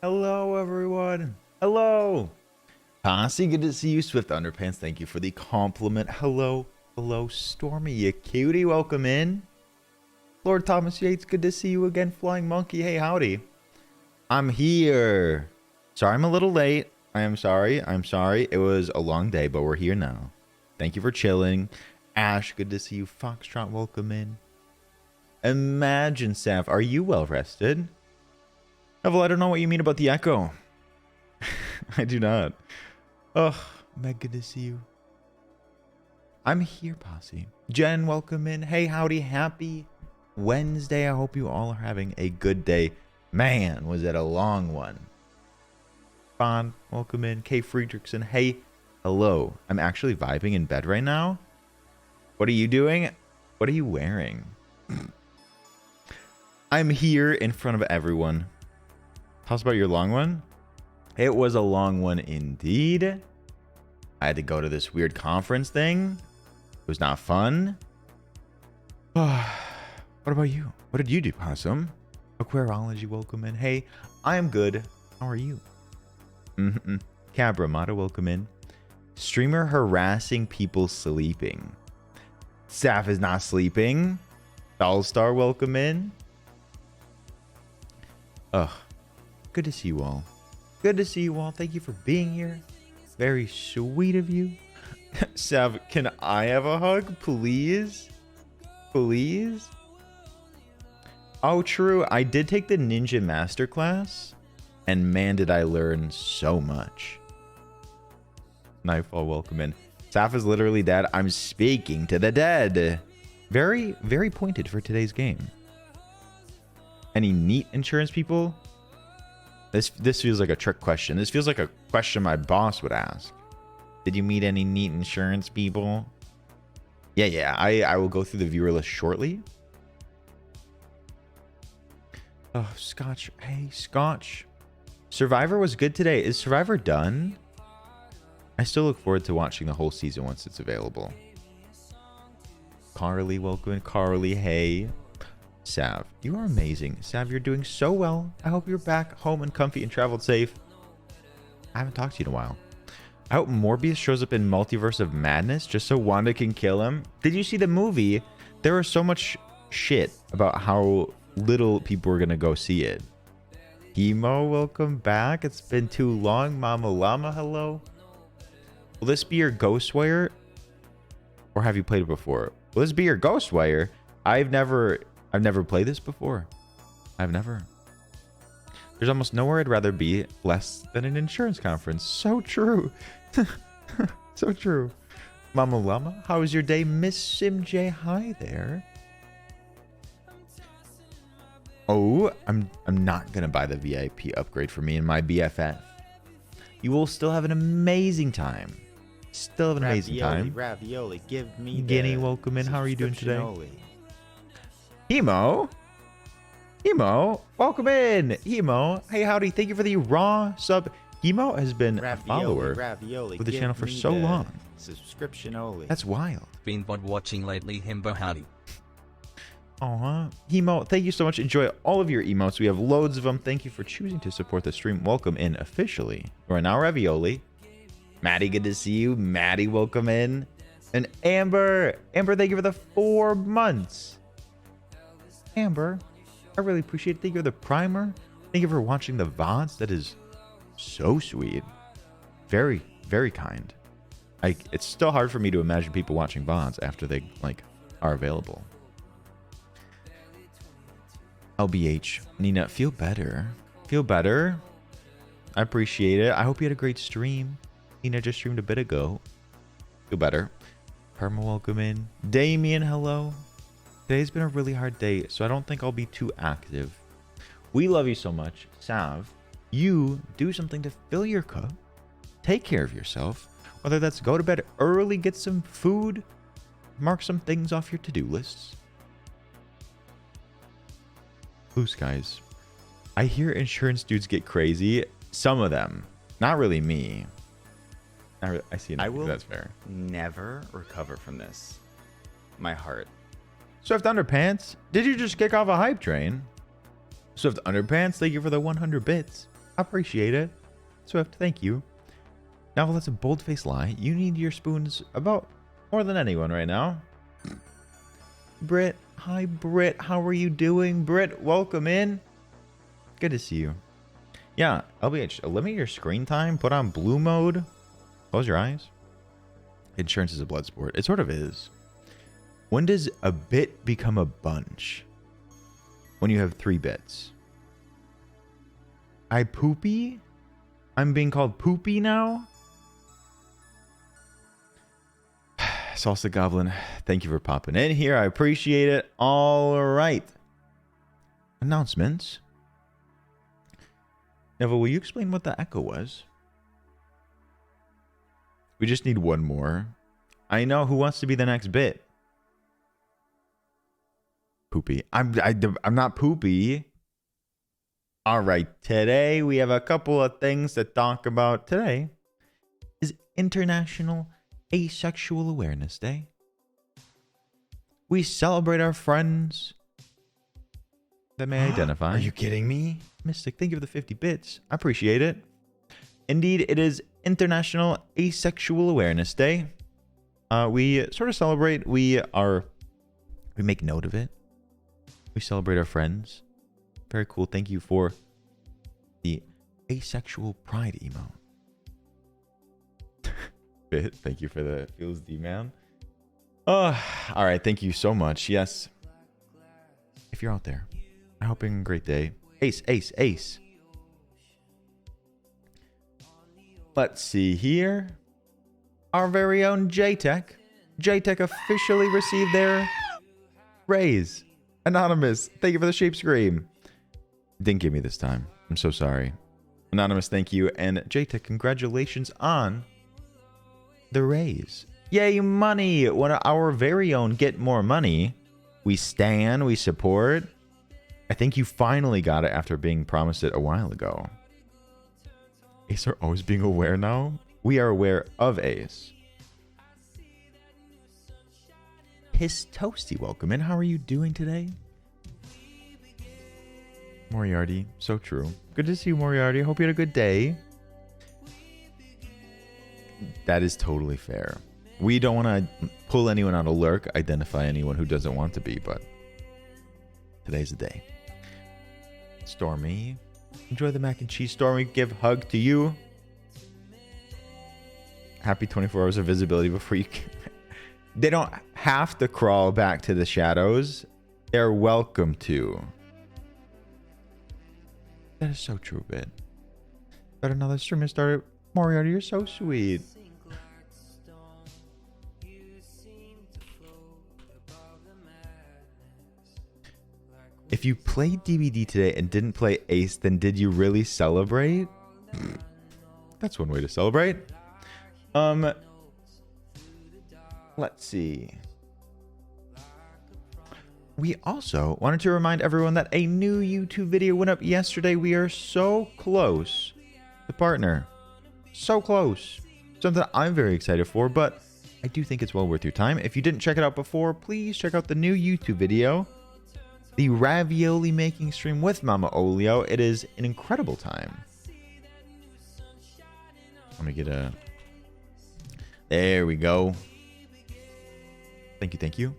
Hello, everyone. Hello. Posse, good to see you. Swift Underpants, thank you for the compliment. Hello. Hello, Stormy, you cutie. Welcome in. Lord Thomas Yates, good to see you again. Flying Monkey, hey, howdy. I'm here. Sorry I'm a little late. I am sorry. I'm sorry. It was a long day, but we're here now. Thank you for chilling. Ash, good to see you. Foxtrot, welcome in. Imagine, Saf, are you well rested? Neville, I don't know what you mean about the echo. I do not. Ugh, Meg, good to see you. I'm here, Posse. Jen, welcome in. Hey, howdy, happy Wednesday. I hope you all are having a good day. Man, was it a long one. Bond, welcome in. Kay Friedrichsen, hey, hello. I'm actually vibing in bed right now. What are you doing? What are you wearing? I'm here in front of everyone. Tell us about your long one. It was a long one indeed. I had to go to this weird conference thing. It was not fun. What about you? What did you do, Possum? Aquarology, welcome in. Hey, I am good. How are you? Cabra Mata, welcome in. Streamer harassing people sleeping. Saf is not sleeping. Dollstar, welcome in. Ugh. Good to see you all. Good to see you all. Thank you for being here. Very sweet of you. Sav, can I have a hug, please? Please? Oh, true. I did take the Ninja Masterclass, and man, did I learn so much. Nightfall, welcome in. Saf is literally dead. I'm speaking to the dead. Very, very pointed for today's game. Any neat insurance people? This feels like a trick question. This feels like a question my boss would ask. Did you meet any neat insurance people? Yeah. I will go through the viewer list shortly. Oh, Scotch. Hey, Scotch. Survivor was good today. Is Survivor done? I still look forward to watching the whole season once it's available. Carly, welcome in. Carly, hey. Sav, you are amazing. Sav, you're doing so well. I hope you're back home and comfy and traveled safe. I haven't talked to you in a while. I hope Morbius shows up in Multiverse of Madness just so Wanda can kill him. Did you see the movie? There was so much shit about how little people were going to go see it. Hemo, welcome back. It's been too long. Mama Llama, hello. Will this be your GhostWire? Or have you played it before? Will this be your GhostWire? I've never played this before. I've never. There's almost nowhere I'd rather be less than an insurance conference. So true. So true. Mama Llama, how was your day? Miss SimJ, hi there. Oh, I'm not going to buy the VIP upgrade for me and my BFF. You will still have an amazing time. Still have an amazing time. Ravioli, give me Guinea, welcome in. How are you doing today? Hemo, welcome in. Hemo, hey, howdy. Thank you for the raw sub. Hemo has been a follower with the channel for so long. Subscription only. That's wild. Been bod watching lately, Himbo, howdy. Hemo, thank you so much. Enjoy all of your emotes. We have loads of them. Thank you for choosing to support the stream. Welcome in officially. We're now Ravioli. Maddie, good to see you. Maddie, welcome in. And Amber, thank you for the 4 months. Amber, I really appreciate it. Thank you for the primer. Thank you for watching the VODs. That is so sweet. Very, very kind. It's still hard for me to imagine people watching VODs after they are available. LBH, Nina, feel better. Feel better. I appreciate it. I hope you had a great stream. Nina just streamed a bit ago. Feel better. Karma, welcome in. Damien, hello. Today's been a really hard day, so I don't think I'll be too active. We love you so much. Sav, you do something to fill your cup. Take care of yourself. Whether that's go to bed early, get some food, mark some things off your to-do lists. Blue skies. I hear insurance dudes get crazy. Some of them. Not really me. I see. I will. That's fair. Never recover from this. My heart. Swift Underpants, did you just kick off a hype train? Swift Underpants, thank you for the 100 bits. I appreciate it. Swift, thank you. Now let's a bold-faced lie. You need your spoons about more than anyone right now. Britt, hi Britt. How are you doing? Britt, welcome in. Good to see you. Yeah, LBH, limit your screen time. Put on blue mode. Close your eyes. Insurance is a blood sport. It sort of is. When does a bit become a bunch? When you have 3 bits. I poopy? I'm being called poopy now? Salsa Goblin, thank you for popping in here. I appreciate it. All right. Announcements. Neville, will you explain what the echo was? We just need one more. I know. Who wants to be the next bit? Poopy. I'm not poopy. All right. Today we have a couple of things to talk about. Today is International Asexual Awareness Day. We celebrate our friends that may identify. Are you kidding me? Mystic, thank you for the 50 bits. I appreciate it. Indeed, it is International Asexual Awareness Day. We sort of celebrate. We make note of it. We celebrate our friends. Very cool. Thank you for the asexual pride emote. Thank you for the feels D man. Oh, all right. Thank you so much. Yes. If you're out there, I hope you're having a great day. Ace, ace, ace. Let's see here. Our very own JTech. JTech officially received their raise. Anonymous, thank you for the shape scream. Didn't give me this time. I'm so sorry. Anonymous, thank you. And JTech, congratulations on the raise. Yay, money. When our very own get more money, we stand, we support. I think you finally got it after being promised it a while ago. Ace are always being aware now. We are aware of Ace. His Toasty, welcome in. How are you doing today? Moriarty, so true. Good to see you, Moriarty. Hope you had a good day. That is totally fair. We don't want to pull anyone out of lurk, identify anyone who doesn't want to be, but today's the day. Stormy, enjoy the mac and cheese. Stormy, give hug to you. Happy 24 hours of visibility before you can. They don't have to crawl back to the shadows. They're welcome to. That is so true, Bit. Got another stream started. Moriarty, you're so sweet. If you played DBD today and didn't play Ace, then did you really celebrate? That's one way to celebrate. Let's see. We also wanted to remind everyone that a new YouTube video went up yesterday. We are so close to partner. So close. Something I'm very excited for, but I do think it's well worth your time. If you didn't check it out before, please check out the new YouTube video. The ravioli making stream with Mama Olio. It is an incredible time. Let me get a... There we go. Thank you, thank you.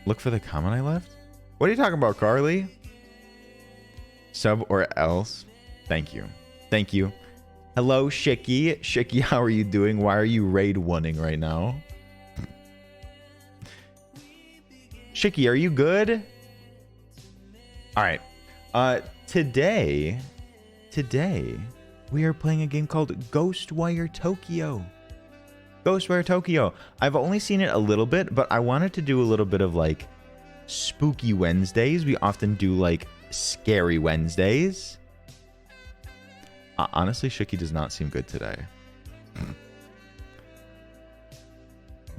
Look for the comment I left. What are you talking about, Carly? Sub or else? Thank you. Thank you. Hello, Shiki. Shiki, how are you doing? Why are you raid oneing right now? Shiki, are you good? All right. Today, we are playing a game called GhostWire Tokyo. GhostWire Tokyo. I've only seen it a little bit, but I wanted to do a little bit of like spooky Wednesdays. We often do like scary Wednesdays. Honestly, Shiki does not seem good today.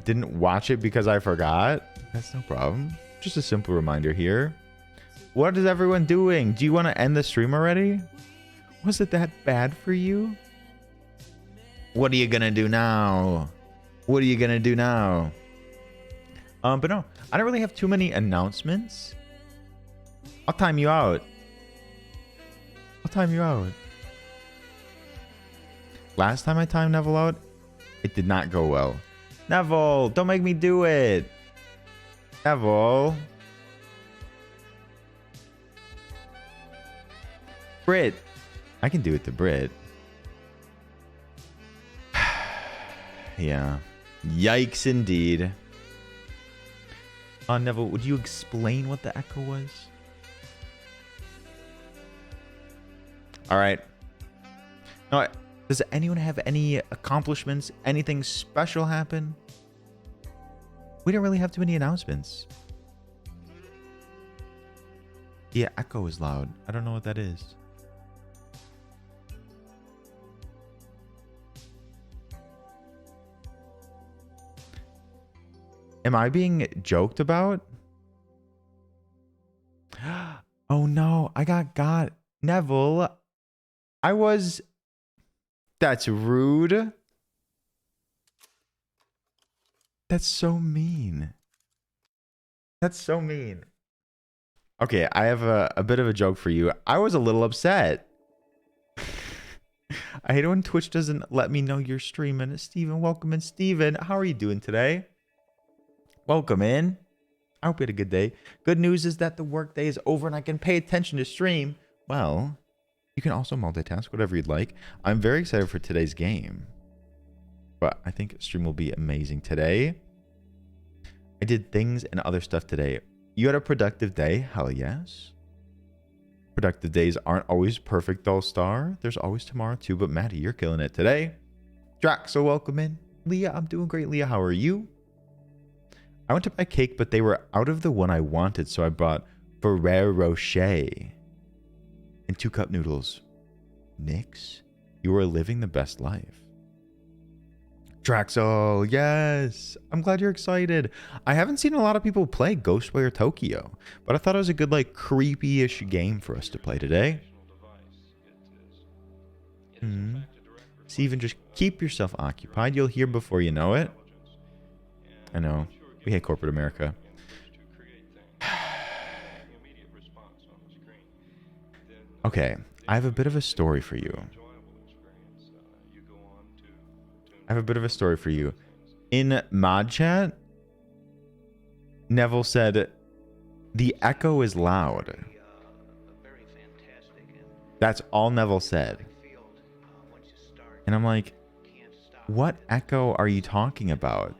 Didn't watch it because I forgot. That's no problem. Just a simple reminder here. What is everyone doing? Do you want to end the stream already? Was it that bad for you? What are you gonna do now? What are you gonna do now? But no, I don't really have too many announcements. I'll time you out. time you out. Last time I timed Neville out, it did not go well. Neville, don't make me do it. Neville. Brit. I can do it to Brit. Yeah. Yikes indeed. Neville, would you explain what the echo was? All right. No, does anyone have any accomplishments? Anything special happen? We didn't really have too many announcements. Yeah, echo is loud. I don't know what that is. Am I being joked about? Oh no, I got Neville. That's rude. That's so mean. That's so mean. Okay, I have a bit of a joke for you. I was a little upset. I hate it when Twitch doesn't let me know you're streaming. Steven, welcome in. Steven, how are you doing today? Welcome in. I hope you had a good day. Good news is that the workday is over and I can pay attention to stream. Well, you can also multitask, whatever you'd like. I'm very excited for today's game. But I think stream will be amazing today. I did things and other stuff today. You had a productive day? Hell yes. Productive days aren't always perfect, All Star. There's always tomorrow too, but Maddie, you're killing it today. Draxo, welcome in. Leah, I'm doing great. Leah, how are you? I went to buy cake, but they were out of the one I wanted, so I bought Ferrero Rocher and 2 cup noodles. Nix, you are living the best life. Draxo, yes. I'm glad you're excited. I haven't seen a lot of people play GhostWire Tokyo, but I thought it was a good, like, creepy-ish game for us to play today. Steven, just keep yourself occupied. You'll hear before you know it. I know. We hate corporate America. Okay, I have a bit of a story for you. In mod chat, Neville said, the echo is loud. That's all Neville said. And I'm like, what echo are you talking about?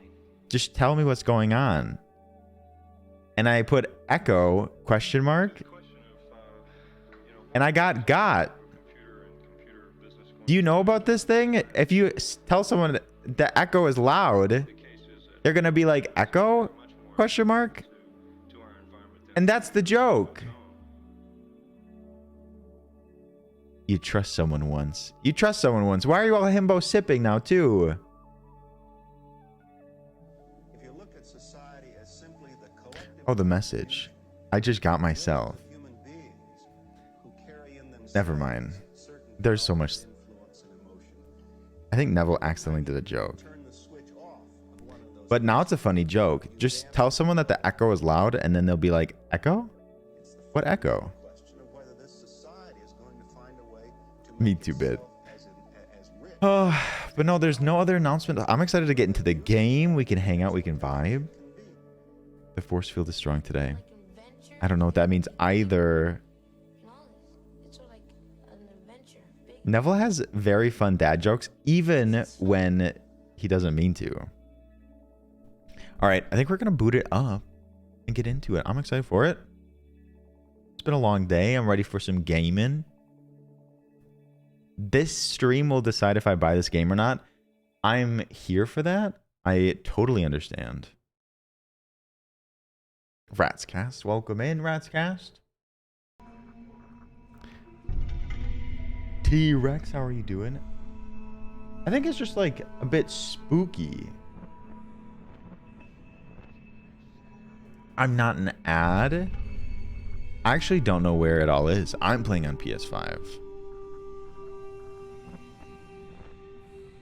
Just tell me what's going on. And I put echo question mark. And I got. Do you know about this thing? If you tell someone the echo is loud, they're going to be like, echo question mark. And that's the joke. You trust someone once. Why are you all himbo sipping now too? Oh, the message. I just got myself. Never mind. There's so much. I think Neville accidentally did a joke. But now it's a funny joke. Just tell someone that the echo is loud and then they'll be like, echo? What echo? Me too, bit. Oh, but no, there's no other announcement. I'm excited to get into the game. We can hang out. We can vibe. The force field is strong today. I don't know what that means either. Neville has very fun dad jokes, even when he doesn't mean to. All right, I think we're going to boot it up and get into it. I'm excited for it. It's been a long day. I'm ready for some gaming. This stream will decide if I buy this game or not. I'm here for that. I totally understand. Ratscast, welcome in, Ratscast. T-Rex, how are you doing? I think it's just like a bit spooky. I'm not an ad. I actually don't know where it all is. I'm playing on PS5.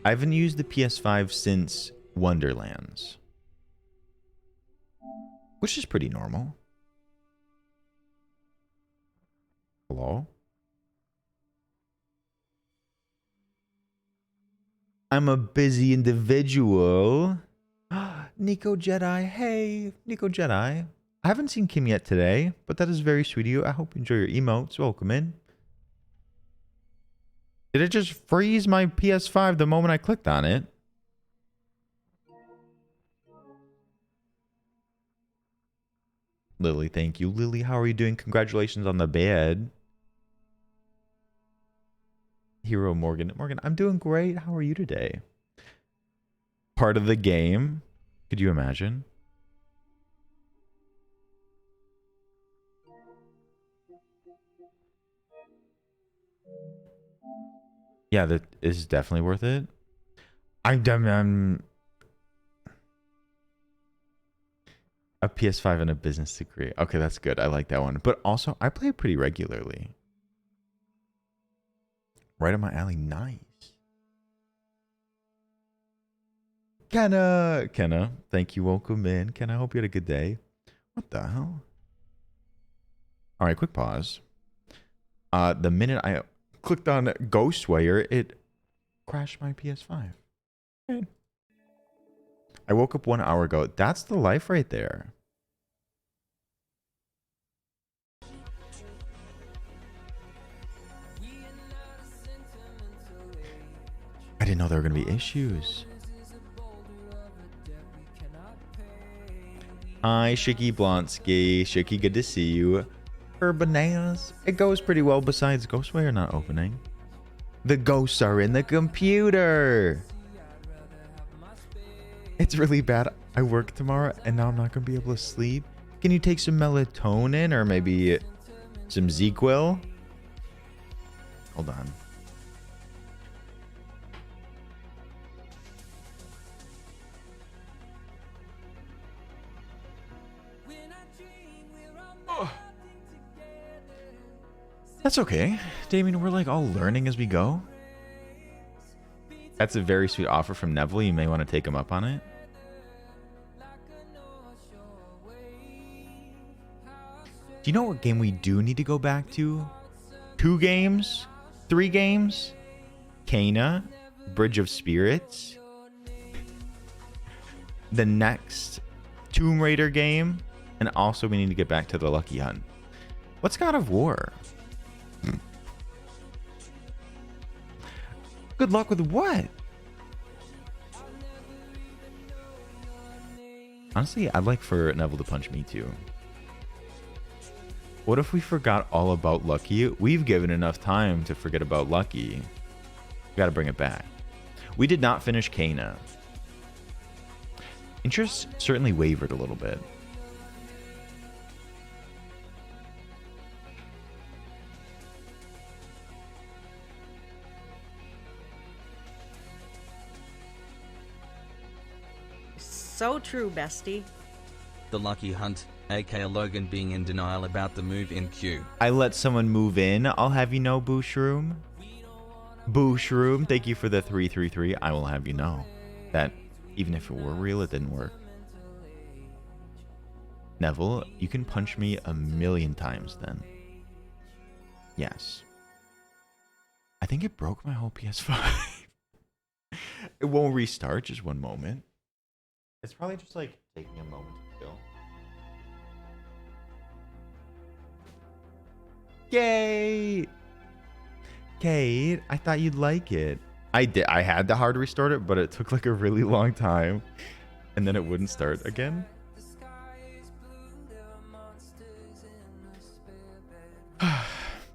I haven't used the PS5 since Wonderlands, which is pretty normal. Hello? I'm a busy individual. Nico Jedi. Hey, Nico Jedi. I haven't seen Kim yet today, but that is very sweet of you. I hope you enjoy your emotes. Welcome in. Did it just freeze my PS5 the moment I clicked on it? Lily, thank you. Lily, how are you doing? Congratulations on the bed. Hero Morgan. Morgan, I'm doing great. How are you today? Part of the game. Could you imagine? Yeah, that is definitely worth it. I'm a PS5 and a business degree. Okay, that's good. I like that one. But also, I play it pretty regularly. Right up my alley. Nice. Kenna, thank you. Welcome in. Kenna, I hope you had a good day. What the hell? All right, quick pause. The minute I clicked on GhostWire, it crashed my PS5. Okay. I woke up 1 hour ago. That's the life right there. I didn't know there were going to be issues. Hi, Shiki Blonsky. Shiki, good to see you. Her bananas. It goes pretty well besides GhostWire not opening. The ghosts are in the computer. It's really bad. I work tomorrow and now I'm not going to be able to sleep. Can you take some melatonin or maybe some ZQL? Hold on. That's okay. Damien, we're like all learning as we go. That's a very sweet offer from Neville. You may want to take him up on it. Do you know what game we do need to go back to? 2 games? 3 games? Kana, Bridge of Spirits. The next Tomb Raider game. And also we need to get back to the Lucky Hunt. What's God of War? Good luck with what? Honestly, I'd like for Neville to punch me too. What if we forgot all about Lucky? We've given enough time to forget about Lucky. We gotta bring it back. We did not finish Kana. Interest certainly wavered a little bit. So true, bestie. The Lucky Hunt, aka Logan being in denial about the move in queue. I let someone move in. I'll have you know, Booshroom. Booshroom, thank you for the 333. I will have you know that even if it were real, it didn't work. Neville, you can punch me 1,000,000 times then. Yes. I think it broke my whole PS5. It won't restart, just one moment. It's probably just like taking a moment to kill. Yay! Kate, I thought you'd like it. I did. I had to hard restart it, but it took like a really long time. And then it wouldn't start again.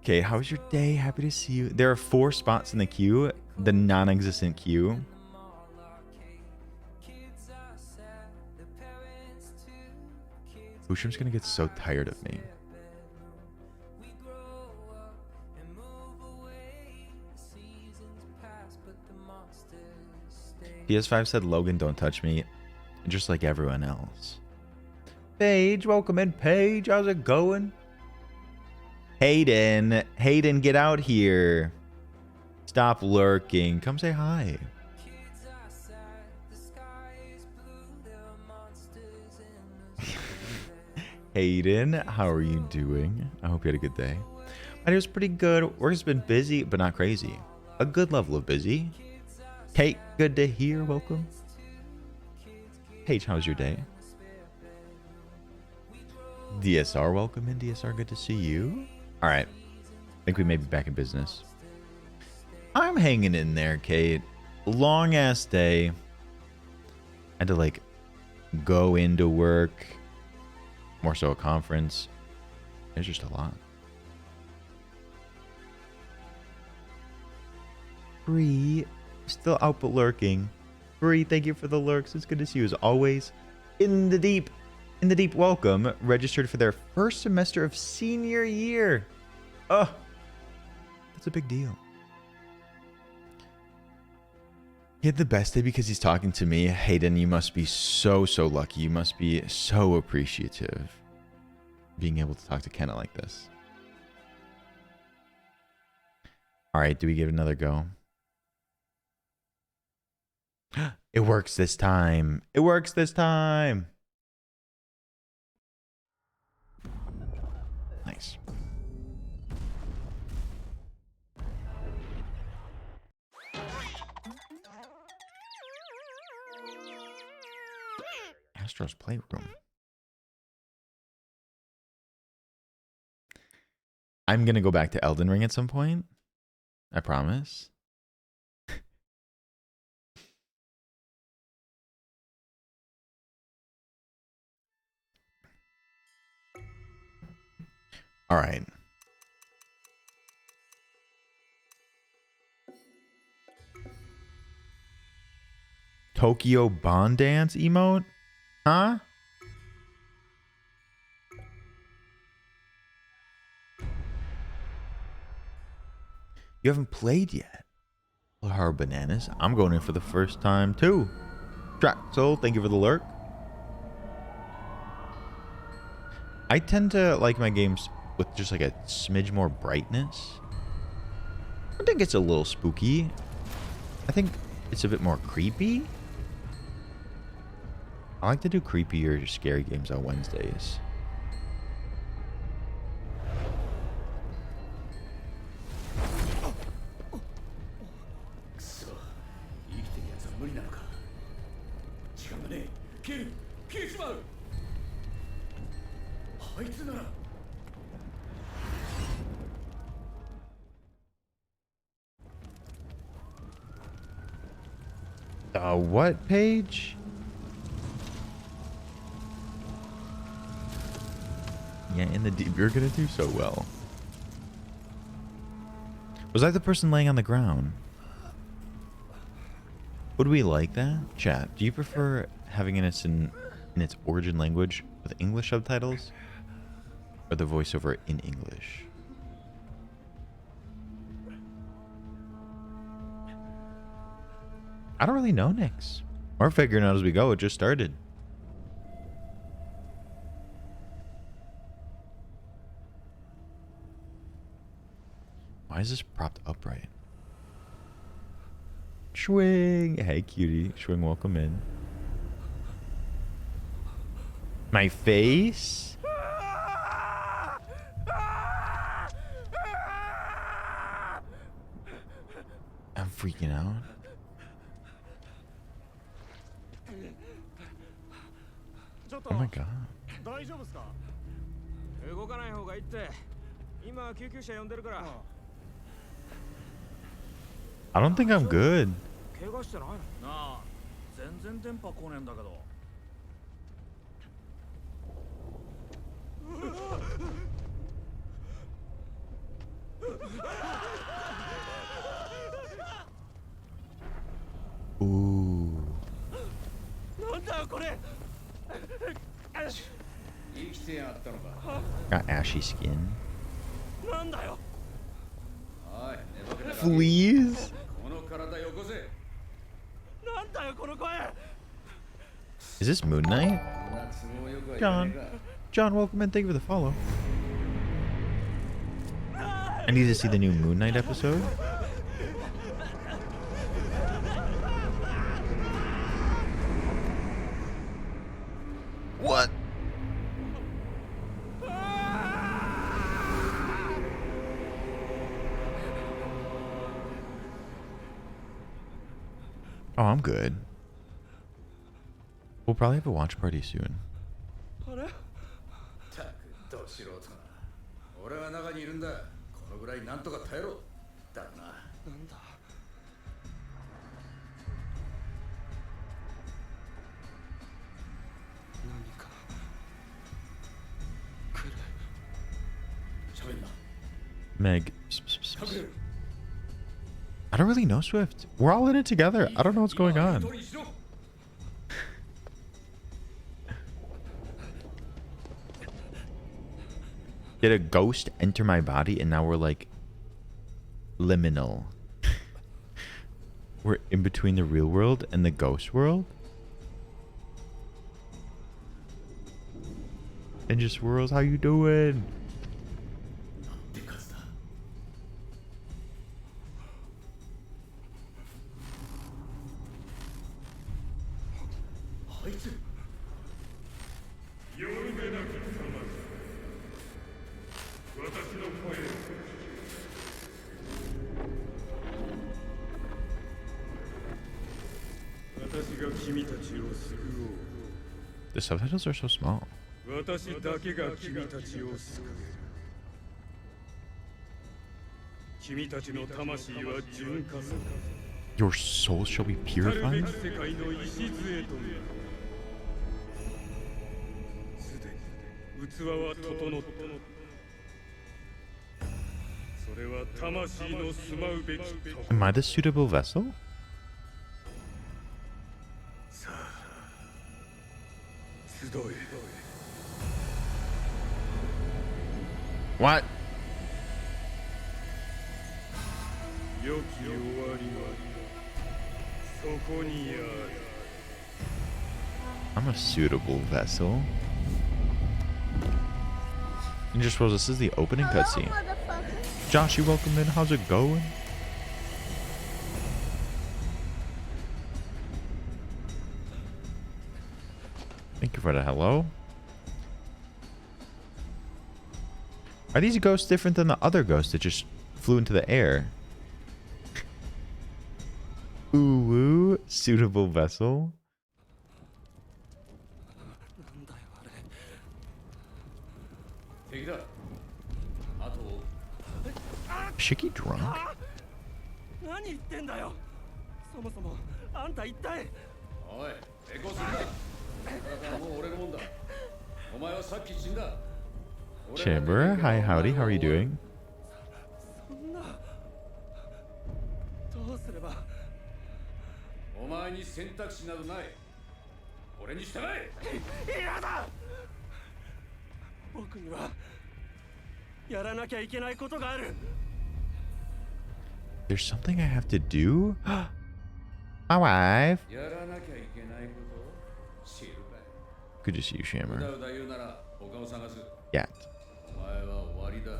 Kate, how was your day? Happy to see you. There are 4 spots in the queue. The non-existent queue. Bushram's gonna get so tired of me. PS5 said, Logan, don't touch me. Just like everyone else. Paige, welcome in. Paige, how's it going? Hayden. Hayden, get out here. Stop lurking. Come say hi. Hayden, how are you doing? I hope you had a good day. My day was pretty good. Work has been busy, but not crazy. A good level of busy. Kate, good to hear. Welcome. Paige, how's your day? DSR, welcome in. DSR, good to see you. All right. I think we may be back in business. I'm hanging in there, Kate. Long ass day. Had to like go into work. More so a conference. It's just a lot. Bree, still out but lurking. Bree, thank you for the lurks. It's good to see you as always. In the deep welcome. Registered for their first semester of senior year. Oh, that's a big deal. He had the best day because he's talking to me. Hayden, you must be so lucky. You must be so appreciative being able to talk to Kenna like this. All right, do we give it another go? It works this time. It works this time. Nice. Astro's Playroom. I'm going to go back to Elden Ring at some point. I promise. All right. Tokyo Bond Dance emote? Huh? You haven't played yet. Hard bananas. I'm going in for the first time too. Track Soul, thank you for the lurk. I tend to like my games with just like a smidge more brightness. I think it's a little spooky. I think it's a bit more creepy. I like to do creepier, scary games on Wednesdays. What page? Yeah, in the deep, you're gonna do so well. Was I the person laying on the ground? Would we like that? Chat, do you prefer having it in its origin language with English subtitles? Or the voiceover in English? I don't really know, Nix. We're figuring out as we go. It just started. Why is this propped upright? Schwing. Hey, cutie. Schwing, welcome in. My face? I'm freaking out. Oh my god. I don't think I'm good. Ooh. Got ashy skin. Fleas? Is this Moon Knight? John, welcome in. Thank you for the follow. I need to see the new Moon Knight episode. What? Oh, I'm good. We'll probably have a watch party soon. ったくど素人が俺は中にいるんだこのぐらいなんとか耐えろだろうななんだ何か来る喋んな Meg. 隠れる I don't really know Swift. We're all in it together. I don't know what's going on. Did a ghost enter my body and now we're like liminal? We're in between the real world and the ghost world? Ninja Swirls, how you doing? The subtitles are so small. Your soul shall be purified? Am I the suitable vessel? What? I'm a suitable vessel. Ninja Swirls, this is the opening cutscene. Josh, you welcome in. How's it going? Thank you for the hello. Are these ghosts different than the other ghosts that just flew into the air? Ooh, woo. Suitable vessel. Shiki drunk? 何言ってんだよそもそもあんた一体おい抵抗するなだからもう俺のもんだお前はさっき死んだ Chamber, hi, howdy, how are you doing? そんなどうすればお前に選択肢などない俺に従え嫌だ僕にはやらなきゃいけないことがある There's something I have to do? My wife. やらなきゃいけないこと知るかい Good to see you, う Shammer. だうだ言うなら他を探す Yet. お前は終わりだ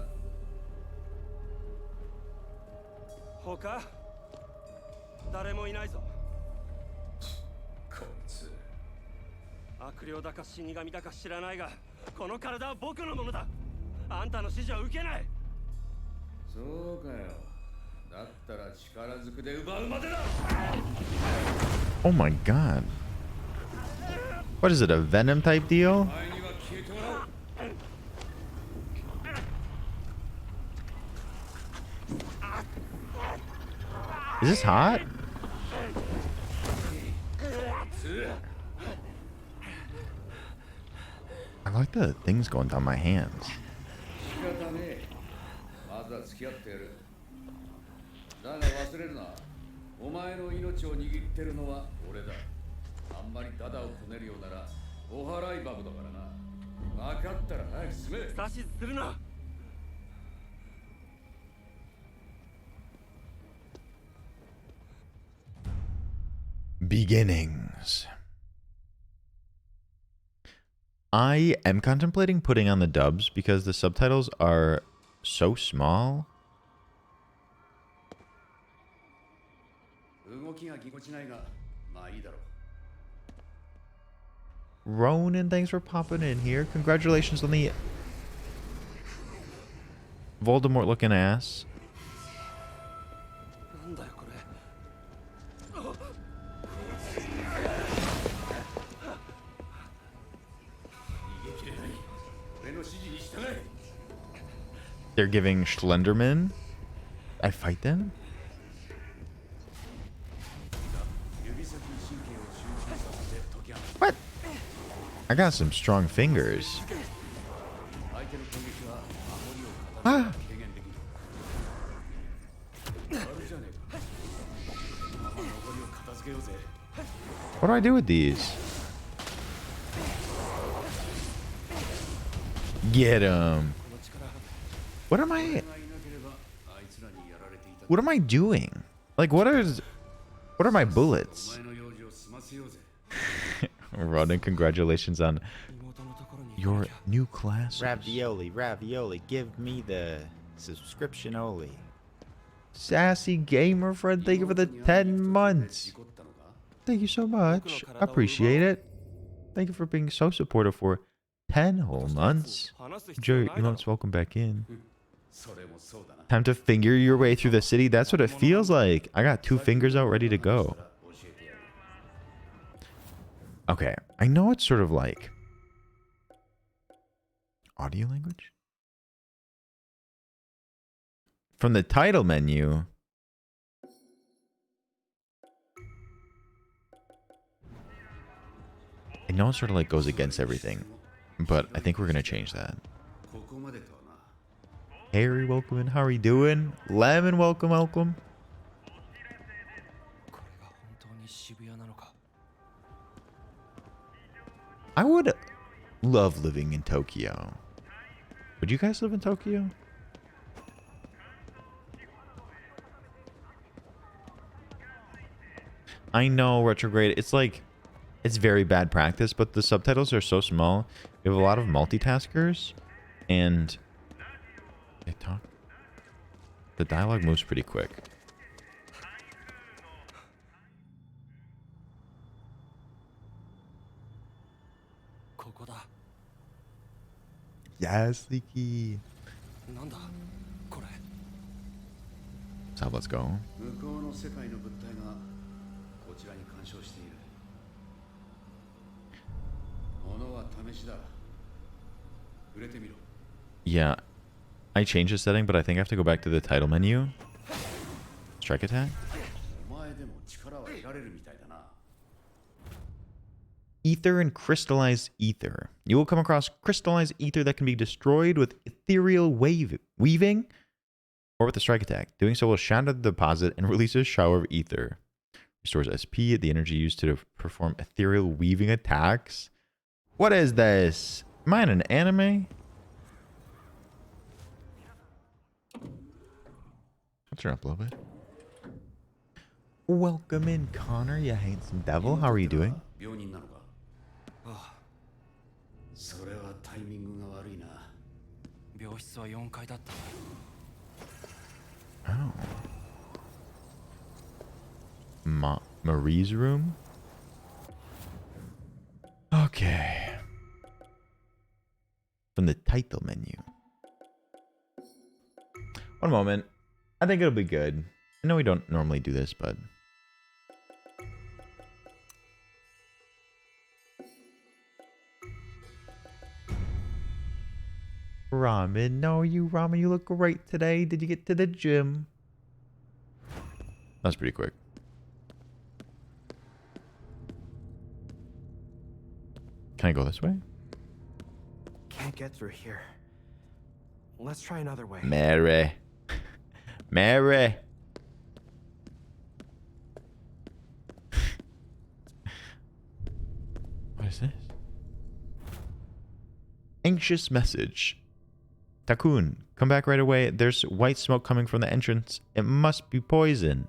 他誰もいないぞこいつ悪霊だか死神だか知らないがこの体は僕のものだあんたの指示は受けないそうかよだったら力ずくで奪うまでだ Oh my god. What is it, a Venom type deal? お前には消えてもらう Is this hot? I like the things going down my hands. 仕方ねえまずは付き合ってやるだが忘れるなお前の命を握ってるのは俺だあんまりダダをこねるようならお払い箱だからな分かったら早く進め指図するな Beginnings. I am contemplating putting on the dubs because the subtitles are so small. 動きがぎこちないがまあいいだろう Ronan, thanks for popping in here. Congratulations on the Voldemort looking ass. なんだよこれ They're giving Schlenderman. I fight them? What? I got some strong fingers. Ah. What do I do with these? Get him. What am I doing? Like, what are my bullets? Rodden, congratulations on your new class. Ravioli, give me the subscription only. Sassy gamer friend, thank you for the 10 months. Thank you so much. I appreciate it. Thank you for being so supportive for 10 whole months. Joe, welcome back in. Time to finger your way through the city. That's what it feels like. I got 2 fingers out ready to go. Okay, I know it's sort of like audio language. From the title menu. I know it sort of like goes against everything, but I think we're going to change that. Harry, welcome in. How are you doing? Lemon, welcome. I would love living in Tokyo. Would you guys live in Tokyo? I know, retrograde. It's like, it's very bad practice, but the subtitles are so small. We have a lot of multitaskers, and they talk. The dialogue moves pretty quick. Yes, Leaky. So let's go. Yeah, I changed the setting, but I think I have to go back to the title menu. Strike attack. Ether and crystallized ether. You will come across crystallized ether that can be destroyed with ethereal weaving or with a strike attack. Doing so will shatter the deposit and release a shower of ether. Restores SP, the energy used to perform ethereal weaving attacks. What is this? Am I in an anime? I'll turn up a little bit. Welcome in, Connor, you handsome devil. How are you doing? Oh. Marie's room? Okay. From the title menu. One moment. I think it'll be good. I know we don't normally do this, but... Ramen, no, Ramen, you look great today. Did you get to the gym? That's pretty quick. Can I go this way? Can't get through here. Let's try another way. Mary. Mary. What is this? Anxious message. Takun, come back right away. There's white smoke coming from the entrance. It must be poison.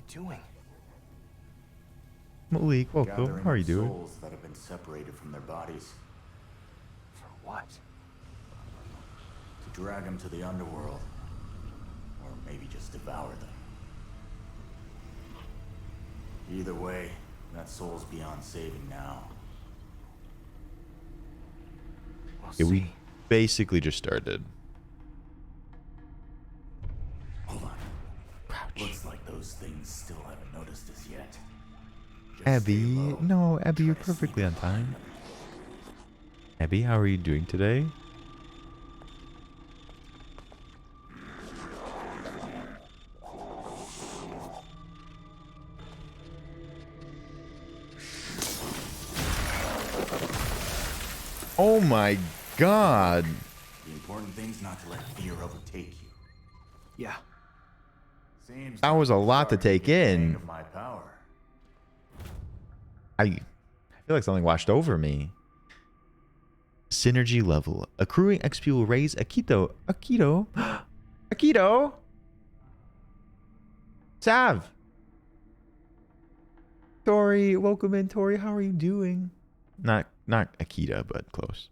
Doing? Malik, welcome. How are you doing? Souls that have been separated from their bodies. For what? To drag them to the underworld. Or maybe just devour them. Either way, that soul's beyond saving now. We'll Yeah, we see. basically just started. Hold on. Looks like those things still haven't noticed us yet. Just Abby, stay low. no, Abby, you're Try to sneak perfectly on up behind time. them. Abby, how are you doing today? Oh my god. The important thing's not to let fear overtake you. Yeah. Seems That like was a you're lot to starting take get the hang in. of my power. I feel like something washed over me. Synergy level. Accruing XP will raise Akito. Akito? Akito? Sav! Tori, welcome in, Tori. How are you doing? Not Akita, but close.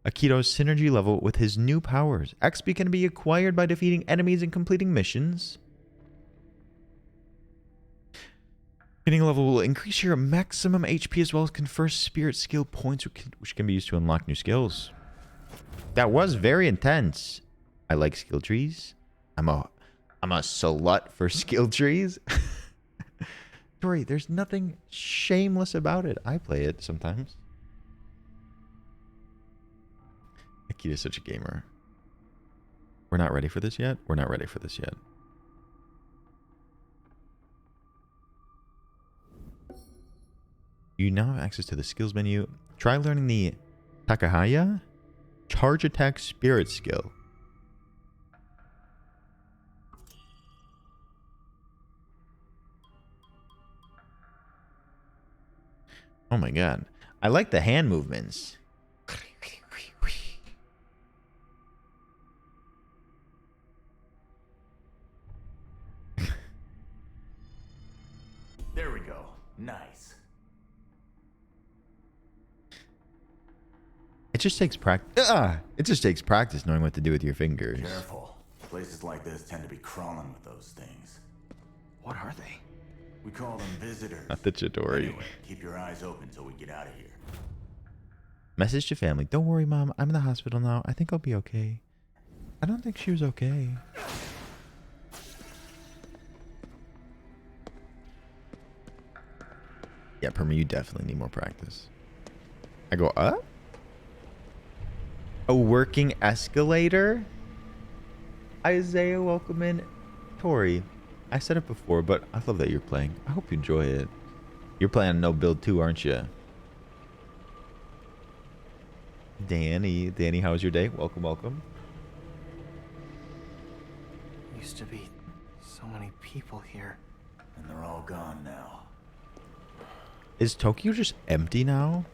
Akito's synergy level with his new powers. XP can be acquired by defeating enemies and completing missions. Hitting level will increase your maximum HP as well as confer spirit skill points, which can be used to unlock new skills. That was very intense. I like skill trees. I'm a slut for skill trees. Tori, there's nothing shameless about it. I play it sometimes. Akita's such a gamer. We're not ready for this yet. We're not ready for this yet. You now have access to the skills menu. Try learning the Takahaya Charge Attack Spirit skill. Oh my god. I like the hand movements. There we go. Nice. It just takes practice. It just takes practice knowing what to do with your fingers. Careful. Places like this tend to be crawling with those things. What are they? We call them visitors. Not the Chidori. Anyway, keep your eyes open till we get out of here. Message to family. Don't worry, Mom. I'm in the hospital now. I think I'll be okay. I don't think she was okay. Yeah, Perma, you definitely need more practice. I go up? A working escalator? Isaiah, welcome in. Tori, I said it before, but I love that you're playing. I hope you enjoy it. You're playing no build too, aren't you? Danny, how was your day? Welcome, welcome. Used to be so many people here. And they're all gone now. Is Tokyo just empty now?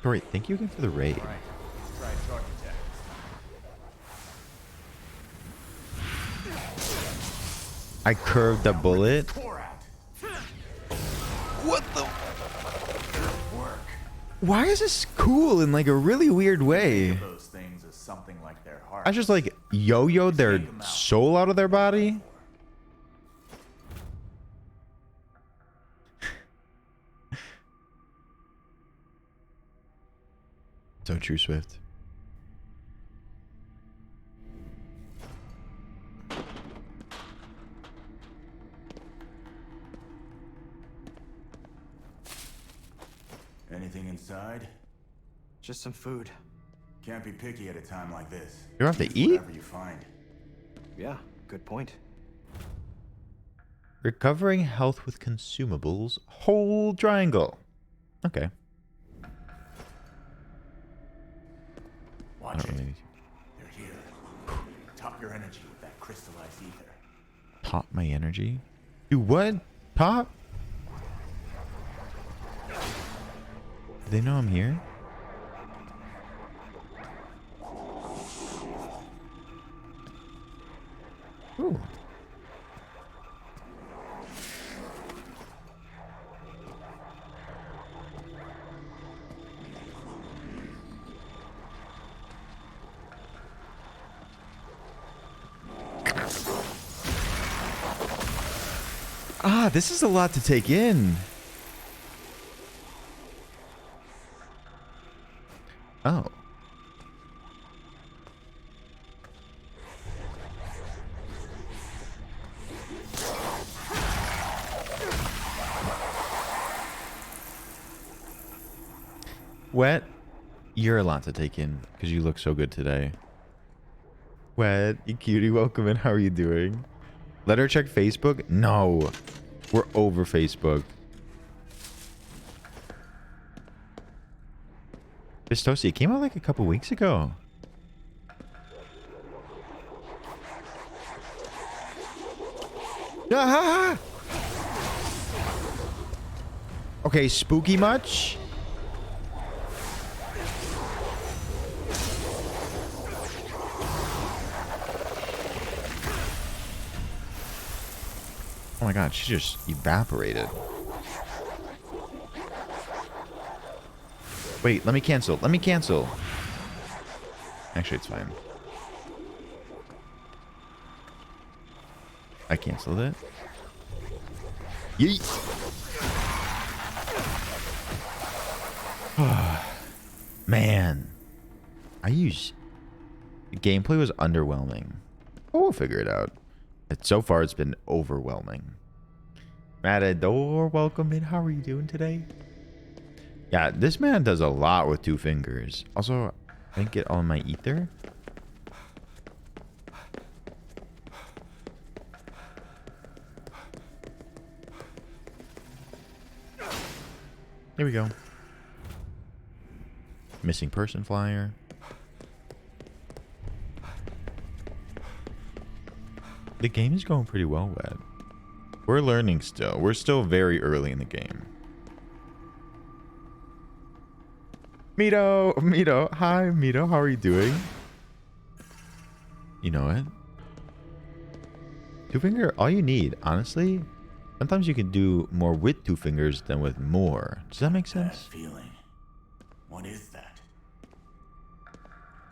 Tori, thank you again for the raid. I curved the bullet. What the? Why is this cool in like a really weird way? Those things as something like their heart. I just like yo-yoed their soul out of their body. So true, Swift. Anything inside? Just some food. Can't be picky at a time like this. You don't have to Use eat? whatever you find. Yeah, good point. Recovering health with consumables. Whole triangle. Okay. Watch it. Really... They're here. Top your energy with that crystallized ether. Top my energy? Do what? Top? Do they know I'm here? Ooh. Ah, this is a lot to take in. Oh. Wet, you're a lot to take in because you look so good today. Wet, you cutie, welcome in. How are you doing? Let her check Facebook? No. We're over Facebook. Pistosi, it came out like a couple weeks ago. Ah! Okay, spooky much? Oh my god, she just evaporated. Wait, let me cancel. Let me cancel. Actually, it's fine. I canceled it. Yeet. Man. The gameplay was underwhelming. Oh, we'll figure it out. So far, it's been overwhelming. Matador, welcome in. How are you doing today? Yeah, this man does a lot with 2 fingers. Also, I didn't get all my ether. Here we go. Missing person flyer. The game is going pretty well, Wed. We're learning still. We're still very early in the game. Mito. Hi, Mito. How are you doing? You know it. 2 finger, all you need, honestly. Sometimes you can do more with 2 fingers than with more. Does that make sense? That feeling. What is that?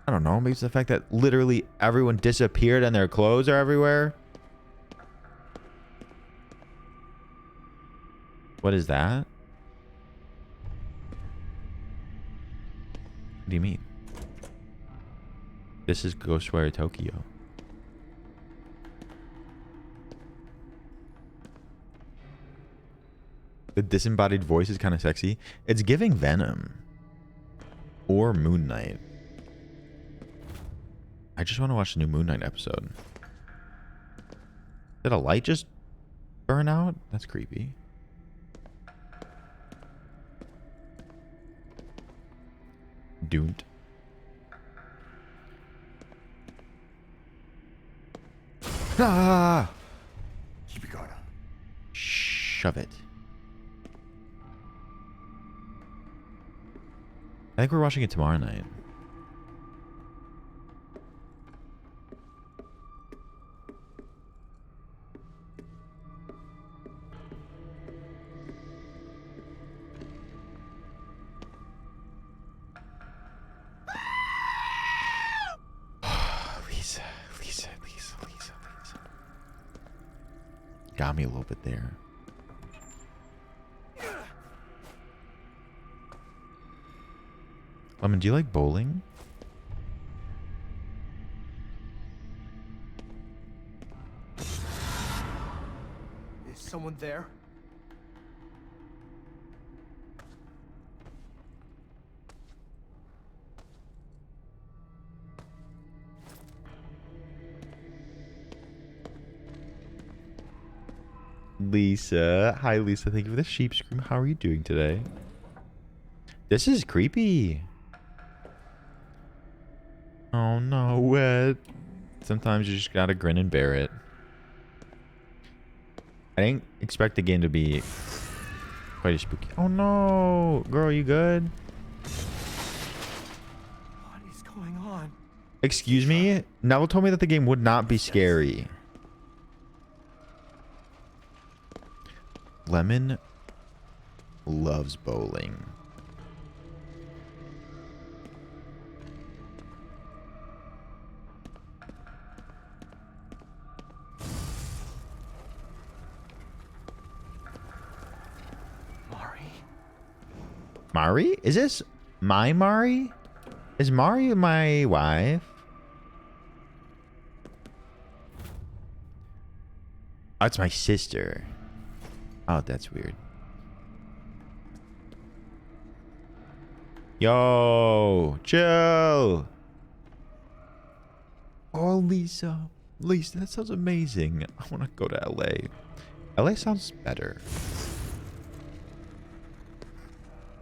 I don't know. Maybe it's the fact that literally everyone disappeared and their clothes are everywhere. What is that? What do you mean? This is GhostWire Tokyo. The disembodied voice is kind of sexy. It's giving Venom. Or Moon Knight. I just want to watch the new Moon Knight episode. Did a light just burn out? That's creepy. Don't. Ah! Keep your guard up. Shove it. I think we're watching it tomorrow night. Lisa. Got me a little bit there. Lemon, do you like bowling? Is someone there? Lisa. Hi, Lisa. Thank you for the sheep scream. How are you doing today? This is creepy. Oh, no, Wet. Sometimes you just gotta grin and bear it. I didn't expect the game to be quite as spooky. Oh, no. Girl, you good? What is going on? Excuse me? Neville told me that the game would not be scary. Lemon loves bowling. Mari? Is this my Mari? Is Mari my wife? Oh, it's my sister. Oh, that's weird. Yo, chill. Oh, Lisa. Lisa, that sounds amazing. I want to go to LA. LA sounds better.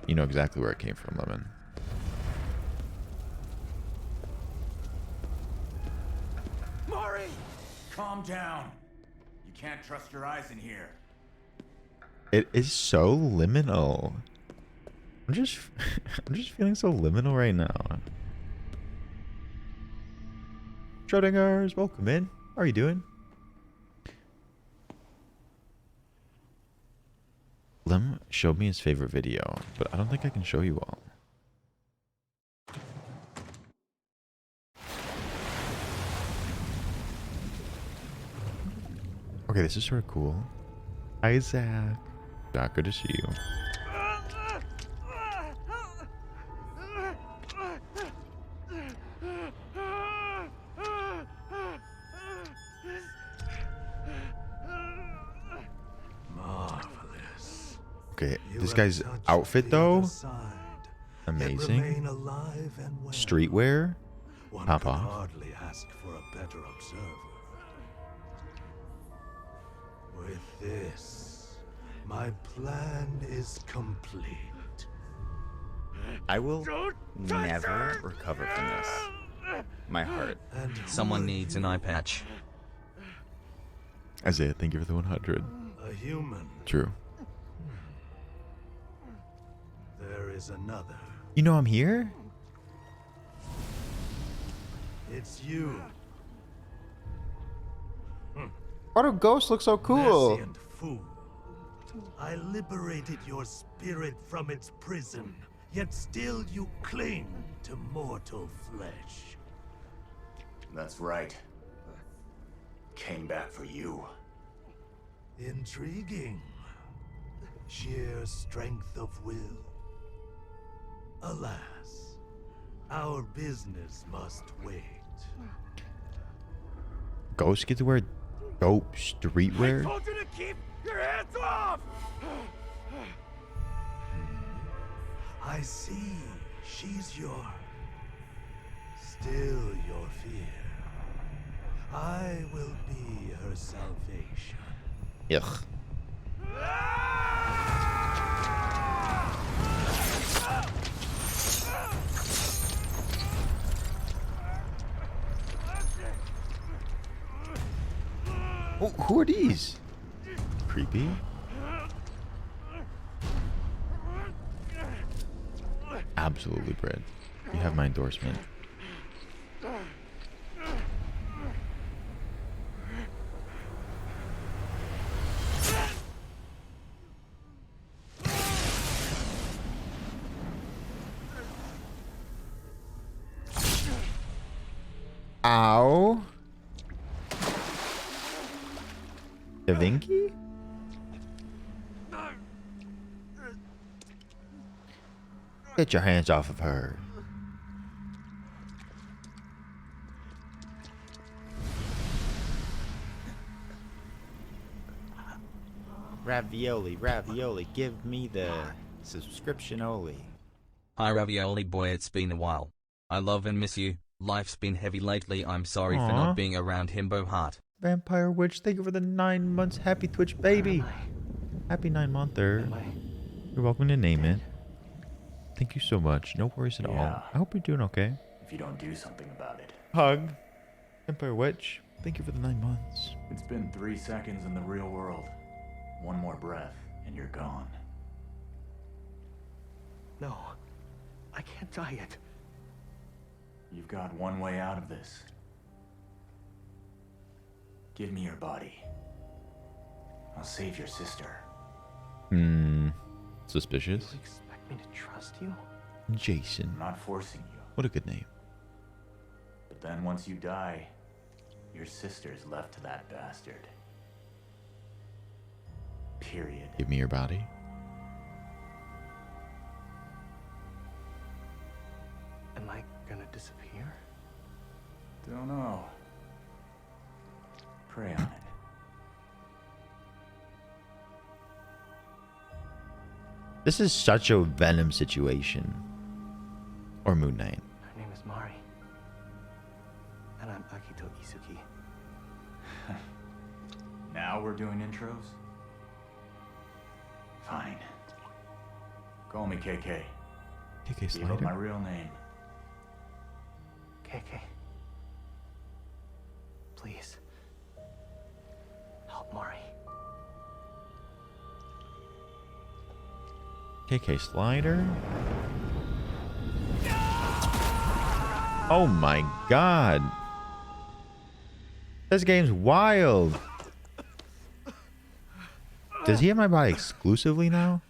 You know exactly where it came from, Lemon. Mari! Calm down. You can't trust your eyes in here. It is so liminal. I'm just feeling so liminal right now. Schrodinger's, welcome in. How are you doing? Lem showed me his favorite video, but I don't think I can show you all. Okay, this is sort of cool. Hi, Zach. Zach, good to see you. Marvelous. Okay, You this have guy's touched outfit the other though, side, yet amazing. remain alive and well. Streetwear, One pop could off. hardly ask for a better observer. With this, my plan is complete. I will never recover from this. My heart. And who Someone are needs you? an eye patch. Isaiah, thank you for the 100. A human. True. There is another. You know I'm here? It's you. Why do ghosts look so cool? Nascent fool. I liberated your spirit from its prison, yet still you cling to mortal flesh. That's right. Came back for you. Intriguing. Sheer strength of will. Alas, our business must wait. Ghosts get to wear dope streetwear? told you to keep your hands off! I see. She's your... still your fear. I will be her salvation. Ugh. Oh, who are these? Creepy. Absolutely, Brad. You have my endorsement. Ow. Da Vinci? Get your hands off of her. Ravioli, ravioli, give me the subscription only. Hi Ravioli boy, it's been a while. I love and miss you. Life's been heavy lately. I'm sorry for Aw. not being around, Himbo Heart. Vampire Witch, thank you for the 9 months. Happy Twitch baby. Happy 9-monther. You're welcome to name it. Thank you so much. No worries at all. Yeah. I hope you're doing okay. If you don't do something about it. Hug. Vampire Witch, thank you for the 9 months. It's been 3 seconds in the real world. One more breath, and you're gone. No, I can't die yet. You've got one way out of this. Give me your body. I'll save your sister. Suspicious. You expect me to trust you? Jason. I'm not forcing you. What a good name. But then once you die, your sister's left to that bastard. Period. Give me your body. disappear? Don't know. Pray on it. This is such a Venom situation. Or Moon Knight. Her name is Mari. And I'm Akito Izuki. Now we're doing intros? Fine. Call me KK. KK Give up my Slider. real name. KK. Please. Help Mari. KK Slider. Oh my god. This game's wild. Does he have my body exclusively now?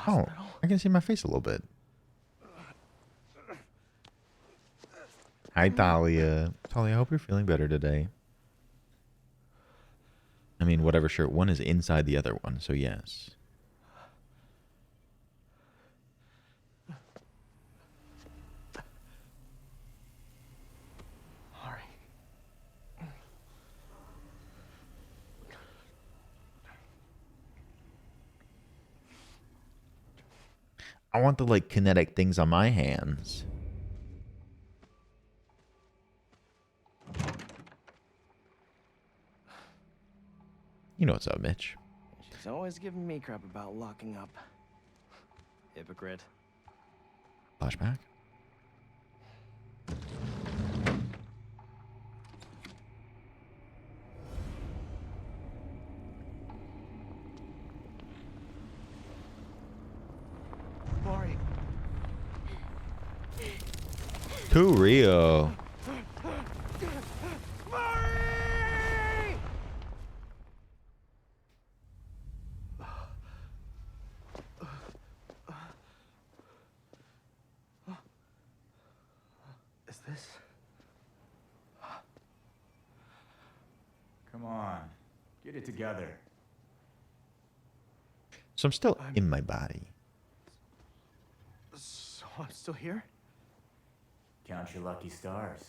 Oh, I can see my face a little bit. Hi, Talia. Talia, I hope you're feeling better today. I mean, whatever shirt. One is inside the other one, so yes. Mari. I want the, like, kinetic things on my hands. You know what's up, Mitch. She's always giving me crap about locking up. Hypocrite. Flashback. Mari. Too real. Is this? Come on. Get it together. So I'm still in my body. So I'm still here? Count your lucky stars.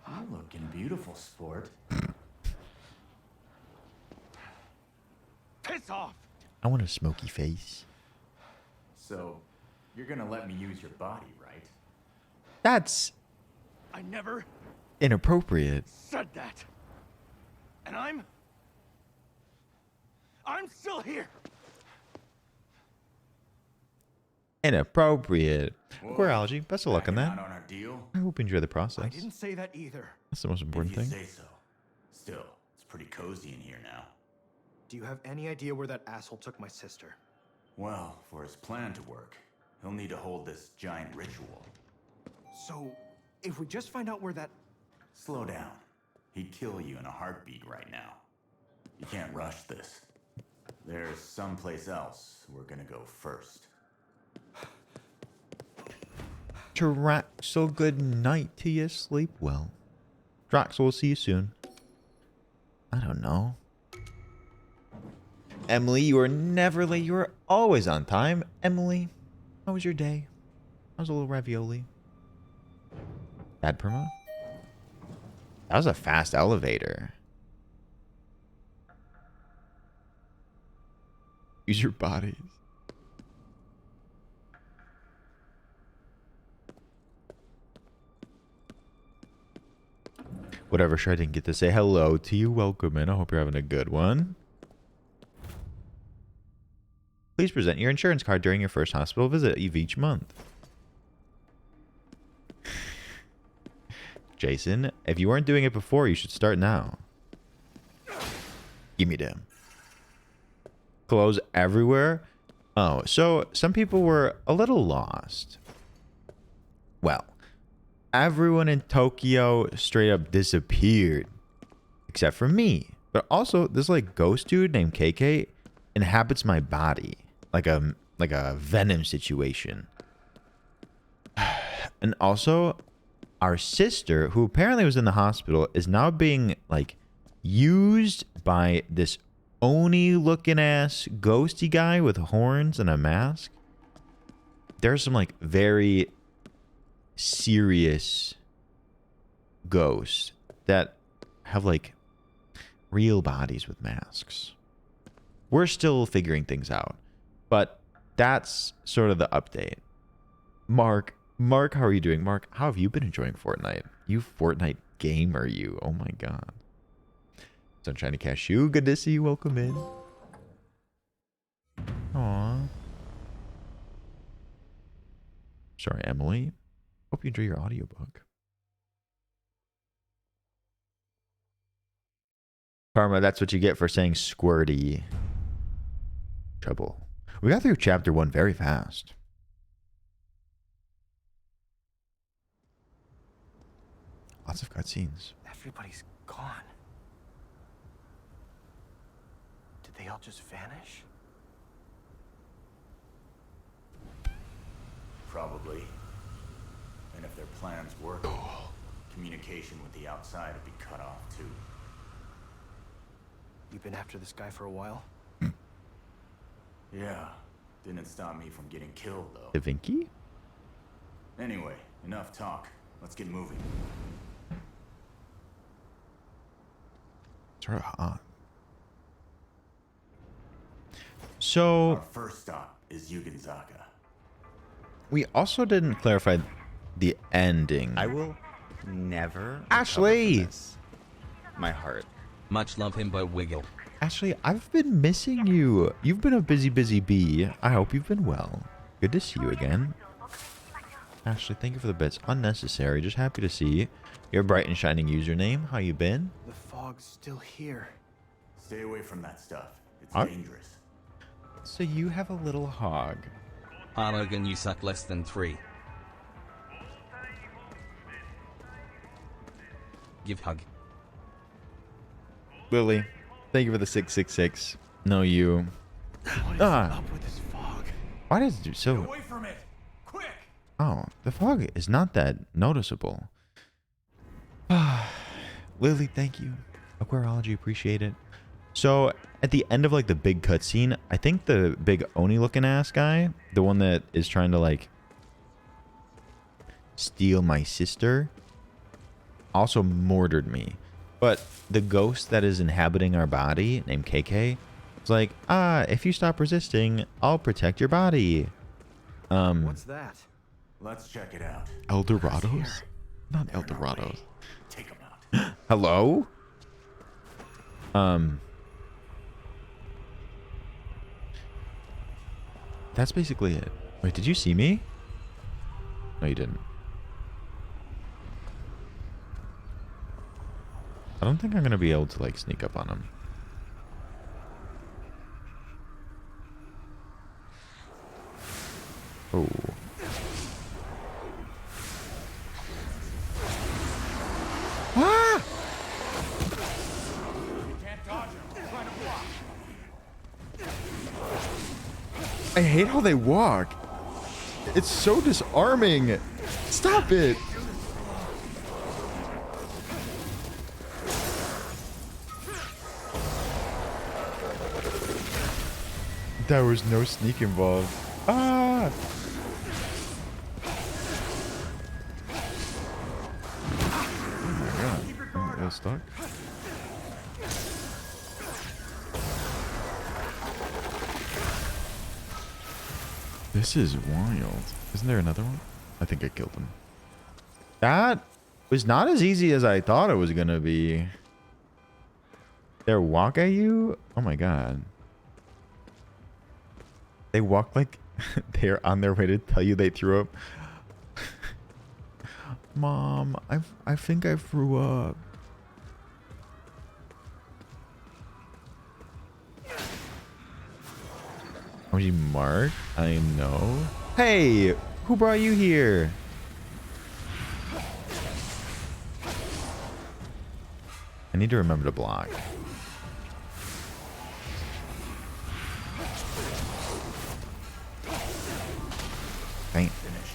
You're looking beautiful, sport. Piss off! I want a smoky face. So, you're gonna let me use your body, right? That's I never inappropriate. said that. And I'm still here. Inappropriate. Whoa. Queerology, best of luck on Backing that. out on our deal? I hope you enjoy the process. I didn't say that either. That's the most important If you thing. say so. Still, it's pretty cozy in here now. Do you have any idea where that asshole took my sister? Well, for his plan to work, he'll need to hold this giant ritual. So, if we just find out where that... Slow down. He'd kill you in a heartbeat right now. You can't rush this. There's someplace else we're gonna go first. Draxel, good night to you. Sleep well. Draxel, we'll see you soon. I don't know. Emily, you are never late. You are always on time. Emily, how was your day? How's a little ravioli? Bad promo? That was a fast elevator. Use your bodies. Whatever, sure, I didn't get to say hello to you. Welcome in. I hope you're having a good one. Please present your insurance card during your first hospital visit of each month. Jason, if you weren't doing it before, you should start now. Give me them. Clothes everywhere? Oh, so some people were a little lost. Well, everyone in Tokyo straight up disappeared. Except for me. But also, this like ghost dude named KK inhabits my body. Like a Venom situation. And also, our sister, who apparently was in the hospital, is now being like used by this Oni looking ass ghosty guy with horns and a mask. There's some like very serious ghosts that have like real bodies with masks. We're still figuring things out, but that's sort of the update. Mark, how are you doing? Mark, how have you been enjoying Fortnite? You Fortnite gamer, you. Oh my god. Sunshine Cashew, good to see you. Welcome in. Aw. Sorry, Emily. Hope you enjoy your audiobook. Karma, that's what you get for saying squirty. Trouble. We got through chapter 1 very fast. Lots of cutscenes. Everybody's gone. Did they all just vanish? Probably. And if their plans work, communication with the outside would be cut off too. You been after this guy for a while? Yeah. Didn't stop me from getting killed though. Da Vinci? Anyway, enough talk. Let's get moving. Sort of hot. So Our first stop is Yugenzaka. we also didn't clarify the ending. I will never. Ashley! recover from this. My heart. Much love him, but wiggle. Ashley, I've been missing you. You've been a busy bee. I hope you've been well. Good to see you again. Ashley, thank you for the bits. Unnecessary. Just happy to see your bright and shining username. How you been? The fog's still here. Stay away from that stuff. It's Huh? dangerous. So you have a little hog. Logan, you suck less than 3. Give hug. Lily, thank you for the 666. No, you. What is Ah. up with this fog? Why does it do so? Away from it! Quick! Oh, the fog is not that noticeable. Lily, thank you. Aquarology, appreciate it. So, at the end of like the big cutscene, I think the big Oni looking ass guy, the one that is trying to like steal my sister, also murdered me. But the ghost that is inhabiting our body, named KK, is like, if you stop resisting, I'll protect your body. What's that? Let's check it out. Eldorados? Not They're in our Eldorados. way. Take them out. Hello? That's basically it. Wait, did you see me? No, you didn't. I don't think I'm gonna be able to like sneak up on him. Oh. Ah! I hate how they walk. It's so disarming. Stop it. There was no sneak involved. Ah! Oh my god. Am I stuck? This is wild. Isn't there another one? I think I killed him. That was not as easy as I thought it was gonna be. They walk at you? Oh my god. They walk like they're on their way to tell you they threw up. Mom, I think I threw up. Oh, you Mark? I know. Hey, who brought you here? I need to remember to block. Dang. Finished.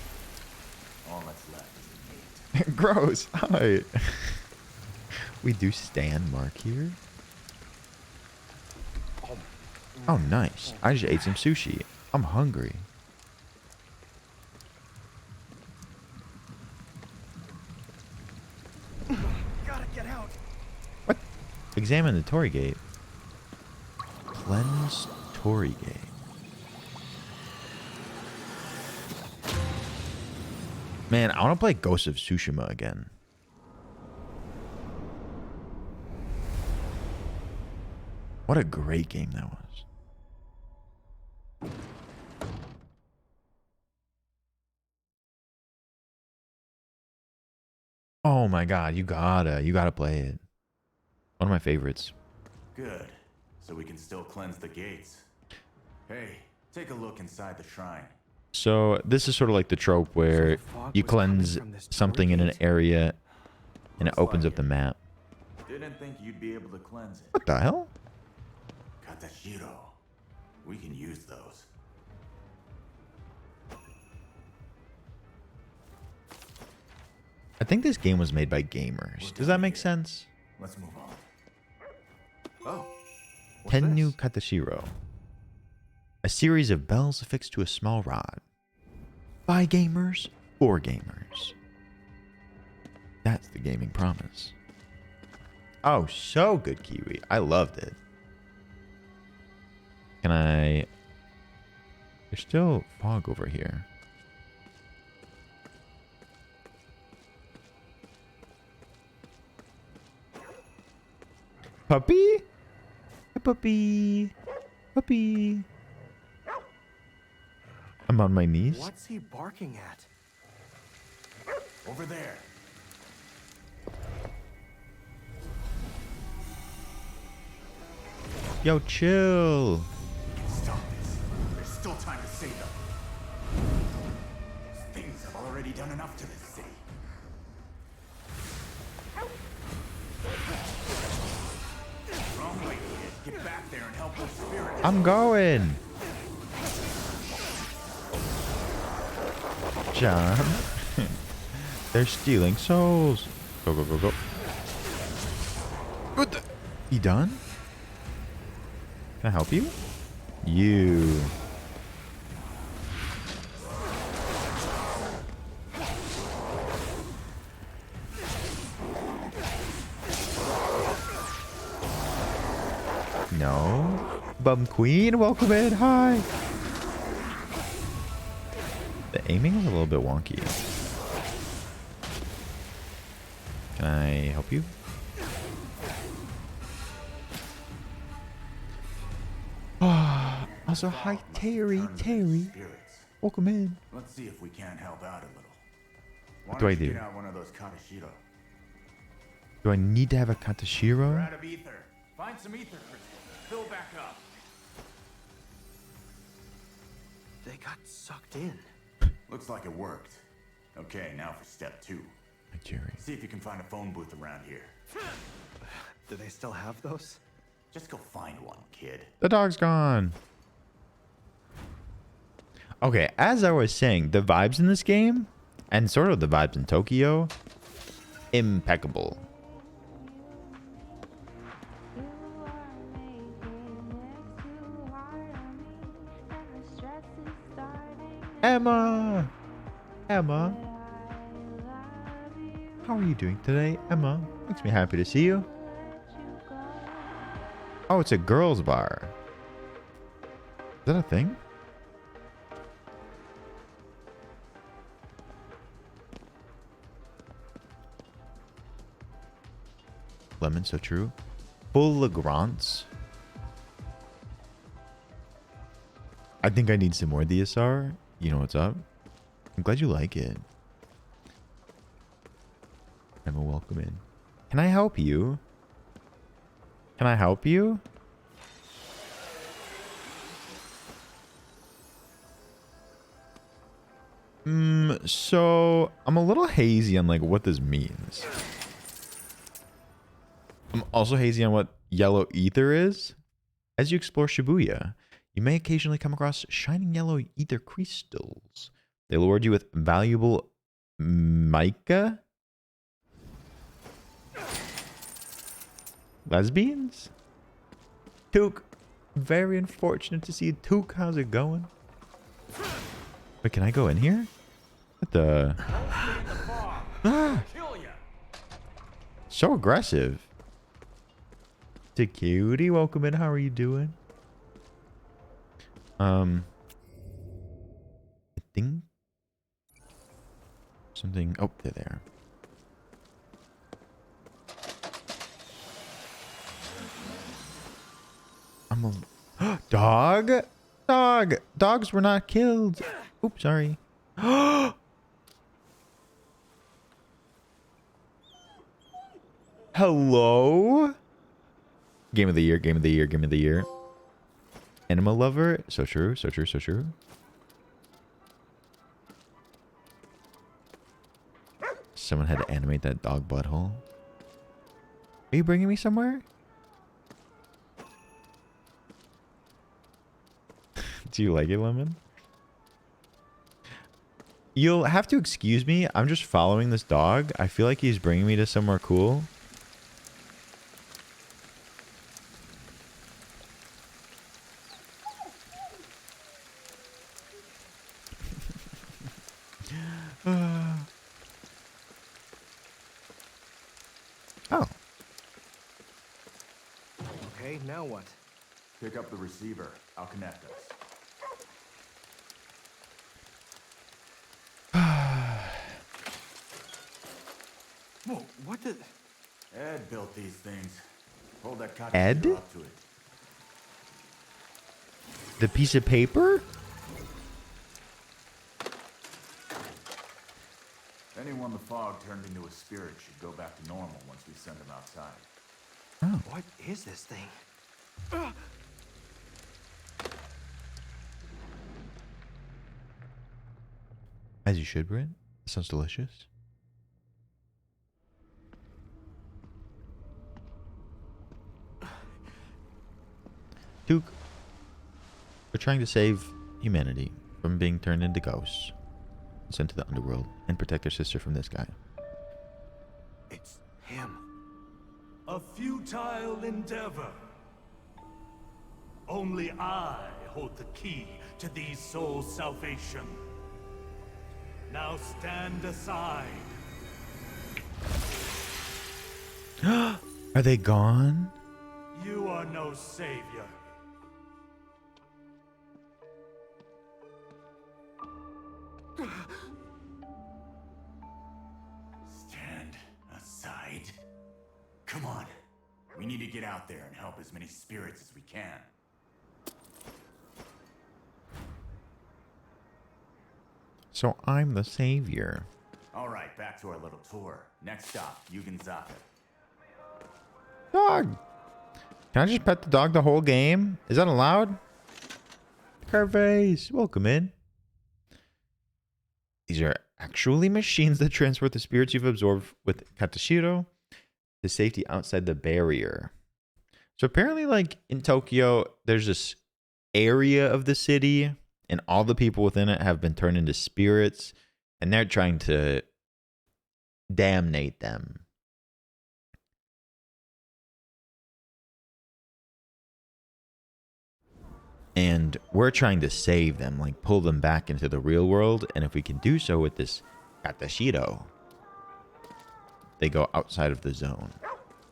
All that's left is the meat. Gross. Hi. We do stand Mark here. Oh, nice. I just ate some sushi. I'm hungry. Gotta get out. What? Examine the Torii Gate. Cleanse Torii Gate. Man, I want to play Ghost of Tsushima again. What a great game that was. Oh my god, you gotta play it. One of my favorites. Good. So we can still cleanse the gates. Hey, take a look inside the shrine. So this is sort of like the trope where fog you was coming cleanse from this something in an Torii gate? area and it Looks opens like up the it. map. Didn't think you'd be able to cleanse it. What the hell? Katashiro. We can use those. I think this game was made by gamers. Does that make sense? Let's move on. Oh. Tennu Katashiro. A series of bells affixed to a small rod. By gamers, for gamers. That's the gaming promise. Oh, so good, Kiwi. I loved it. Can I... There's still fog over here. Puppy? Hi, puppy. Puppy. I'm on my knees. What's he barking at? Over there. Yo, chill. Stop this. There's still time to save them. Those things have already done enough to this city. Wrong way, kid. Get back there and help those spirits. I'm going. John. They're stealing souls. Go, go, go, go. What the? You done? Can I help you? You. No. Bum Queen, welcome in. Hi. The aiming is a little bit wonky. Can I help you? Also, hi, Terry. Return to Terry. those spirits. Welcome in. Let's see if we can't help out a little. Why What do I don't you do? Get out one of those Katashiro. Do I need to have a We're Katashiro? out of ether. Find some ether crystals. Fill back up. They got sucked in. Looks like it worked. Okay, now for step 2. Hi, Jerry. See if you can find a phone booth around here. Do they still have those? Just go find one, kid. The dog's gone. Okay, as I was saying, the vibes in this game, and sort of the vibes in Tokyo, impeccable. Emma! Emma! How are you doing today, Emma? Makes me happy to see you. Oh, it's a girls' bar. Is that a thing? Lemon, so true. Full Legrand's. I think I need some more DSR. You know what's up? I'm glad you like it. Emma, welcome in. Can I help you? Can I help you? So I'm a little hazy on like what this means. I'm also hazy on what yellow ether is. As you explore Shibuya, you may occasionally come across shining yellow ether crystals. They reward you with valuable mica. Lesbians? Took. Very unfortunate to see you, Took. How's it going? Wait, can I go in here? What the? Ah, so aggressive. Cutie, welcome in. How are you doing? I think something. Oh, they're there. I'm a dog. Dog. Dogs were not killed. Oops, sorry. Hello. Game of the year. Game of the year. Game of the year. Animal lover. So true. So true. So true. Someone had to animate that dog butthole. Are you bringing me somewhere? Do you like it, Lemon? You'll have to excuse me. I'm just following this dog. I feel like he's bringing me to somewhere cool. Oh. Okay, now what? Pick up the receiver. I'll connect us. Whoa, what the? Ed built these things. Hold that cotton Ed? up to it. The piece of paper? Anyone the fog turned into a spirit should go back to normal once we send them outside. Oh. What is this thing? As you should, Brent. Sounds delicious. Duke, we're trying to save humanity from being turned into ghosts, sent to the underworld, and protect their sister from this guy. It's him. A futile endeavor. Only I hold the key to these souls' salvation. Now stand aside. Are they gone? You are no savior. Stand aside. Come on. We need to get out there and help as many spirits as we can. So I'm the savior. All right, back to our little tour. Next stop, Yuganzaka. Dog. Can I just pet the dog the whole game? Is that allowed? Carface, welcome in. These are actually machines that transport the spirits you've absorbed with Katashiro to safety outside the barrier. So apparently, like in Tokyo, there's this area of the city and all the people within it have been turned into spirits and they're trying to damnate them. And we're trying to save them, like pull them back into the real world. And if we can do so with this Katashiro, they go outside of the zone.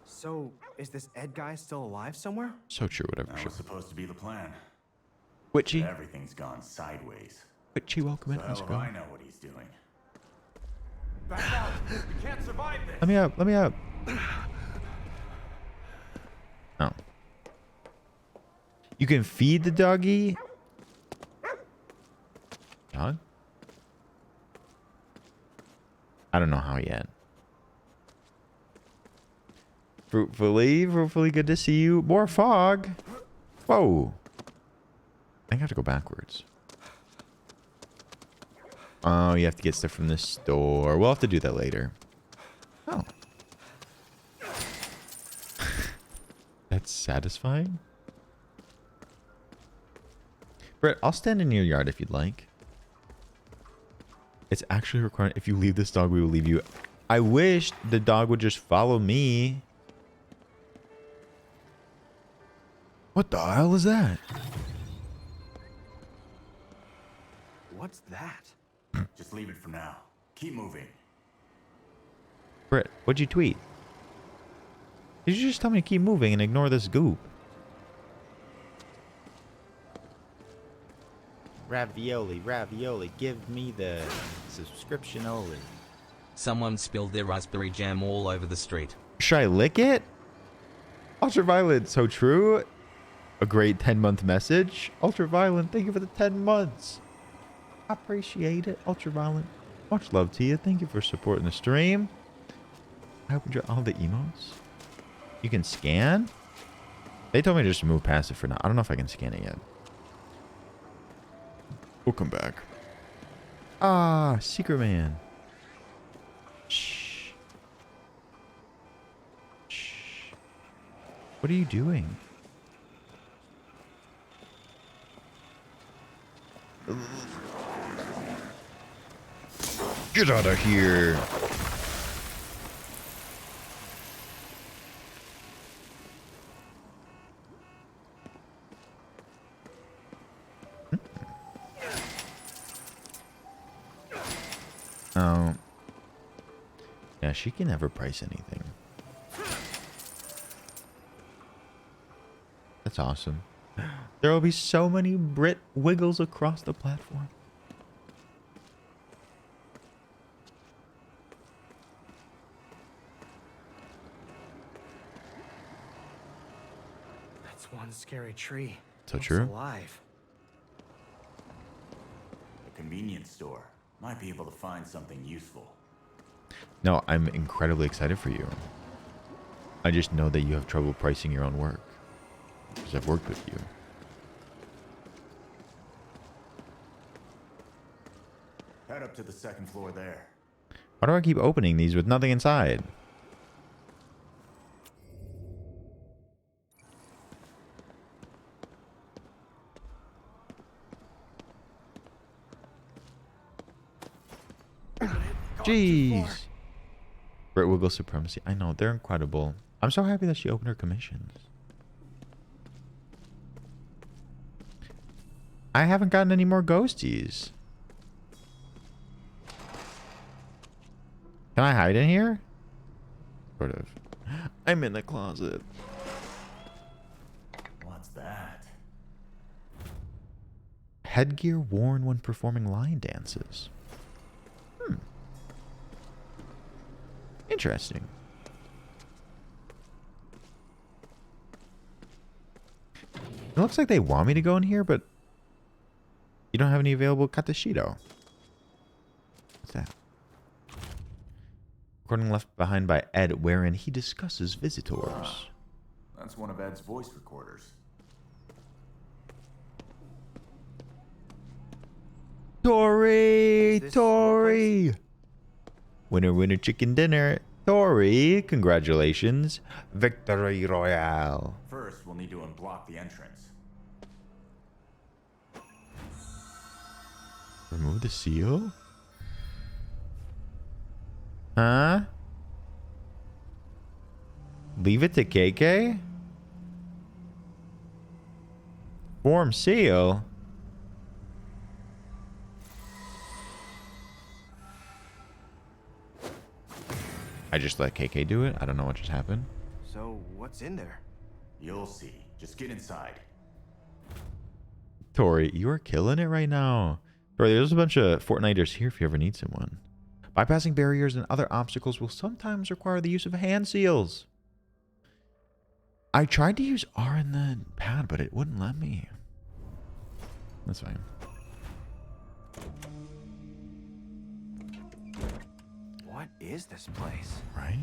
So, is this Ed guy still alive somewhere? So true, whatever. That Sure. was supposed to be the plan. Witchy, But everything's gone sideways. Witchy, welcome in. So How's hell it if I going? know what he's doing. Back out! You can't survive this! Let me up. Let me up. Oh. You can feed the doggy? Dog? I don't know how yet. Fruitfully good to see you. More fog. Whoa. I think I have to go backwards. Oh, you have to get stuff from the store. We'll have to do that later. Oh. That's satisfying. Brett, I'll stand in your yard if you'd like. It's actually required. If you leave this dog, we will leave you. I wish the dog would just follow me. What the hell is that? What's that? Just leave it for now. Keep moving. Britt, what'd you tweet? Did you just tell me to keep moving and ignore this goop? Ravioli, ravioli, give me the subscription only. Someone spilled their raspberry jam all over the street. Should I lick it? Ultraviolet, so true. A great 10-month message. Ultraviolet, thank you for the 10 months. I appreciate it. Ultraviolet, much love to you. Thank you for supporting the stream. I hope you enjoy all the emotes. You can scan? They told me to just move past it for now. I don't know if I can scan it yet. We'll come back. Ah, Secret Man. Shh. Shh. What are you doing? Get out of here. Oh. Yeah, she can never price anything. That's awesome. There will be so many Brit wiggles across the platform. That's one scary tree. So Looks true. alive. A convenience store. Might be able to find something useful. No, I'm incredibly excited for you. I just know that you have trouble pricing your own work. Because I've worked with you. Head up to the second floor there. Why do I keep opening these with nothing inside? Jeez. Brit Wiggle Supremacy. I know, they're incredible. I'm so happy that she opened her commissions. I haven't gotten any more ghosties. Can I hide in here? Sort of. I'm in the closet. What's that? Headgear worn when performing line dances. Interesting. It looks like they want me to go in here, but you don't have any available Katashito. What's that? Recording left behind by Ed, wherein he discusses visitors. That's one of Ed's voice recorders. Tori! this Tori! Winner, winner, chicken dinner. Tori, congratulations. Victory Royale. First, we'll need to unblock the entrance. Remove the seal? Huh? Leave it to KK? Form seal? I just let KK do it. I don't know what just happened. So, what's in there? You'll see. Just get inside. Tori, you are killing it right now. Tori, there's a bunch of Fortniters here if you ever need someone. Bypassing barriers and other obstacles will sometimes require the use of hand seals. I tried to use R in the pad, but it wouldn't let me. That's fine. What is this place? Right?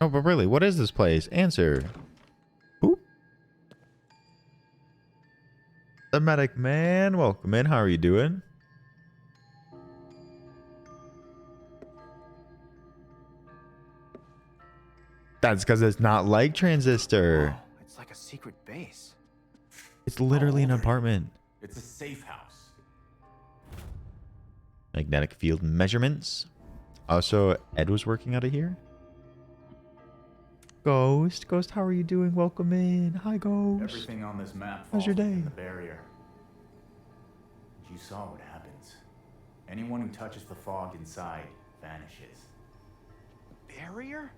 Oh, but really, what is this place? Answer. Boop. The medic man, welcome in. How are you doing? That's because it's not like Transistor. Whoa, it's like a secret base. It's literally an apartment. It's a safe house. Magnetic field measurements. Also, Ed was working out of here. Ghost. Ghost, how are you doing? Welcome in. Hi, Ghost. Everything on this map How's falls your day? within the barrier. You saw what happens. Anyone who touches the fog inside vanishes. Barrier?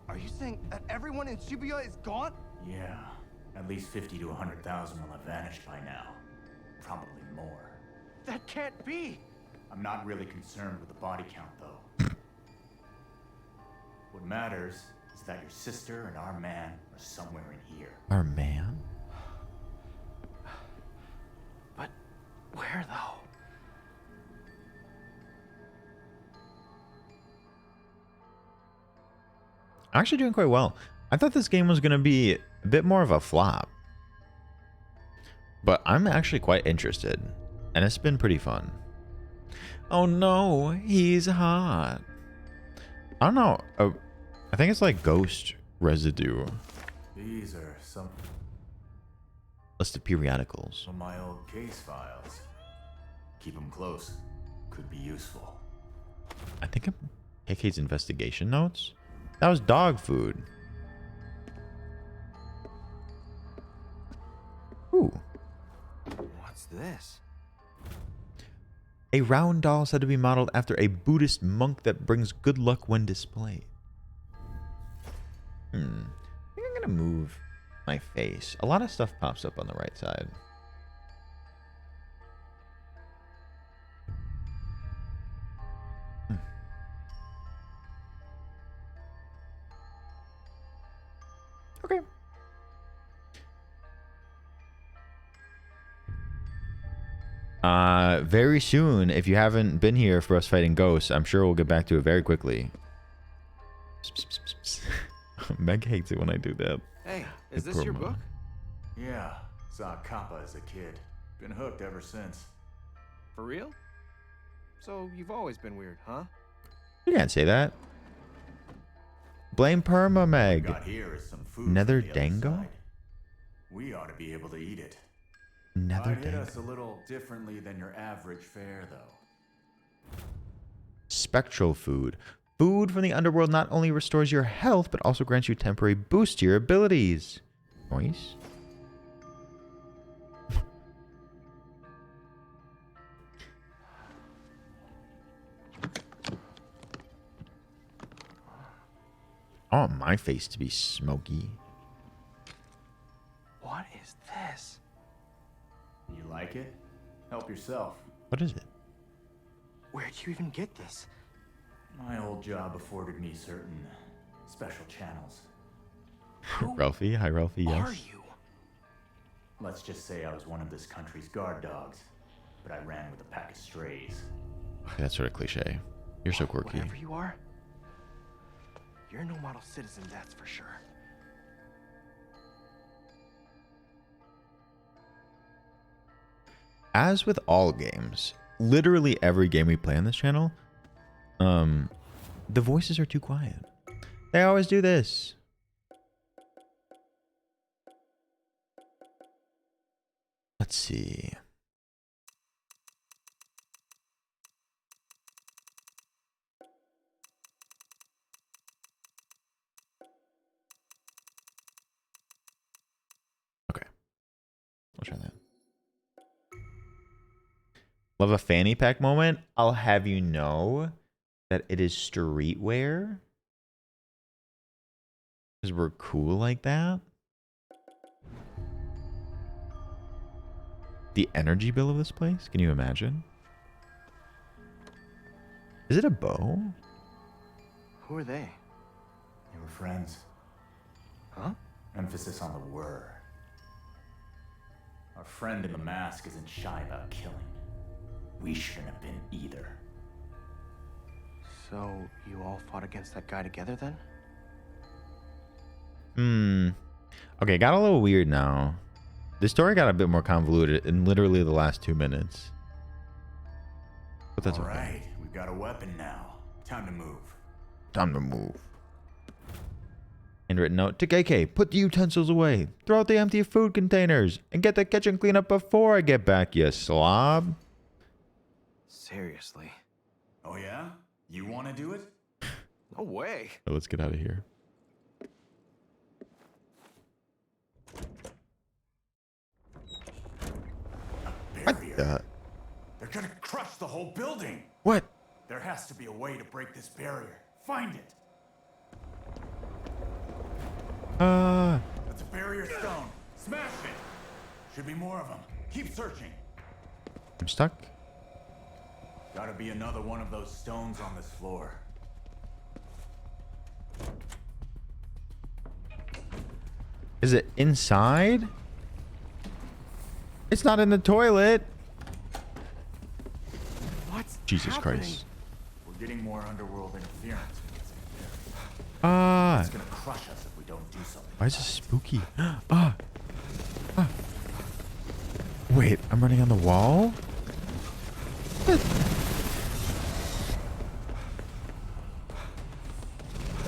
Are you saying that everyone in Shibuya is gone? Yeah, at least 50 to 100,000 will have vanished by now. Probably more. That can't be! I'm not really concerned with the body count, though. What matters is that your sister and our man are somewhere in here. Our man? But where, though? I'm actually doing quite well. I thought this game was going to be a bit more of a flop. But I'm actually quite interested. And it's been pretty fun. Oh no, he's hot. I don't know. I think it's like ghost residue. These are some List of periodicals. of my old case files. Keep them close. Could be useful. I think I'm KK's investigation notes. That was dog food. Ooh. What's this? A round doll said to be modeled after a Buddhist monk that brings good luck when displayed. I think I'm gonna move my face. A lot of stuff pops up on the right side. Okay. Very soon, if you haven't been here for us fighting ghosts, I'm sure we'll get back to it very quickly. Meg hates it when I do that. Hey, is Hey, this your promo. book? Yeah, saw Kappa as a kid. Been hooked ever since. For real? So you've always been weird, huh? You can't say that. Blame Perma, Meg. Got here is some food. from Nether the other Dango? side. We ought to be able to eat it. Nether Might hit Dango. us a little differently than your average fare, though. Spectral food. Food from the underworld not only restores your health, but also grants you temporary boost to your abilities. Nice. I want my face to be smoky. What is this? You like it? Help yourself. What is it? Where'd you even get this? My old job afforded me certain special channels. Who Ralphie? Hi, Ralphie. Yes. are you? Let's just say I was one of this country's guard dogs, but I ran with a pack of strays. That's sort of cliche. You're so quirky. Whatever you are, you're no model citizen, that's for sure. As with all games, literally every game we play on this channel, the voices are too quiet. They always do this. Let's see. Okay. I'll try that. Love a fanny pack moment. I'll have you know that it is streetwear. Because we're cool like that. The energy bill of this place? Can you imagine? Is it a bow? Who are they? You were friends. Huh? Emphasis on the were. Our friend in the mask isn't shy about killing. We shouldn't have been either. So you all fought against that guy together then? Okay, got a little weird now. The story got a bit more convoluted in literally the last 2 minutes. But that's All okay. right, we've got a weapon now. Time to move. Time to move. Handwritten note to KK. Put the utensils away. Throw out the empty food containers. And get the kitchen cleaned up before I get back, you slob. Seriously? Oh yeah? You want to do it? No way. Let's get out of here. barrier. They're gonna crush the whole building. What? There has to be a way to break this barrier. Find it. That's a barrier stone. Smash it. Should be more of them. Keep searching. I'm stuck. Gotta be another one of those stones on this floor. Is it inside? It's not in the toilet. What's Jesus happening? Christ. We're getting more underworld interference. Ah. It's gonna crush us if we don't do something. Why is this spooky? Ah. Ah. Wait, I'm running on the wall? What?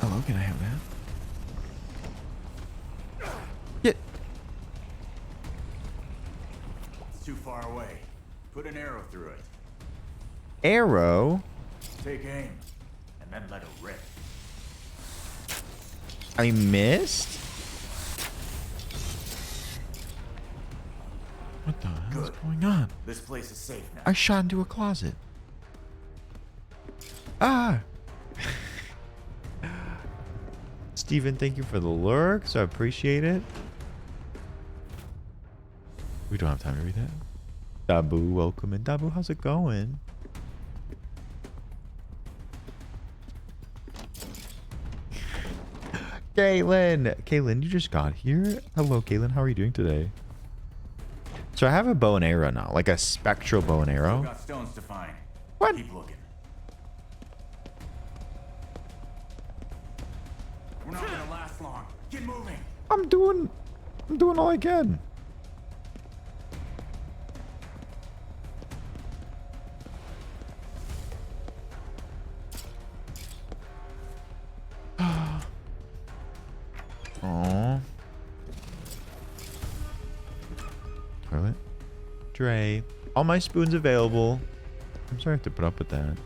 Hello, can I have that? Yeah. It's too far away. Put an arrow through it. Arrow? Take aim, and then let it rip. I missed? What the hell is going on? This place is safe now. I shot into a closet. Ah! Steven, thank you for the lurks. I appreciate it. We don't have time to read that. Dabu, welcome in. Dabu, how's it going? Kaylin, you just got here? Hello, Kaylin. How are you doing today? So I have a bow and arrow now, like a spectral bow and arrow. Got stones to find. What? Keep looking. We're not gonna last long. Get moving. I'm doing all I can. Aww. Toilet. Dre. All my spoons available. I'm sorry I have to put up with that.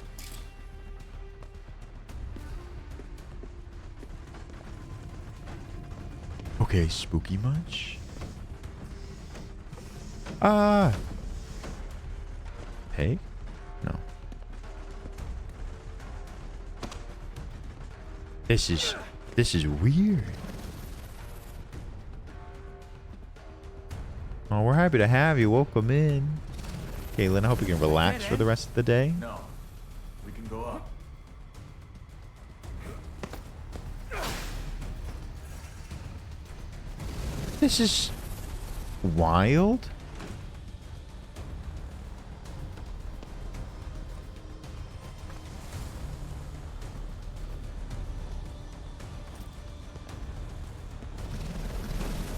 Okay, spooky much? Hey? No. This is weird. Oh, we're happy to have you. Welcome in. Kaylin, I hope you can relax for the rest of the day. No. We can go up. This is wild.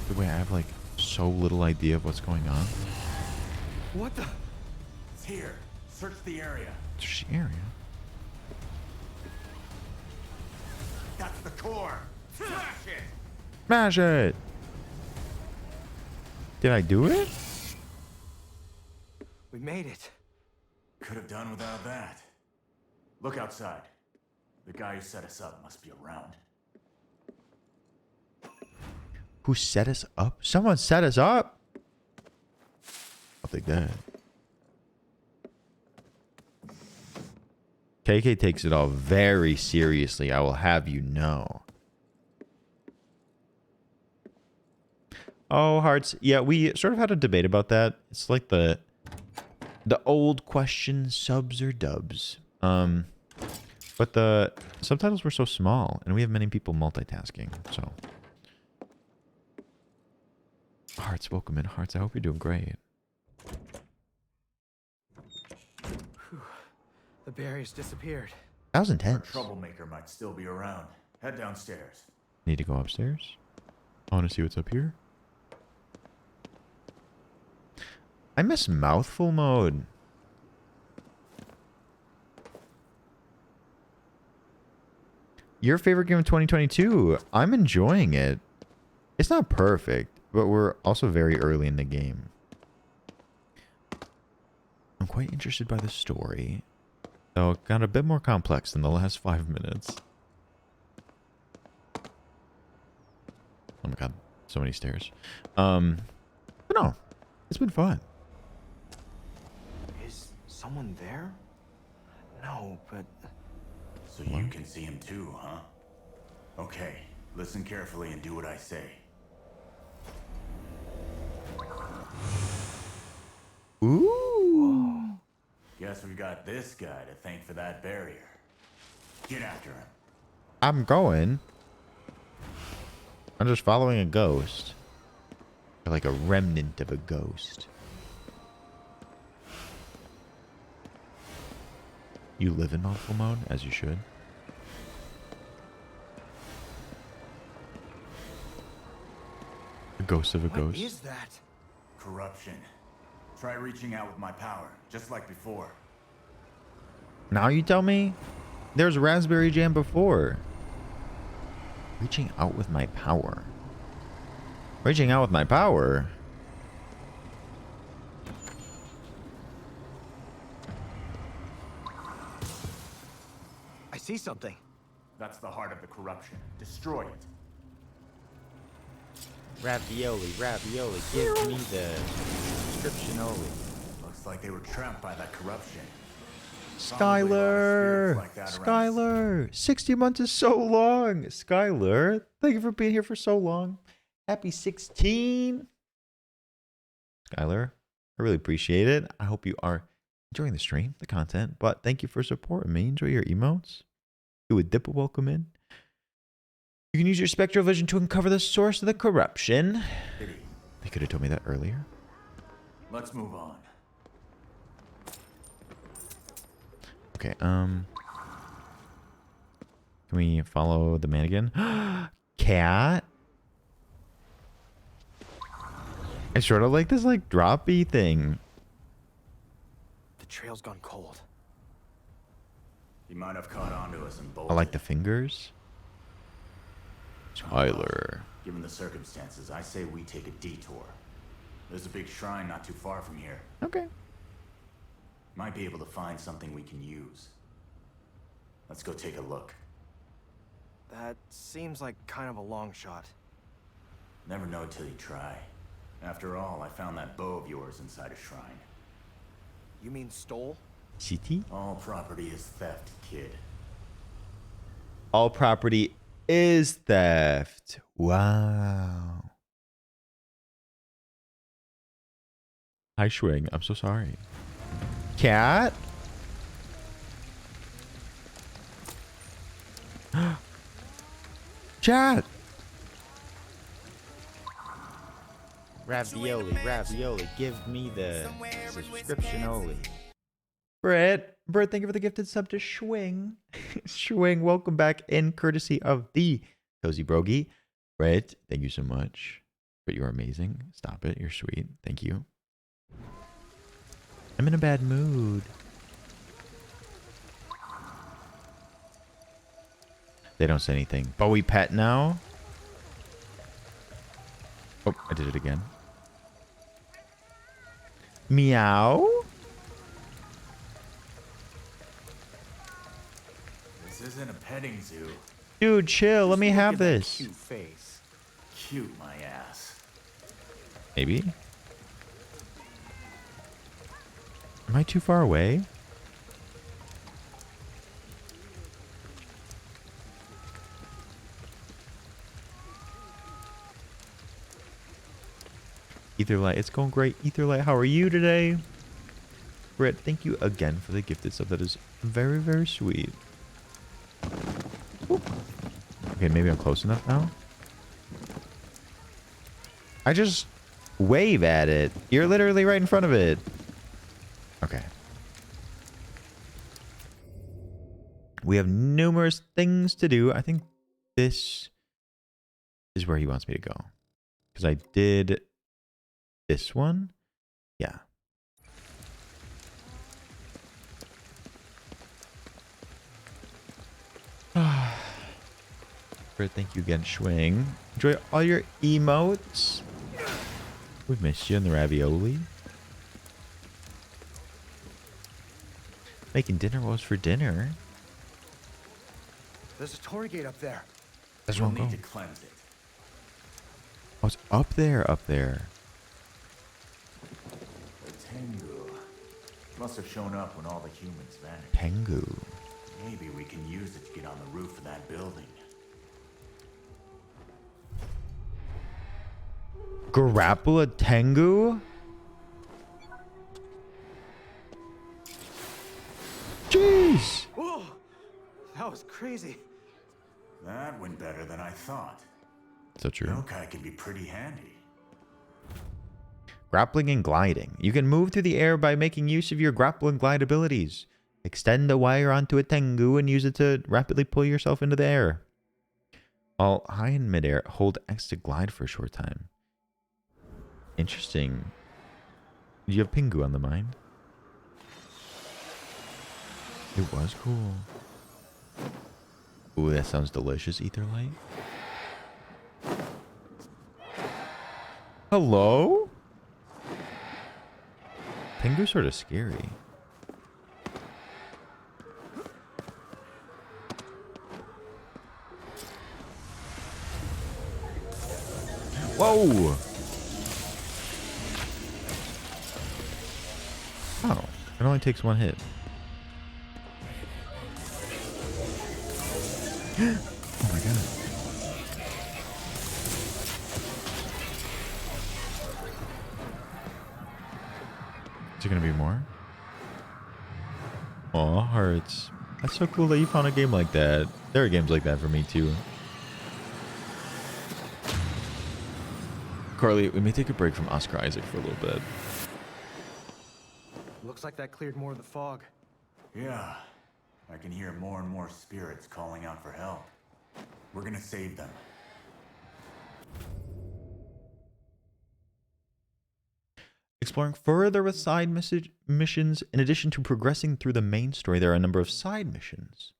The way I have like so little idea of what's going on. What the? It's here. Search the area. Search the area. That's the core. Smash it. Smash it. Did I do it? We made it. Could have done without that. Look outside. The guy who set us up must be around. Who set us up? Someone set us up. I'll take that. KK takes it all very seriously, I will have you know. Oh, hearts. Yeah, we sort of had a debate about that. It's like the old question, subs or dubs. But the subtitles were so small, and we have many people multitasking, so. Hearts, welcome in. Hearts, I hope you're doing great. The barrier's disappeared. That was Our intense. troublemaker might still be around. Head downstairs. Need to go upstairs. I want to see what's up here. I miss mouthful mode. Your favorite game of 2022? I'm enjoying it. It's not perfect, but we're also very early in the game. I'm quite interested by the story. Though it got a bit more complex than the last 5 minutes. Oh my god, so many stairs. But no, it's been fun. someone there? No, but... So you can see him too, huh? Okay, listen carefully and do what I say. Ooh. Guess we got this guy to thank for that barrier. Get after him. I'm going. I'm just following a ghost. Or like a remnant of a ghost. You live in awful mode, as you should. A ghost of a ghost. What is that? Corruption. Try reaching out with my power, just like before. Now you tell me? There's raspberry jam before. Reaching out with my power. Reaching out with my power? I see something. That's the heart of the corruption. Destroy it. Ravioli, give me the subscription only. Looks like they were trapped by that corruption. Skylar! Like that around. Skylar! 60 months is so long! Skylar, thank you for being here for so long. Happy 16! Skylar, I really appreciate it. I hope you are enjoying the stream, the content, but thank you for supporting me. Enjoy your emotes. Do a dip welcome in. You can use your spectral vision to uncover the source of the corruption. They could have told me that earlier. Let's move on. Okay, can we follow the man again? Cat? I sort of like this like droppy thing. The trail's gone cold. He might have caught on to us and bolted. I like the fingers. Tyler. Given the circumstances, I say we take a detour. There's a big shrine not too far from here. Okay. Might be able to find something we can use. Let's go take a look. That seems like kind of a long shot. Never know till you try. After all, I found that bow of yours inside a shrine. You mean stole? City? All property is theft, kid. All property is theft. Wow. Hi, Schwing. I'm so sorry. Cat? Chat! Ravioli, give me the subscription only. Brett, thank you for the gifted sub to Schwing. Schwing, welcome back in courtesy of the Cozy Brogy. Brett, thank you so much. But you're amazing. Stop it. You're sweet. Thank you. I'm in a bad mood. They don't say anything. Bowie pet now? Oh, I did it again. Meow? This isn't a petting zoo. Dude, chill. Let me Just look have at that this. Cute face. Cute, my ass. Maybe? Am I too far away? Etherlight, it's going great. Etherlight, how are you today? Brett, thank you again for the gifted sub. That is very, very sweet. Whoop. Okay, maybe I'm close enough now. I just wave at it. You're literally right in front of it. Okay. We have numerous things to do. I think this is where he wants me to go. Because I did this one. Yeah. Great, thank you again, Schwing. Enjoy all your emotes. We've missed you in the ravioli. Making dinner rolls for dinner. There's a torii gate up there. That's We'll where I'm need going. to cleanse it. Oh, it's up there, up there. The Tengu. Must have shown up when all the humans vanished. Tengu. Maybe we can use it to get on the roof of that building. Grapple a Tengu? Jeez! Whoa! That was crazy. That went better than I thought. So true. Yokai can be pretty handy. Grappling and gliding. You can move through the air by making use of your grapple and glide abilities. Extend a wire onto a Tengu and use it to rapidly pull yourself into the air. While high in midair, hold X to glide for a short time. Interesting. Do you have Pingu on the mind? It was cool. Ooh, that sounds delicious, Etherlight. Hello? Tengu's sort of scary. Whoa! Oh, it only takes one hit. Oh my god. Is there gonna be more? Aw, hearts. That's so cool that you found a game like that. There are games like that for me too. Carly, we may take a break from Oscar Isaac for a little bit. Looks like that cleared more of the fog. Yeah, I can hear more and more spirits calling out for help. We're gonna save them. Exploring further with side missions, in addition to progressing through the main story, there are a number of side missions.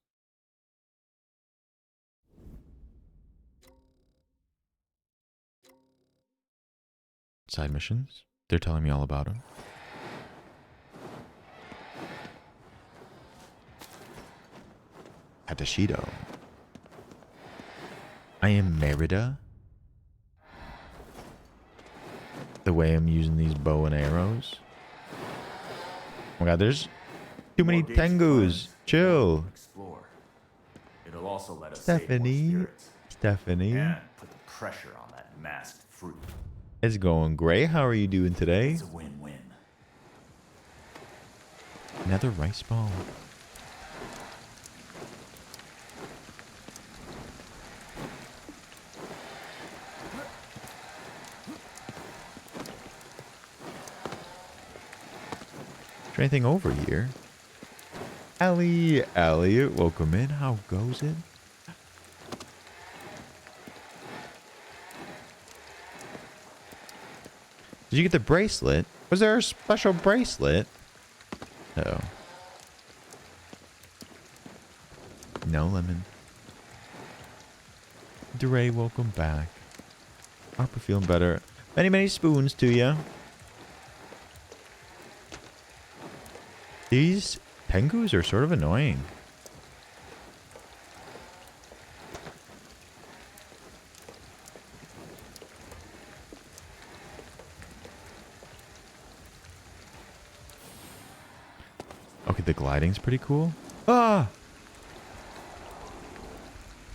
Side missions? They're telling me all about them. Hatashido. I am Merida. The way I'm using these bow and arrows. Oh my god, there's too many More gates Tengus. closed. Chill. Explore. It'll also let us save more Stephanie. spirits. Stephanie. And put the pressure on that masked fruit. It's going great. How are you doing today? It's a win-win. Another rice ball. Is there anything over here? Elliot, welcome in. How goes it? Did you get the bracelet? Was there a special bracelet? Uh-oh. No lemon. DeRay, welcome back. Hope you're feeling better. Many spoons to you. These Tengus are sort of annoying. Okay, the gliding's pretty cool. Ah!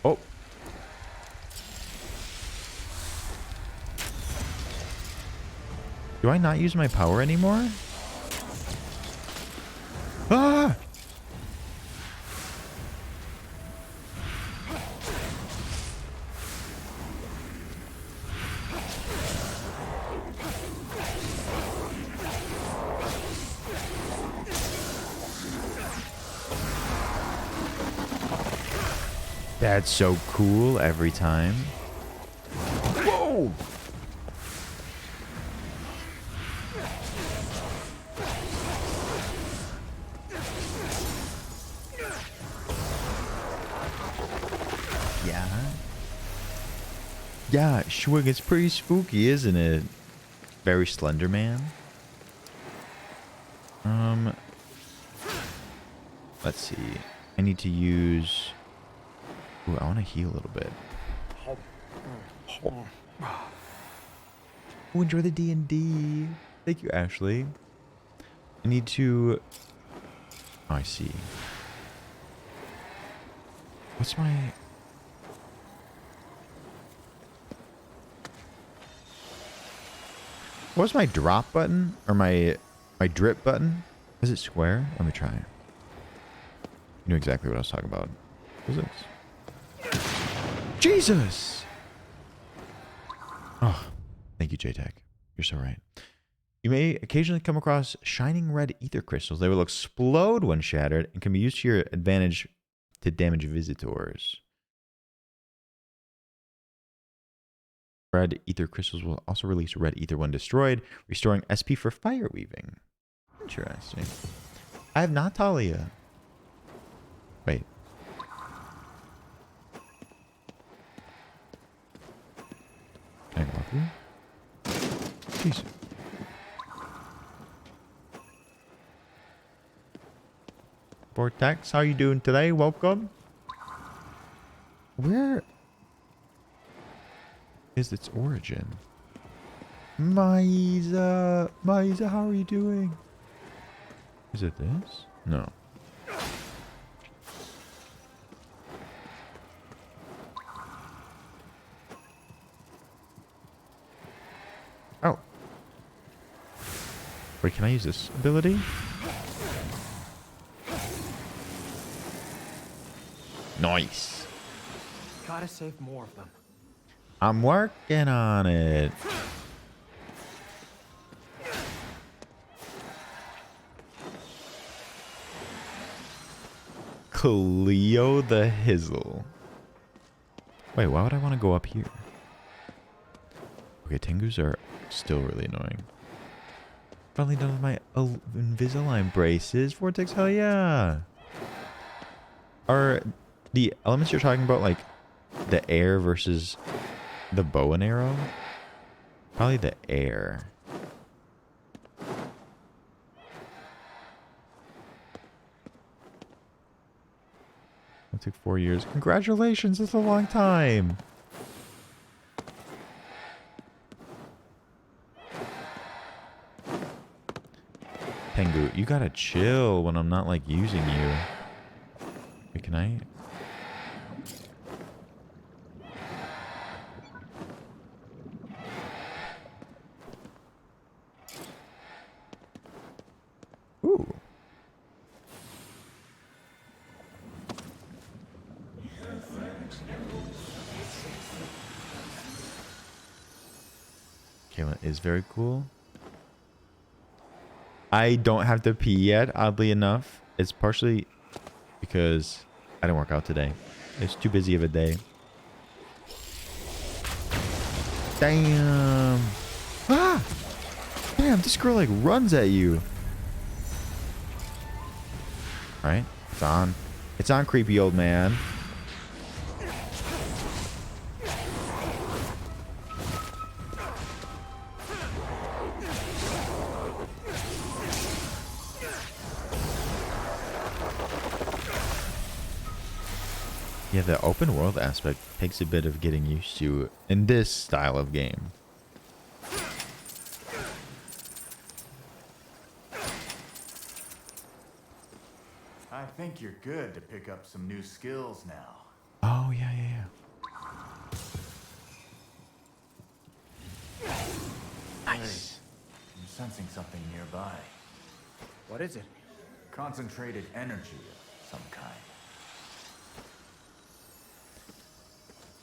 Oh. Do I not use my power anymore? Ah! That's so cool every time. Whoa! Yeah, Schwig, it's pretty spooky, isn't it? Very Slender Man. Let's see. I need to use... Ooh, I want to heal a little bit. Oh, enjoy the D&D. Thank you, Ashley. I need to... Oh, I see. What's my... What's my drop button? Or my drip button? Is it square? Let me try. You knew exactly what I was talking about. What is this? Jesus! Oh, thank you, JTech. You're so right. You may occasionally come across shining red ether crystals. They will explode when shattered and can be used to your advantage to damage visitors. Red ether crystals will also release red ether when destroyed, restoring SP for fire weaving. Interesting. I have Natalia. Wait. Can I go up here? Jesus. Vortex, how you doing today? Welcome. Where is its origin? Maisa, how are you doing? Is it this? No. Oh. Wait, can I use this ability? Nice. Gotta save more of them. I'm working on it. Cleo the Hizzle. Wait, why would I want to go up here? Okay, Tengus are still really annoying. Finally done with my Invisalign braces. Vortex, hell yeah. Are the elements you're talking about like the air versus the bow and arrow? Probably the air. It took 4 years. Congratulations, that's a long time. Tengu, you gotta chill when I'm not like using you. Wait, can I? Ooh. Kayla is very cool. I don't have to pee yet, oddly enough. It's partially because I didn't work out today. It's too busy of a day. Damn. Ah! Damn, this girl like runs at you. Alright, it's on. It's on, creepy old man. Yeah, the open world aspect takes a bit of getting used to in this style of game. I think you're good to pick up some new skills now. Oh, yeah. Nice. I'm sensing something nearby. What is it? Concentrated energy of some kind.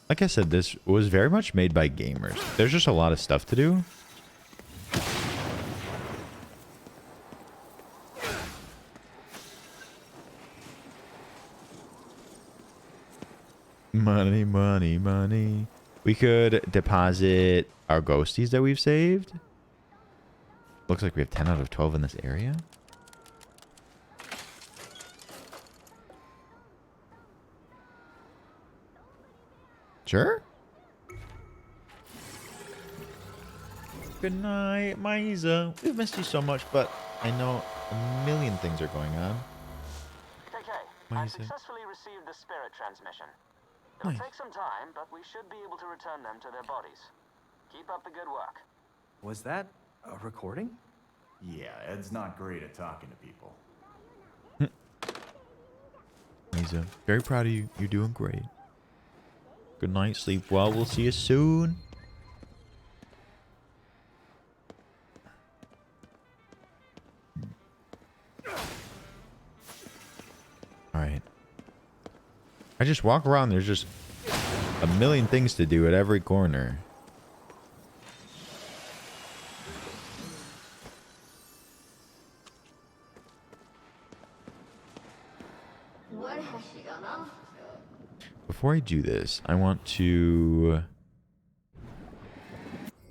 Like I said, this was very much made by gamers. There's just a lot of stuff to do. Money, money, money. We could deposit our ghosties that we've saved. Looks like we have 10 out of 12 in this area. Sure. Good night, Maisa. We've missed you so much, but I know a million things are going on. KK, I've successfully received the spirit transmission. It'll take some time, but we should be able to return them to their bodies. Keep up the good work. Was that a recording? Yeah, Ed's not great at talking to people. Lisa, very proud of you. You're doing great. Good night, sleep well. We'll see you soon. Alright. I just walk around. There's just a million things to do at every corner. Before I do this, I want to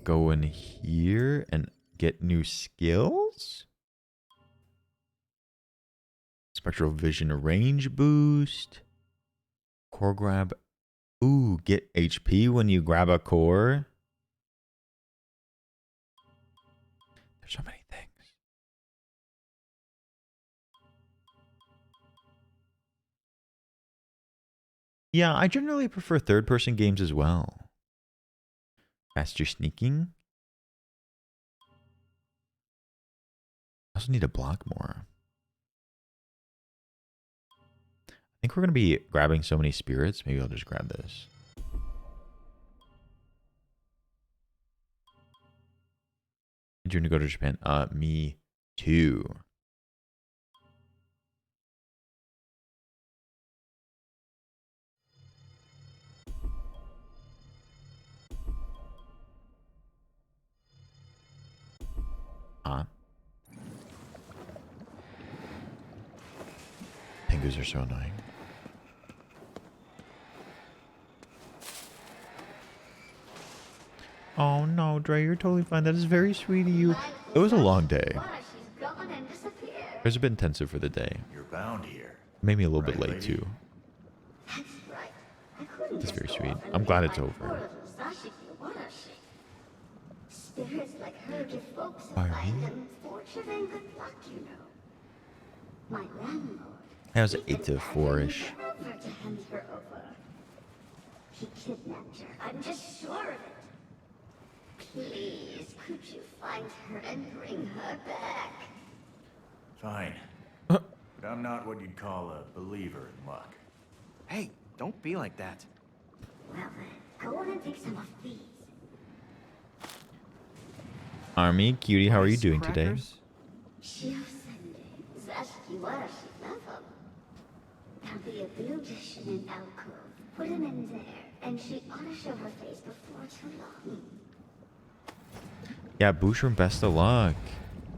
go in here and get new skills. Spectral vision range boost. Core grab. Ooh, get HP when you grab a core. There's so many things. Yeah, I generally prefer third-person games as well. Faster sneaking. I also need to block more. I think we're going to be grabbing so many spirits. Maybe I'll just grab this. Did you want to go to Japan? Me too. Penguins are so annoying. Oh no, Dre, you're totally fine. That is very sweet of you. It was a long day. It was a bit intensive for the day. You're bound here. Made me a little bit late lady? too. It's very sweet. I'm glad it's over. Spirits like her give folks Are life you? and fortune and good luck, you know. My landlord. That was 8 to 4-ish. Offered to hand her over. He kidnapped her. I'm just sure of it. Please, could you find her and bring her back? Fine. But I'm not what you'd call a believer in luck. Hey, don't be like that. Well, go on and take some of these. Army, cutie, how are you doing today? Crackers? There'll be a beautician in alcove. Put him in there, and she ought to show her face before too long. Yeah, Bouchron, best of luck.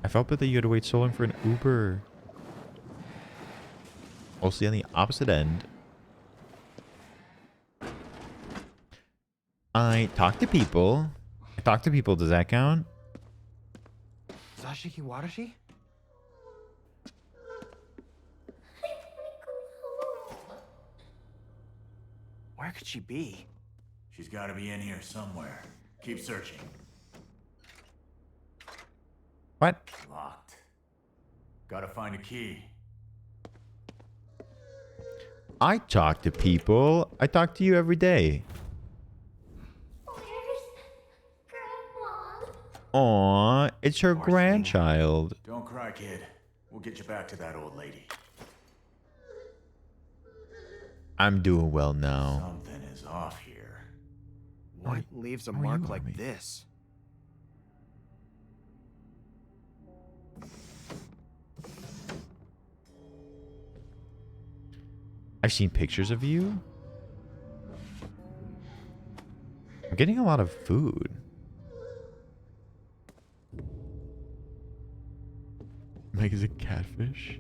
I felt bad that you had to wait so long for an Uber. Mostly on the opposite end. I talk to people. I talk to people. Does that count? Zashiki Warashi? Where could she be? She's got to be in here somewhere. Keep searching. What? Locked. Gotta find a key. I talk to people. I talk to you every day. Where's Grandma? Aw, it's her Poor thing. grandchild. Don't cry, kid. We'll get you back to that old lady. I'm doing well now. Something is off here. What leaves a how are you, mark like Army? this? I've seen pictures of you. I'm getting a lot of food. Meg is a catfish.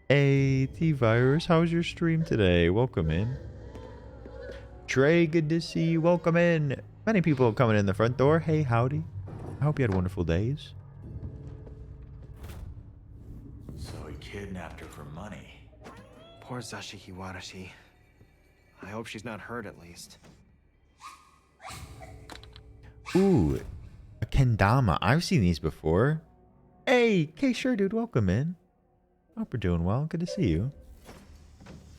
Hey, T-Virus, how was your stream today? Welcome in. Trey, good to see you. Welcome in. Many people coming in the front door. Hey, howdy. I hope you had wonderful days. So he kidnapped her for money. Poor Zashiki Warashi. I hope she's not hurt at least. Ooh, a kendama. I've seen these before. Hey, sure, dude. Welcome in. Hope you're doing well. Good to see you.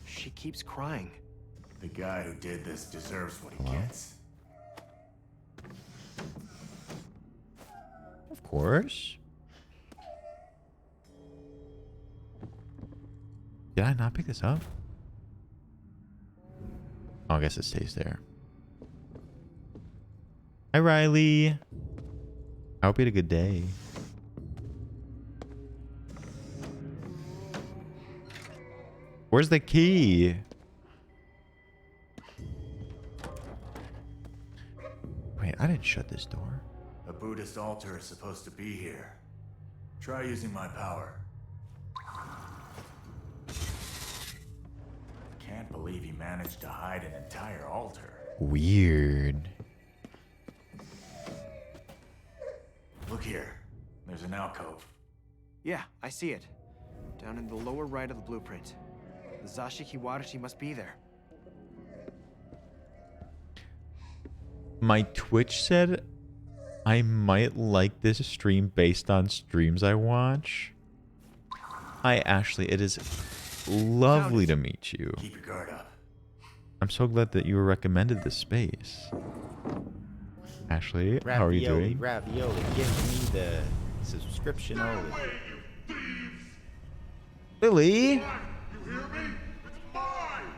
She keeps crying. The guy who did this deserves what he Hello? gets. course. Did I not pick this up? Oh, I guess it stays there. Hi, Riley. I hope you had a good day. Where's the key? Wait, I didn't shut this door. A Buddhist altar is supposed to be here. Try using my power. Can't believe you managed to hide an entire altar. Weird. Look here. There's an alcove. Yeah, I see it. Down in the lower right of the blueprint. The Zashiki Wadashi must be there. My Twitch said I might like this stream based on streams I watch. Hi, Ashley. It is lovely to meet you. Keep your guard up. I'm so glad that you were recommended this space. Ashley, how are you doing? Ravioli, give me the subscription only. Lily? You hear me? It's mine!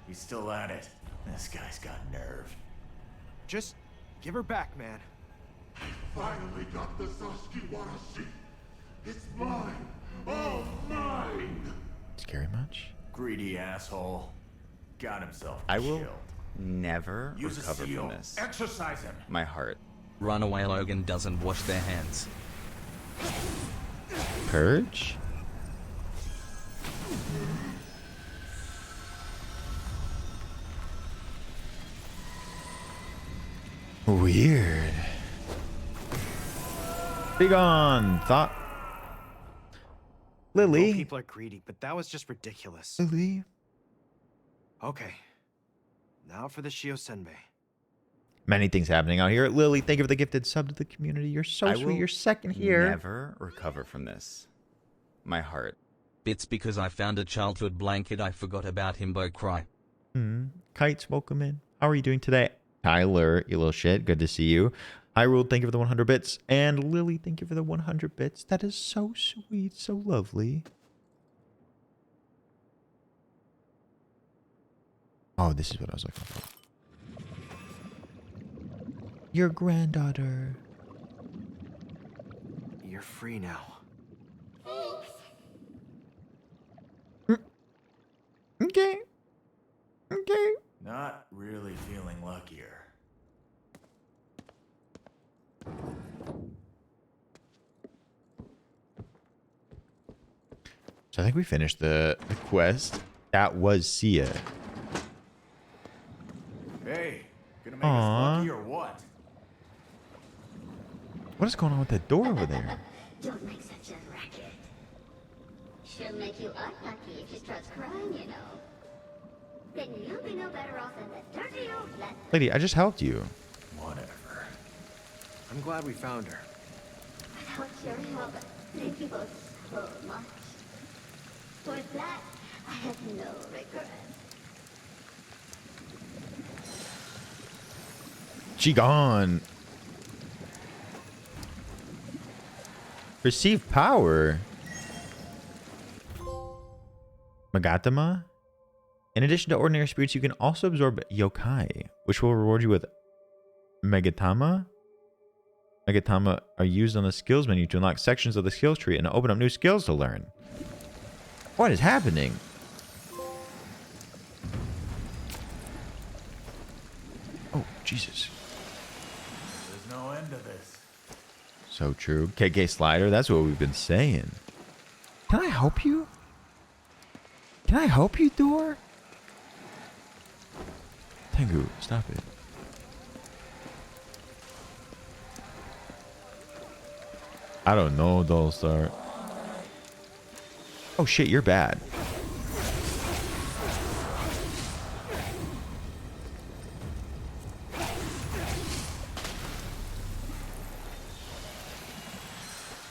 He's still at it. This guy's got nerve. Just give her back, man. Finally got the Zashiki Wadashi. It's mine. All mine. Scary much? Greedy asshole. Got himself I will killed. never Use recover a seal. from this. Exercise him. My heart. Runaway Logan doesn't wash their hands. Purge? Weird. Be gone, thought. I know Lily? people are greedy, but that was just ridiculous. Lily? Okay. Now for the Shio Senbei. Many things happening out here. Lily, thank you for the gifted sub to the community. You're so I sweet. will You're second here. Never recover from this. My heart. It's because I found a childhood blanket I forgot about himbo cry. Kites, welcome in. How are you doing today? Tyler, you little shit. Good to see you. Hyrule, thank you for the 100 bits. And Lily, thank you for the 100 bits. That is so sweet. So lovely. Oh, this is what I was looking for. Your granddaughter. You're free now. Okay. Okay. Not really feeling luckier. So I think we finished the quest. That was Sia. Hey, gonna make Aw. us lucky or what? What is going on with that door over there? Don't make such a racket. She'll make you unlucky if she starts crying, you know. Then you'll be no better off than the dirty old let. Lady, I just helped you. Whatever. I'm glad we found her. Without your help, thank you both so much. For that, I have no regrets. She gone. Receive power. Magatama. In addition to ordinary spirits, you can also absorb yokai, which will reward you with Megatama. Megatama are used on the skills menu to unlock sections of the skills tree and open up new skills to learn. What is happening? Oh, Jesus. There's no end to this. So true. KK Slider, that's what we've been saying. Can I help you? Can I help you, Door? Tengu, stop it. I don't know, Dollstar. Oh shit, you're bad.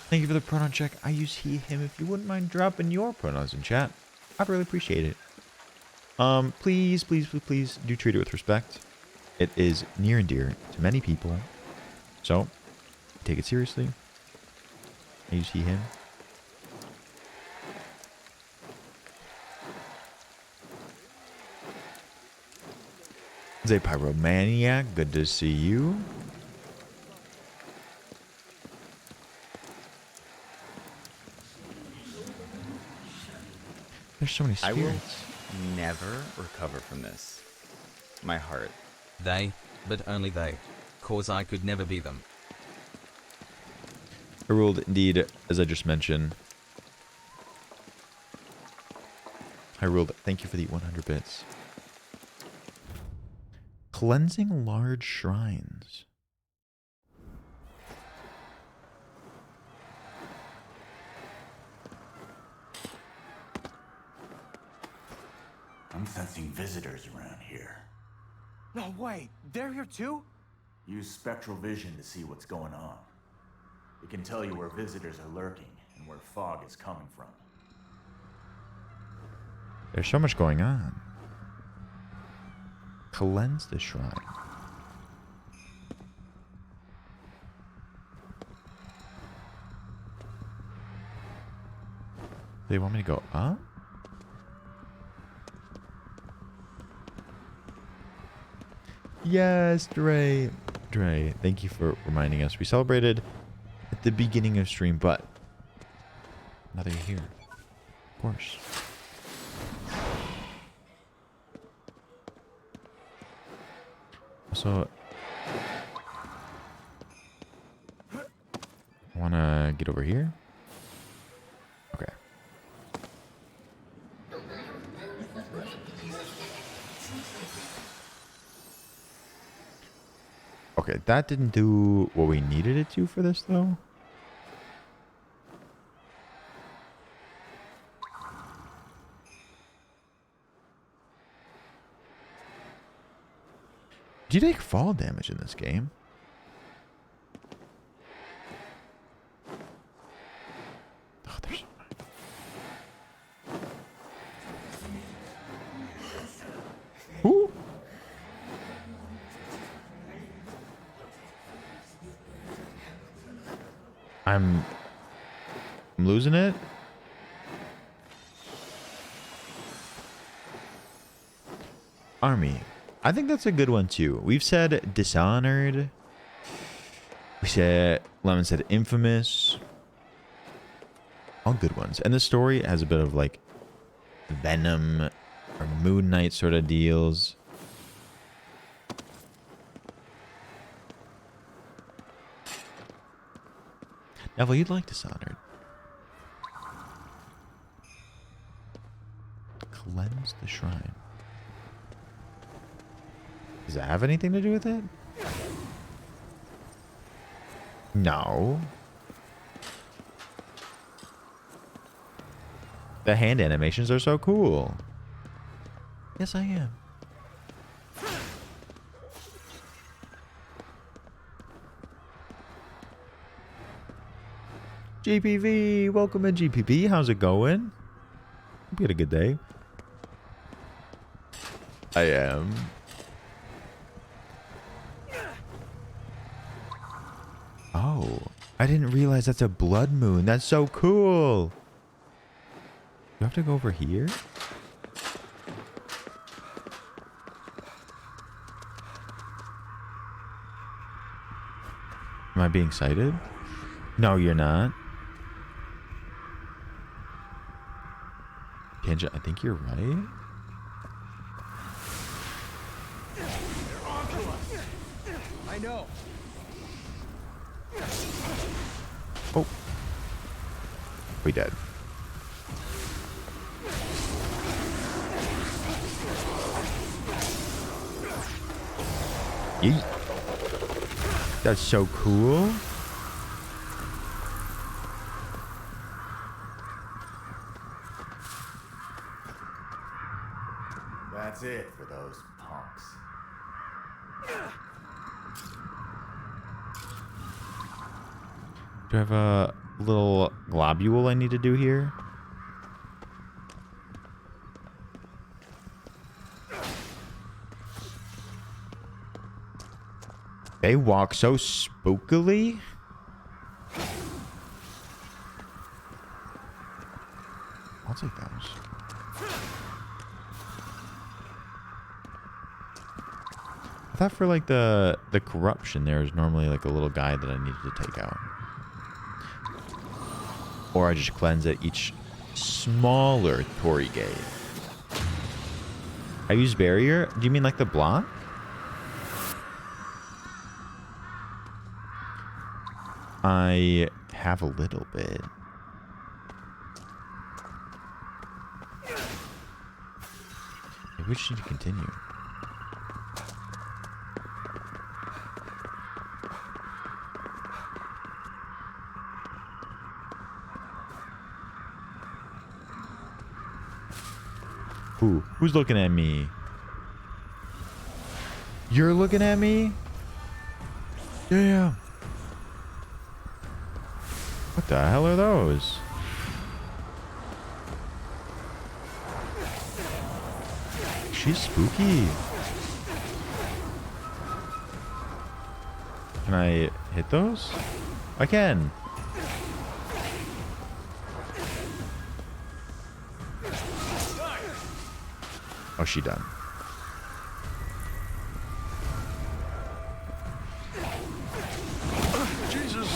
Thank you for the pronoun check. I use he, him. If you wouldn't mind dropping your pronouns in chat, I'd really appreciate it. Please, please, please, please do treat it with respect. It is near and dear to many people. So, take it seriously. You see him? Zay Pyromaniac, good to see you. There's so many I will spirits. never recover from this. My heart. They, but only they. Cause I could never be them. I ruled indeed, as I just mentioned. I ruled. Thank you for the 100 bits. Cleansing large shrines. I'm sensing visitors around here. No way. They're here too? Use spectral vision to see what's going on. It can tell you where visitors are lurking and where fog is coming from. There's so much going on. Cleanse the shrine. They want me to go up? Yes, Dre. Dre, thank you for reminding us. We celebrated at the beginning of stream, but now that you're here, of course. So, I want to get over here. Okay. Okay, that didn't do what we needed it to for this, though. Do you take fall damage in this game? Oh, there's so much. Ooh. I'm losing it. Army. I think that's a good one too. We've said Dishonored. We said Lemon said Infamous. All good ones. And the story has a bit of like Venom or Moon Knight sort of deals. Neville, you'd like Dishonored. Cleanse the shrine. Does that have anything to do with it? No. The hand animations are so cool. Yes, I am. GPV, welcome in GPP. How's it going? Hope you had a good day. I am. Oh, I didn't realize that's a blood moon. That's so cool. Do I have to go over here? Am I being sighted? No, you're not. Tangent, I think you're right. I know. Oh. We dead. Yeet. That's so cool. That's it for those punks. Do I have a little globule I need to do here? They walk so spookily. I'll take those. I thought for like the corruption, there's normally like a little guy that I needed to take out. Or I just cleanse at each smaller Torii gate. I use barrier? Do you mean like the block? I have a little bit. Maybe we just need to continue. Who's looking at me? You're looking at me? Damn. What the hell are those? She's spooky. Can I hit those? I can. Oh, she done. Jesus.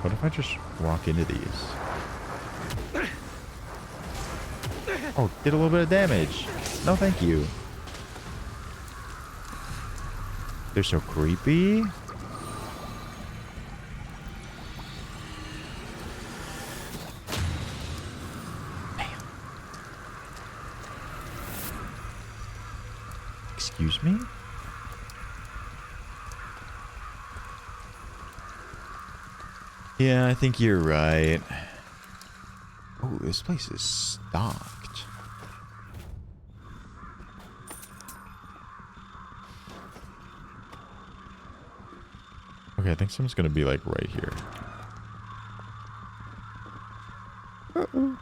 What if I just walk into these? Oh, did a little bit of damage. No, thank you. They're so creepy. Damn. Excuse me? Yeah, I think you're right. Oh, this place is stocked. Okay, I think someone's gonna be like right here. Uh-oh.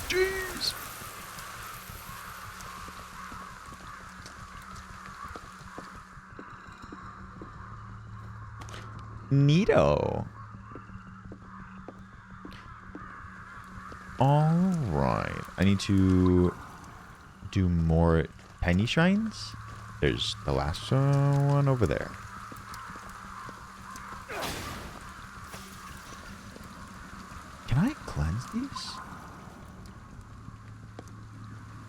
Jeez. Neato. All right. I need to do more tiny shrines. There's the last one over there. Can I cleanse these?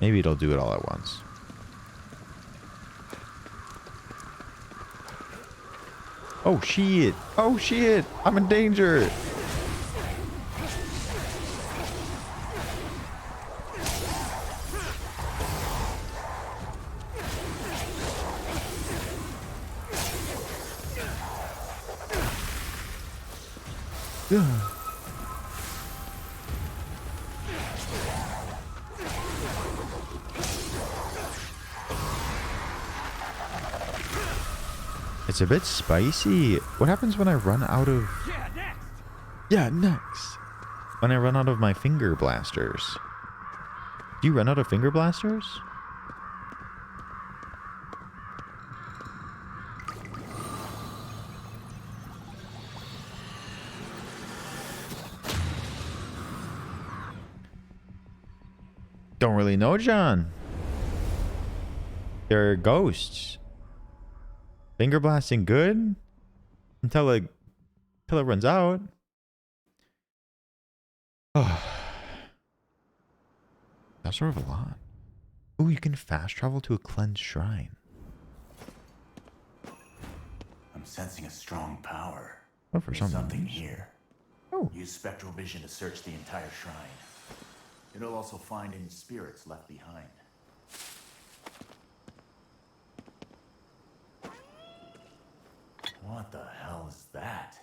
Maybe it'll do it all at once. Oh shit! Oh shit! I'm in danger! It's a bit spicy. What happens when I run out of... Yeah, next. When I run out of my finger blasters. Do you run out of finger blasters? Don't really know, John. They're ghosts. Finger blasting good until it runs out. Oh, that's sort of a lot. Ooh, you can fast travel to a cleansed shrine. I'm sensing a strong power. Oh, for There's some something reason. here. Oh. Use spectral vision to search the entire shrine. It'll also find any spirits left behind. What the hell is that?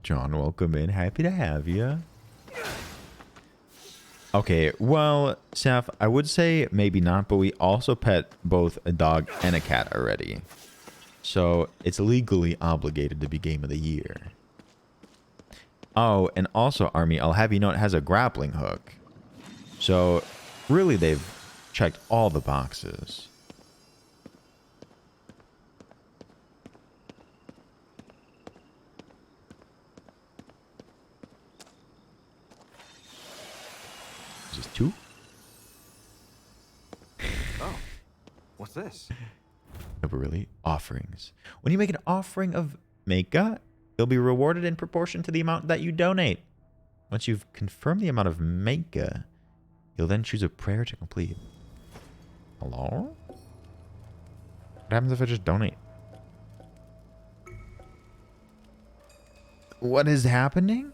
John, welcome in. Happy to have you. Okay, well, Saf, I would say maybe not, but we also pet both a dog and a cat already. So it's legally obligated to be game of the year. Oh, and also, Army, I'll have you know it has a grappling hook. So really, they've checked all the boxes. Is this 2? Oh, what's this? No, but really, offerings. When you make an offering of Meka, you'll be rewarded in proportion to the amount that you donate. Once you've confirmed the amount of Meka, you'll then choose a prayer to complete. Hello? What happens if I just donate? What is happening?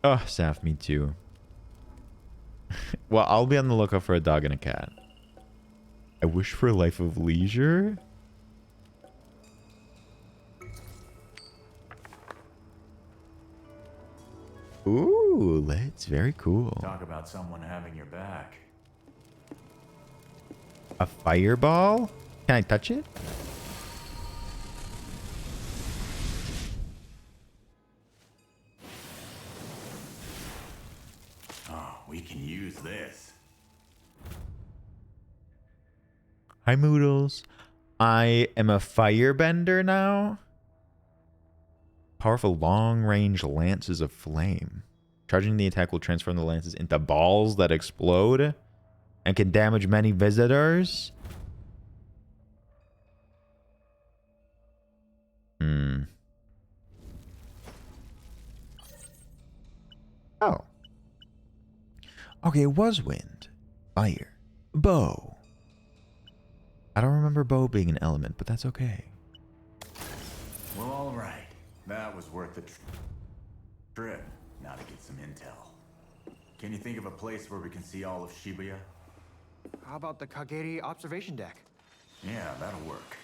Oh, Saf, me too. Well, I'll be on the lookout for a dog and a cat. I wish for a life of leisure. Ooh, that's very cool. Talk about someone having your back. A fireball? Can I touch it? Oh, we can use this. Hi, Moodles. I am a firebender now. Powerful long-range lances of flame. Charging the attack will transform the lances into balls that explode and can damage many visitors. Oh. Okay, it was wind, fire, bow. I don't remember bow being an element, but that's okay. Well, all right. That was worth the trip. Now to get some intel. Can you think of a place where we can see all of Shibuya? How about the Kageri observation deck? Yeah, that'll work.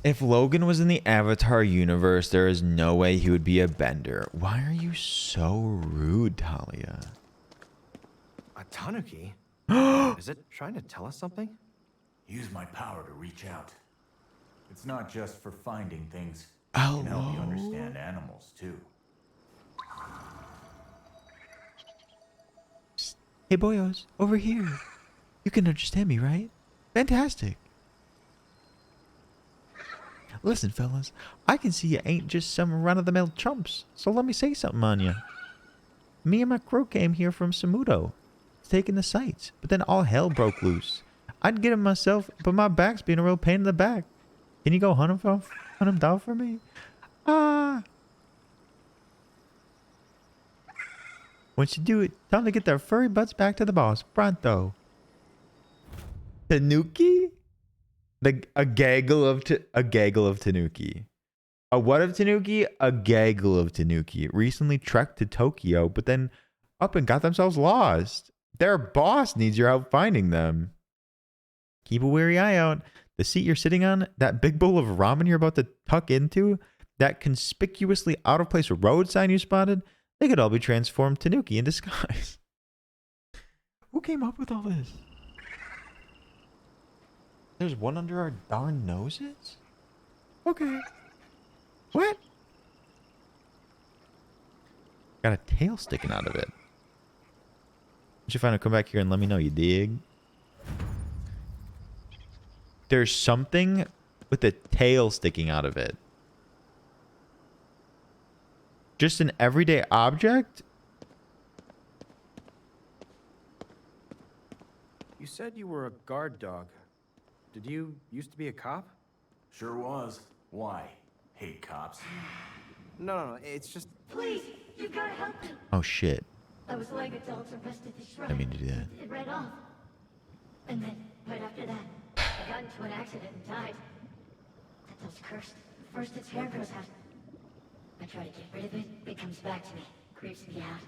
If Logan was in the Avatar universe, there is no way he would be a bender. Why are you so rude, Talia? A tanuki? Is it trying to tell us something? Use my power to reach out. It's not just for finding things. Hello? It can help you understand animals, too. Hey, boyos, over here. You can understand me, right? Fantastic. Listen, fellas, I can see you ain't just some run-of-the-mill chumps, so let me say something on you. Me and my crew came here from Samuto, taking the sights, but then all hell broke loose. I'd get him myself, but my back's being a real pain in the back. Can you go hunt him down for me? Once you do it, time to get their furry butts back to the boss. Pronto. Tanuki? A gaggle of Tanuki. A what of Tanuki? A gaggle of Tanuki. Recently trekked to Tokyo, but then up and got themselves lost. Their boss needs your help finding them. Keep a wary eye out. The seat you're sitting on, that big bowl of ramen you're about to tuck into, that conspicuously out of place road sign you spotted, they could all be transformed Tanuki in disguise. Who came up with all this? There's one under our darn noses? Okay. What? Got a tail sticking out of it. Once you find it, come back here and let me know, you dig? There's something with a tail sticking out of it. Just an everyday object? You said you were a guard dog. Did you used to be a cop? Sure was. Why? Hate cops. No, it's just... Please, you gotta help me. Oh shit. I was laying adults arrested the shrine. I mean to do that. It ran off. And then, right after that, I got into an accident and died. That doll's cursed. First its hair grows out. I try to get rid of it, it comes back to me. Creeps me out.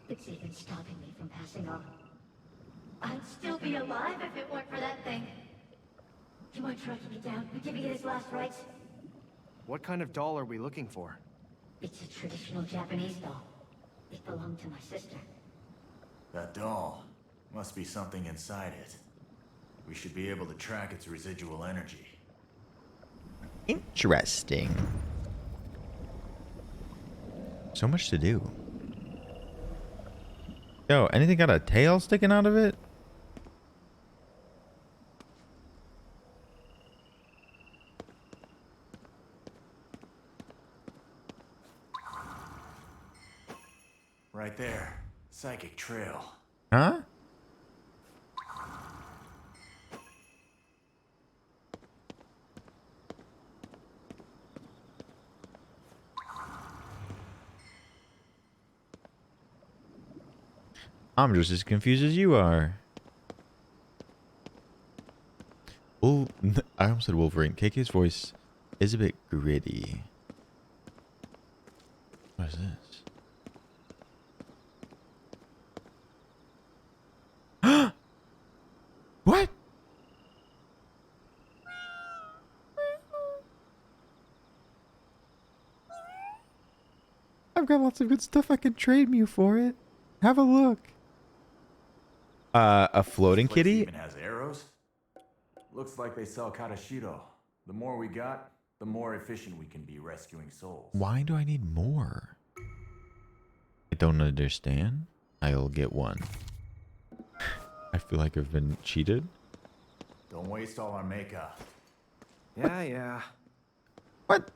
It's even stopping me from passing on. I'd still be alive if it weren't for that thing. Do you mind tracking me down and giving it its last rites? What kind of doll are we looking for? It's a traditional Japanese doll. It belonged to my sister. That doll must be something inside it. We should be able to track its residual energy. Interesting. So much to do. Yo, anything got a tail sticking out of it? Right there. Psychic trail. Huh? I'm just as confused as you are. Well, I almost said Wolverine. KK's voice is a bit gritty. What is this? What? I've got lots of good stuff I can trade you for it. Have a look. A floating This place kitty? even has arrows? Looks like they sell Karashiro. The more we got, the more efficient we can be rescuing souls. Why do I need more? I don't understand. I'll get one. I feel like I've been cheated. Don't waste all our makeup. Yeah. What?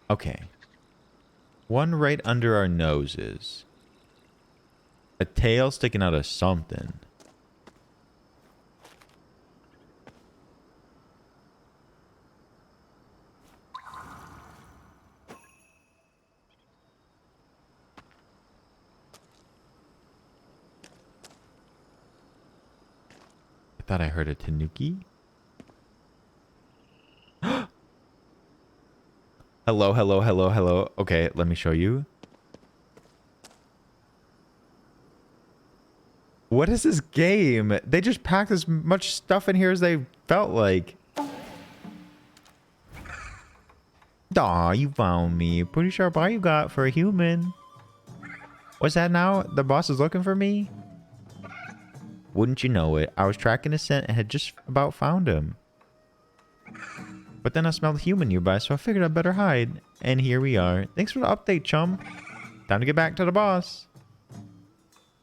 Okay. One right under our noses. A tail sticking out of something. I thought I heard a tanuki. Hello, hello, hello, hello. Okay, let me show you. What is this game? They just packed as much stuff in here as they felt like. Aw, you found me. Pretty sharp eye you got for a human. What's that now? The boss is looking for me? Wouldn't you know it? I was tracking his scent and had just about found him. But then I smelled a human nearby, so I figured I'd better hide. And here we are. Thanks for the update, chum. Time to get back to the boss.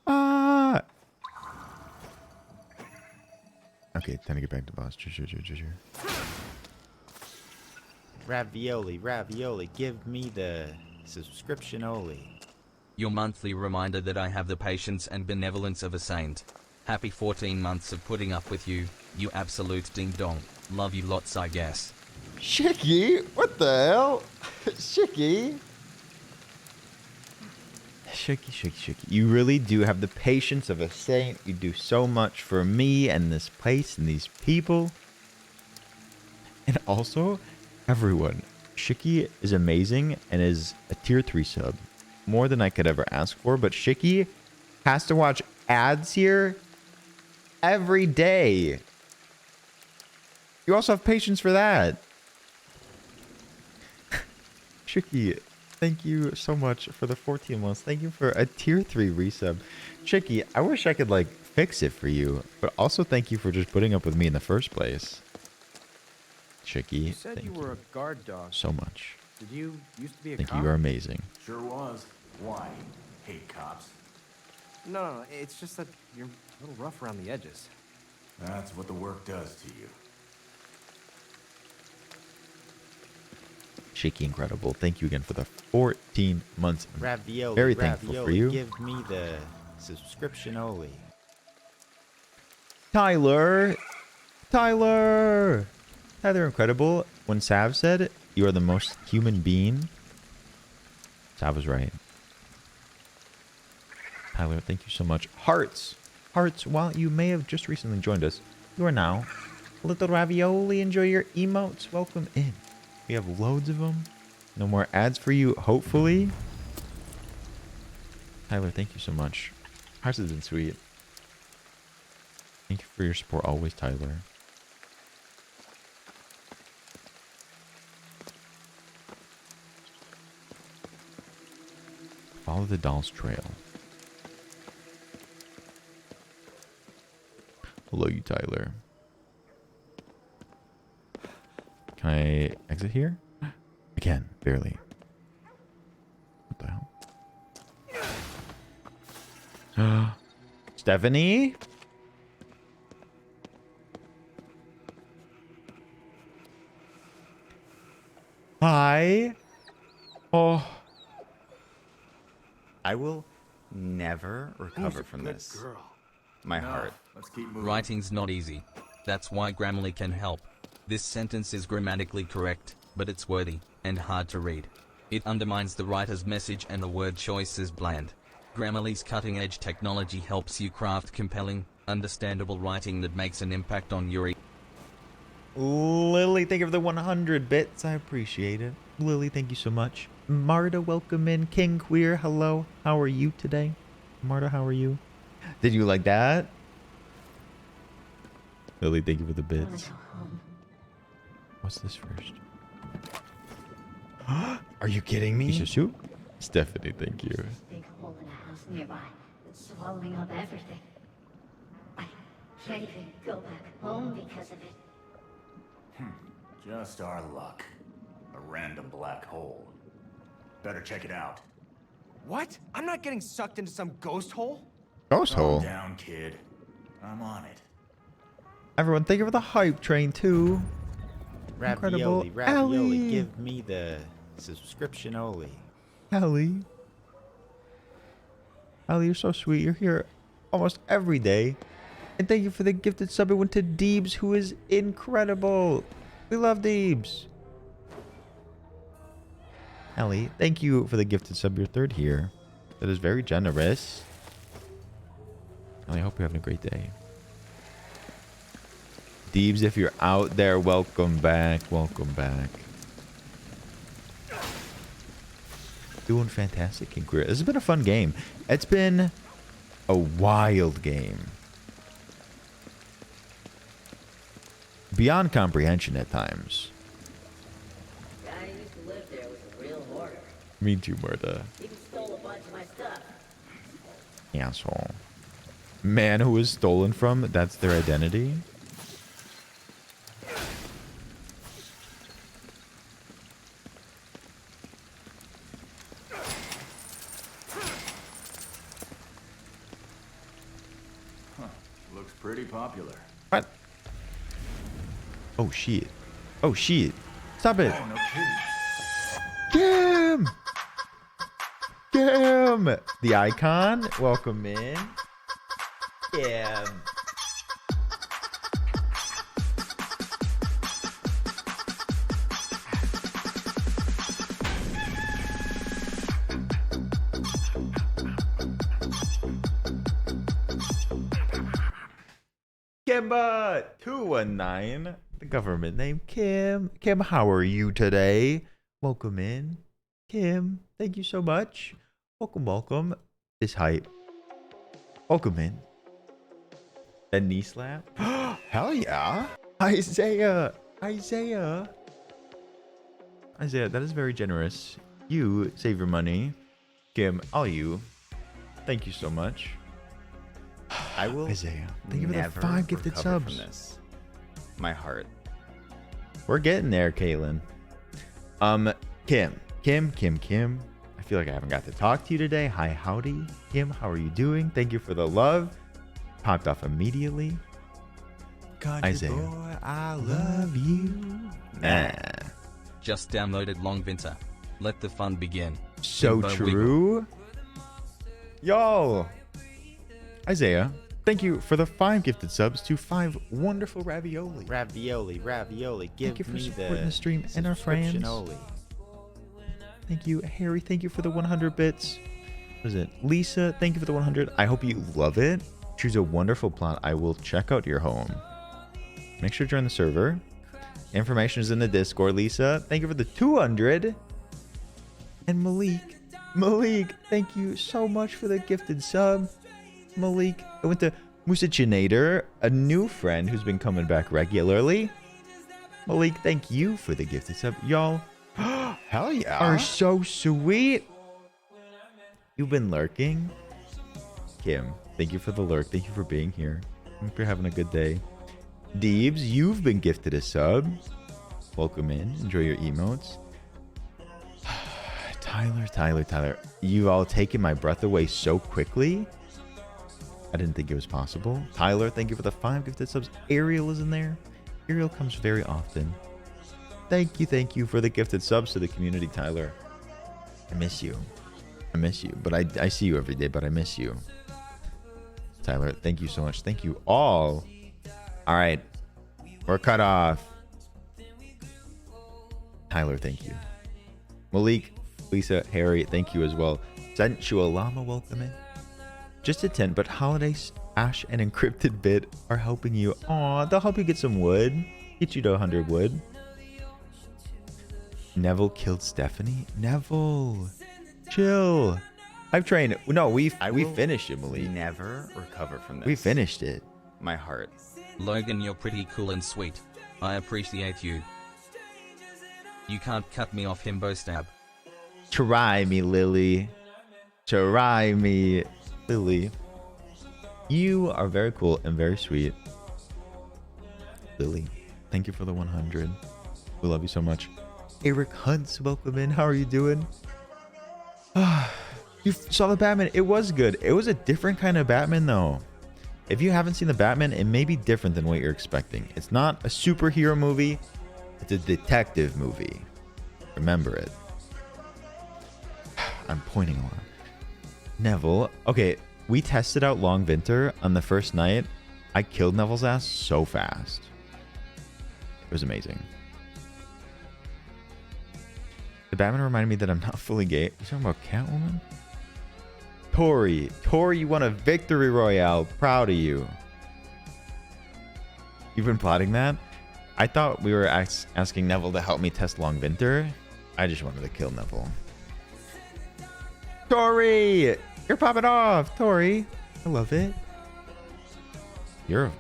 Ah! Okay, time to get back to the boss. Sure. Ravioli, give me the subscription only. Your monthly reminder that I have the patience and benevolence of a saint. Happy 14 months of putting up with you, you absolute ding-dong. Love you lots, I guess. Shicky? What the hell? Shicky? Shicky. You really do have the patience of a saint. You do so much for me and this place and these people. And also, everyone. Shicky is amazing and is a tier 3 sub. More than I could ever ask for. But Shicky has to watch ads here every day. You also have patience for that. Chicky, thank you so much for the 14 months. Thank you for a tier 3 resub. Chicky, I wish I could like fix it for you, but also thank you for just putting up with me in the first place. Chicky, You said thank you were a guard dog. so much. Did you used to be a Thank cop? you, you are amazing. Sure was. Why? Hate cops. No, it's just that you're a little rough around the edges. That's what the work does to you. Shaky Incredible, thank you again for the 14 months. I'm Ravioli, very thankful for you. give me the subscription only. Tyler, Incredible. When Sav said, you are the most human being, Sav was right. Tyler, thank you so much. Hearts, while you may have just recently joined us, you are now a little ravioli. Enjoy your emotes. Welcome in. We have loads of them. No more ads for you, hopefully. Tyler, thank you so much. Hearts has been sweet. Thank you for your support always, Tyler. Follow the doll's trail. Hello, you Tyler. Can I exit here? I can, barely. What the hell? Stephanie? Hi. Oh. I will never recover from this. My heart. Let's keep moving. Writing's not easy. That's why Grammarly can help. This sentence is grammatically correct, but it's wordy and hard to read. It undermines the writer's message and the word choice is bland. Grammarly's cutting-edge technology helps you craft compelling, understandable writing that makes an impact on your Lily, thank you for the 100 bits. I appreciate it. Lily, thank you so much. Marta, welcome in. King Queer, hello. How are you today? Marta, how are you? Did you like that? Lily, thank you for the bits. What's this first? Are you kidding me? Piece of soup? Stephanie, thank you. Big hole in a house nearby that's swallowing up everything. I can't even go back home because of it. Just our luck. A random black hole. Better check it out. What? I'm not getting sucked into some ghost hole? Ghost hole. Calm down, kid. I'm on it. Everyone, thank you for the hype train too. Ravioli, Incredible. ravioli, Allie. give me the subscription only. Allie. Allie, you're so sweet. You're here almost every day. And thank you for the gifted sub. It went to Deebs, who is incredible. We love Deebs. Allie, thank you for the gifted sub. Your third here. That is very generous. Allie, I hope you're having a great day. Deebs, if you're out there, welcome back. Welcome back. Doing fantastic, King Queer. This has been a fun game. It's been a wild game. Beyond comprehension at times. Guy who used to live there was a real hoarder. Me too, Marta. Even stole a bunch of my stuff. Asshole. Man who was stolen from, that's their identity. Looks pretty popular. What? Oh, shit. Oh, shit. Stop it. Oh, no kidding. Kim! Kim! The icon. Welcome in. Kim. Kimba 219. The government name Kim. Kim, how are you today? Welcome in. Kim, thank you so much. Welcome, welcome. This hype. Welcome in. A knee slap. Hell yeah. Isaiah. Isaiah, that is very generous. You save your money. Kim, all you. Thank you so much. I will Isaiah, thank you for the never 5 gifted recover subs. from this. My heart. We're getting there, Caitlin. Kim. I feel like I haven't got to talk to you today. Hi, howdy. Kim, how are you doing? Thank you for the love. Popped off immediately. Isaiah, boy, I love you. Nah. Just downloaded Long Winter. Let the fun begin. So Timbo true. Y'all. Isaiah, thank you for the 5 gifted subs to 5 wonderful ravioli. Ravioli, give Thank you for me supporting the stream and our subscription friends. only. Thank you, Harry. Thank you for the 100 bits. What is it? Lisa, thank you for the 100. I hope you love it. Choose a wonderful plot. I will check out your home. Make sure to join the server. Information is in the Discord, Lisa. Thank you for the 200. And Malik, thank you so much for the gifted sub. Malik, I went to Musachinator, a new friend who's been coming back regularly. Malik, thank you for the gifted sub. Y'all Hell yeah. are so sweet. You've been lurking? Kim, thank you for the lurk. Thank you for being here. Hope you're having a good day. Deebs, you've been gifted a sub. Welcome in. Enjoy your emotes. Tyler. You all taken my breath away so quickly. I didn't think it was possible. Tyler, thank you for the 5 gifted subs. Ariel is in there. Ariel comes very often. Thank you for the gifted subs to the community, Tyler. I miss you. But I see you every day, but I miss you. Tyler, thank you so much. Thank you all. All right. We're cut off. Tyler, thank you. Malik, Lisa, Harry, thank you as well. Sensual Llama, welcome in. Just a 10, but Holidays, Ash, and Encrypted Bit are helping you. Aw, they'll help you get some wood. Get you to 100 wood. Neville killed Stephanie? Neville, chill. I've trained. No, we finished it, Malik. Never recover from this. We finished it. My heart. Logan, you're pretty cool and sweet. I appreciate you. You can't cut me off, himbo stab. Try me, Lily. Try me, Lily. You are very cool and very sweet. Lily, thank you for the 100. We love you so much. Eric Hunts, welcome in. How are you doing? You saw the Batman. It was good. It was a different kind of Batman, though. If you haven't seen the Batman, it may be different than what you're expecting. It's not a superhero movie. It's a detective movie. Remember it. I'm pointing a lot. Neville. Okay, we tested out Long Winter on the first night. I killed Neville's ass so fast. It was amazing. The Batman reminded me that I'm not fully gay. You talking about Catwoman? Tori, you won a victory royale. Proud of you. You've been plotting that? I thought we were asking Neville to help me test Long Winter. I just wanted to kill Neville. Tori, you're popping off. Tori, I love it. You're,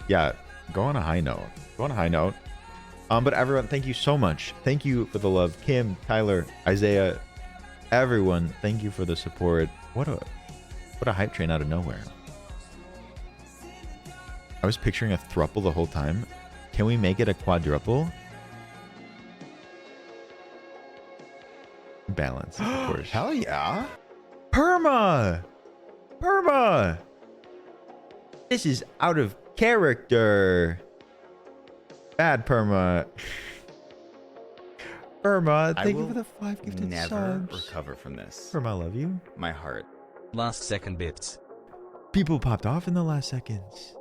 yeah. Go on a high note. But everyone, thank you so much. Thank you for the love, Kim, Tyler, Isaiah, everyone. Thank you for the support. What a hype train out of nowhere. I was picturing a thruple the whole time. Can we make it a quadruple? Balance, of course. Hell yeah. Perma. This is out of character. Bad Perma. Thank you for the 5 gifted never subs. recover from this. Perma, I love you. My heart. Last second bits. People popped off in the last seconds.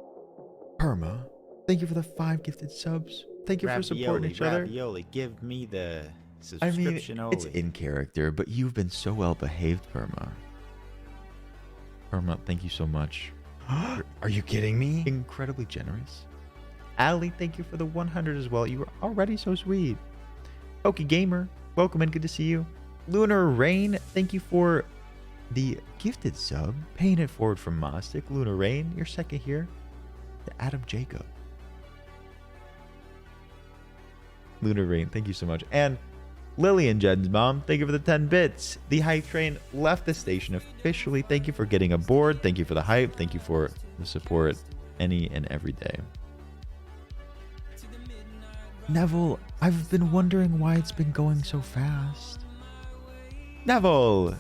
Perma, thank you for the 5 gifted subs. Thank you for supporting each other. Ravioli, give me the I mean, subscription. it's in character, but you've been so well behaved, Perma. Perma, thank you so much. Are you kidding me? Incredibly generous. Ali, thank you for the 100 as well. You were already so sweet. Pokey Gamer, welcome in. Good to see you. Lunar Rain, thank you for the gifted sub. Paying it forward from Mostic. Lunar Rain, you're second here. To Adam Jacob. Lunar Rain, thank you so much. And Lillian Jed's mom, thank you for the 10 bits. The hype train left the station officially. Thank you for getting aboard. Thank you for the hype. Thank you for the support any and every day. Neville, I've been wondering why it's been going so fast. Neville,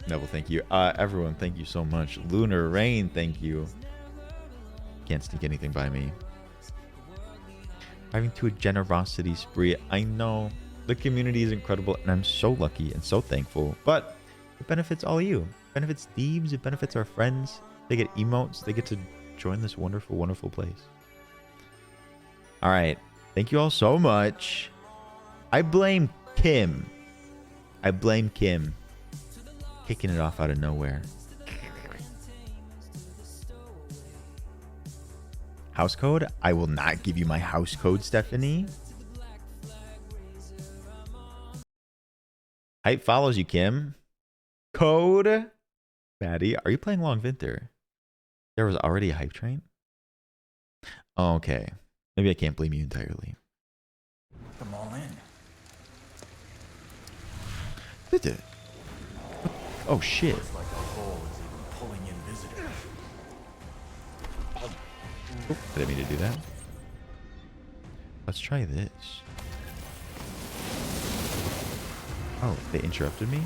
thank you. Everyone, thank you so much. Lunar Rain, thank you. Can't sneak anything by me. Driving to a generosity spree. I know the community is incredible and I'm so lucky and so thankful, but it benefits all of you. It benefits Thebes. It benefits our friends. They get emotes. They get to join this wonderful, wonderful place. All right. Thank you all so much. I blame Kim. Kicking it off out of nowhere. House code? I will not give you my house code, Stephanie. Hype follows you, Kim. Code? Maddie, are you playing Long Winter? There was already a hype train? Oh, okay. Maybe I can't blame you entirely. Put them all in. Did it? Oh shit. Looks like the hole is even pulling in visitors. Oh, I didn't mean to do that. Let's try this. Oh, they interrupted me?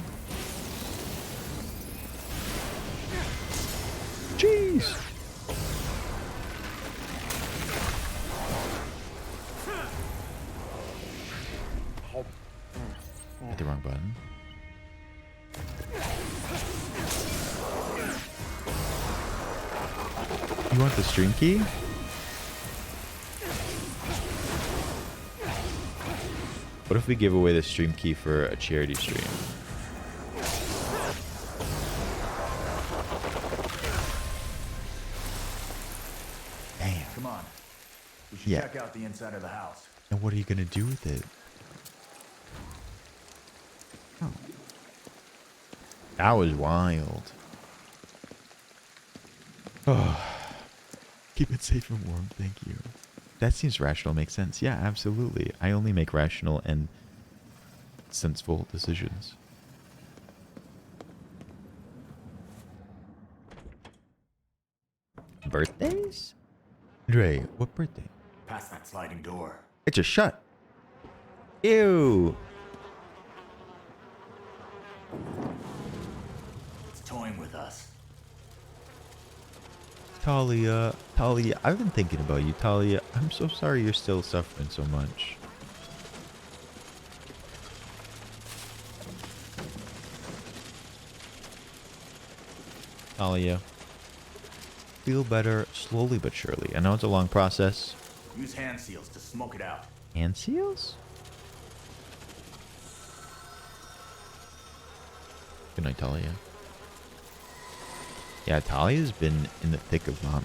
Jeez! Hit the wrong button. You want the stream key? What if we give away the stream key for a charity stream? Damn. Come on. We should Yeah. check out the inside of the house. And what are you gonna do with it? Oh. That was wild. Oh. Keep it safe and warm, thank you. That seems rational, makes sense. Yeah, absolutely. I only make rational and sensible decisions. Birthdays? Dre, what birthday? Past that sliding door. It's just shut. Ew. It's toying with us. Talia, I've been thinking about you, Talia. I'm so sorry you're still suffering so much. Talia, feel better slowly but surely. I know it's a long process. Use hand seals to smoke it out. Hand seals? Good night, Talia. Yeah, Talia's been in the thick of mono.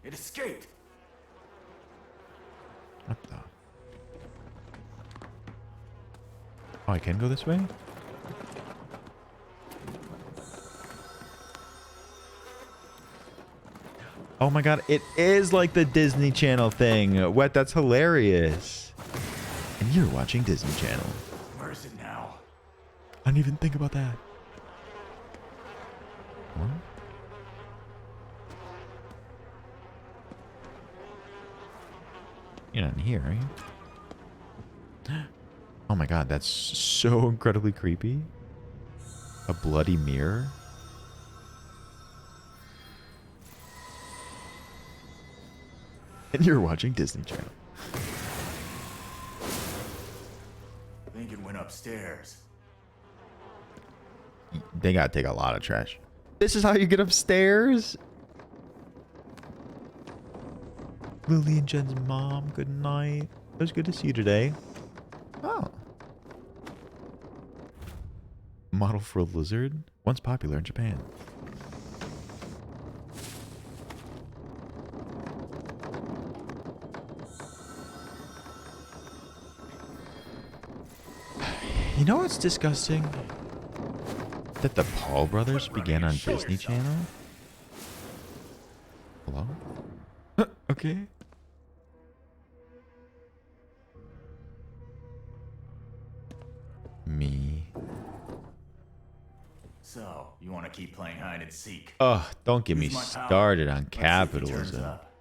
It escaped. What the? Oh, I can go this way? Oh my god, it is like the Disney Channel thing. What? That's hilarious. And you're watching Disney Channel. Where is it now? I didn't even think about that. What? You're not in here, are you? Oh my god, that's so incredibly creepy. A bloody mirror? And you're watching Disney Channel. I think it went upstairs. They gotta take a lot of trash. This is how you get upstairs? Lily and Jen's mom, good night. It was good to see you today. Oh. Model for a lizard? Once popular in Japan. You know what's disgusting? That the Paul brothers began on Disney Channel? Hello? Okay. Me. So, you want to keep playing hide and seek? Ugh, don't get me Use my power. started on Let's see if he turns capitalism. up.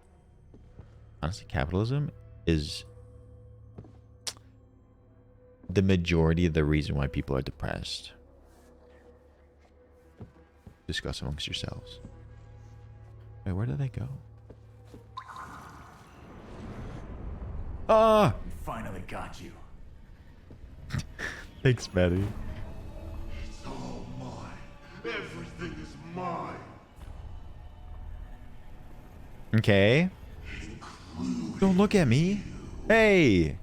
Honestly, capitalism is the majority of the reason why people are depressed. Discuss amongst yourselves. Wait, where did they go? Ah! We finally got you. Thanks, Maddie. It's all mine. Everything is mine. Okay. Don't look at me. Hey!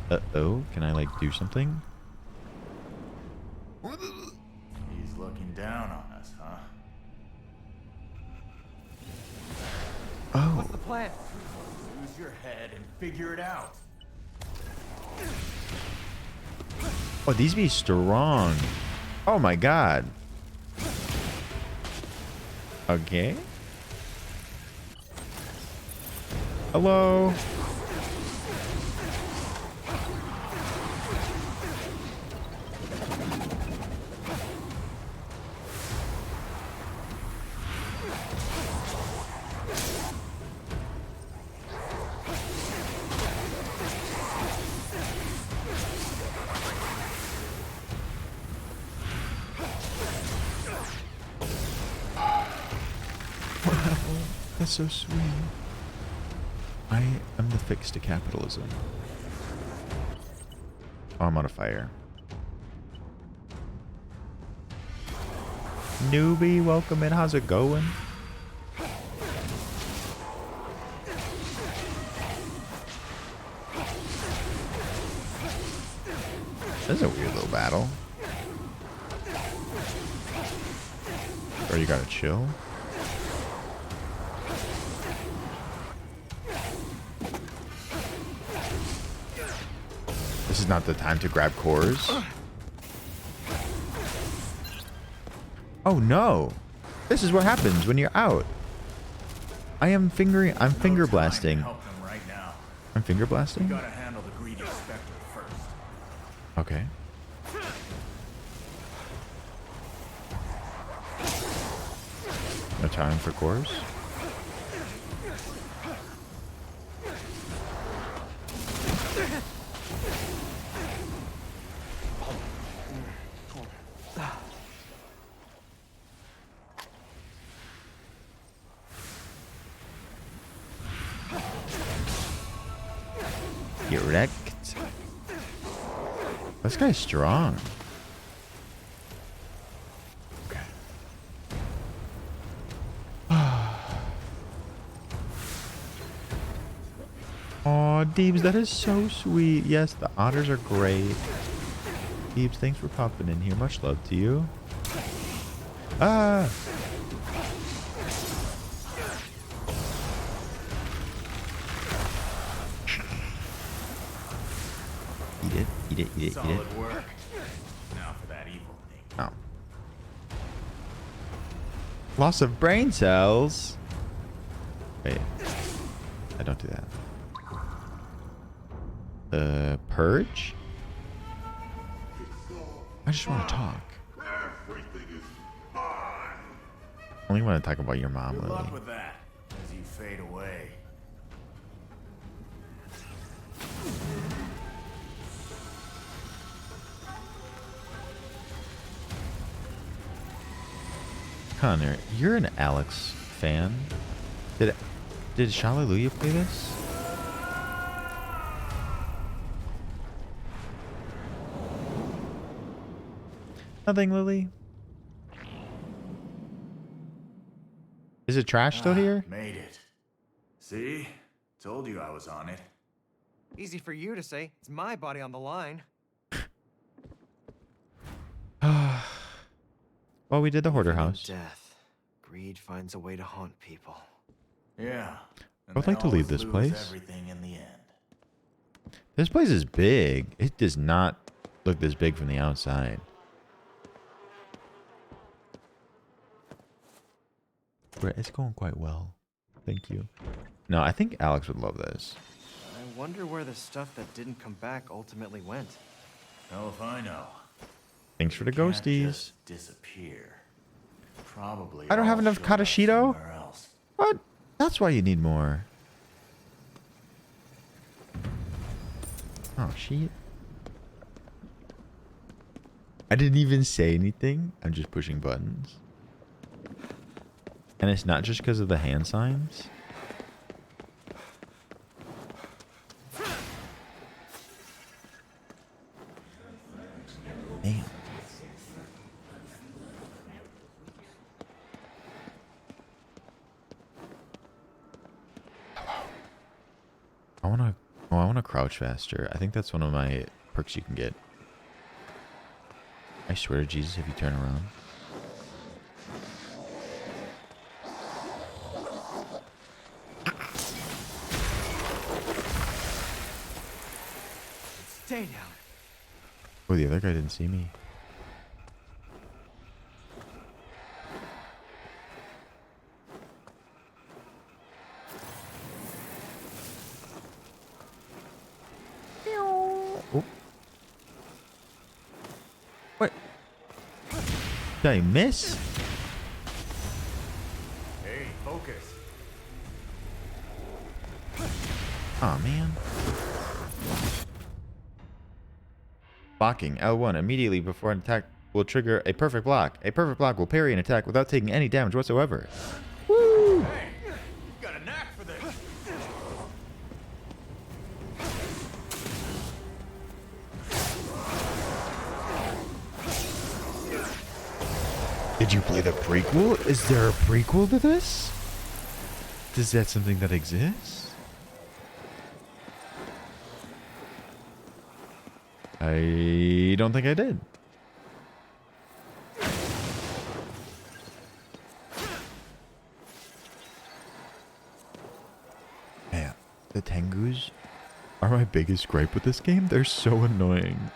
Uh-oh, can I like do something? He's looking down on us, huh? Oh. What's the plan? Use your head and figure it out. Oh, these be strong. Oh my god. Okay. Hello. Wow, that's so sweet. I am the fix to capitalism. Oh, I'm on a fire. Newbie, welcome in. How's it going? This is a weird little battle. Or you gotta chill. This is not the time to grab cores. Oh no! This is what happens when you're out. I'm finger blasting. I'm finger blasting? Gotta handle the greedy specter first. Okay. No time for cores? Get wrecked. This guy's strong. Okay. Aw, Deebs, that is so sweet. Yes, the otters are great. Deebs, thanks for popping in here. Much love to you. Ah! Eat it, eat it, eat it, eat it. Solid work. Now for that evil thing. Oh. Loss of brain cells? Wait. I don't do that. Purge? I just want to talk. I only want to talk about your mom, Good Lily. luck with that as you fade away. Connor, you're an Alex fan. Did Shalaluya play this? Nothing, Lily. Is it trash still here? Made it. See? Told you I was on it. Easy for you to say. It's my body on the line. Well, we did the hoarder Even in house. Death. Greed finds a way to haunt people. Yeah. I would like to leave this place. Everything in the end. This place is big. It does not look this big from the outside. But it's going quite well. Thank you. No, I think Alex would love this. I wonder where the stuff that didn't come back ultimately went. Hell if I know. Thanks for the Can't ghosties. just disappear. Probably. I don't have all enough showed up Kadashito. somewhere else. What? That's why you need more. Oh, shit. I didn't even say anything. I'm just pushing buttons. And it's not just because of the hand signs. Damn. I wanna crouch faster. I think that's one of my perks you can get. I swear to Jesus, if you turn around. Stay down. Oh, the other guy didn't see me. Did I miss? Hey, focus. Aw, man. Blocking L1 immediately before an attack will trigger a perfect block. A perfect block will parry an attack without taking any damage whatsoever. Woo! Hey, you got a knack for this. Did you play the prequel? Is there a prequel to this? Is that something that exists? I don't think I did. Man, the Tengus are my biggest gripe with this game. They're so annoying.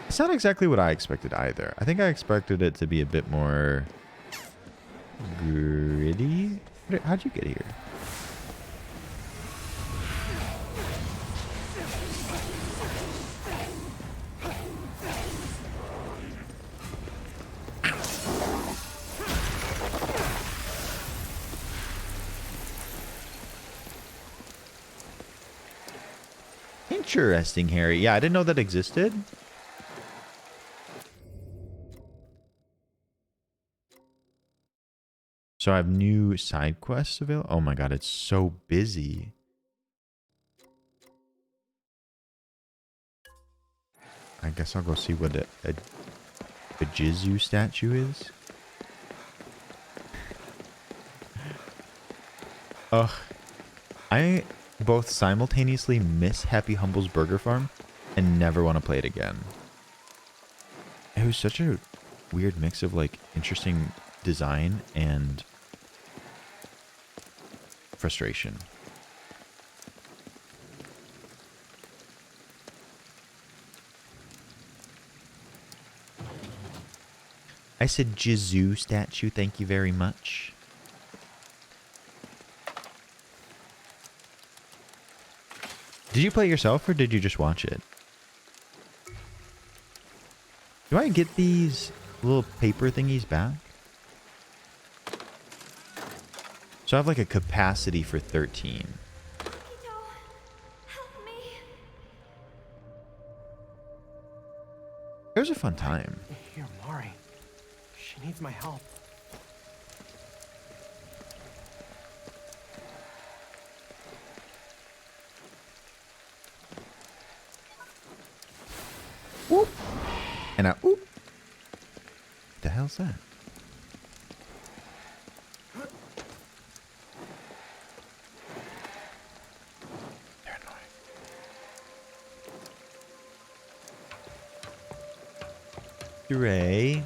It's not exactly what I expected either. I think I expected it to be a bit more gritty. How'd you get here? Interesting, Harry. Yeah, I didn't know that existed. So I have new side quests available. Oh my god, it's so busy. I guess I'll go see what a Jizu statue is. Ugh. I both simultaneously miss Happy Humble's Burger Farm and never want to play it again. It was such a weird mix of like interesting design and frustration. I said Jizu statue, thank you very much. Did you play it yourself or did you just watch it? Do I get these little paper thingies back? So I have like a capacity for 13. Help me. It was a fun time. Here, Mari. She needs my help. Whoop. And I oop. What the hell's that? They're annoying. Hooray.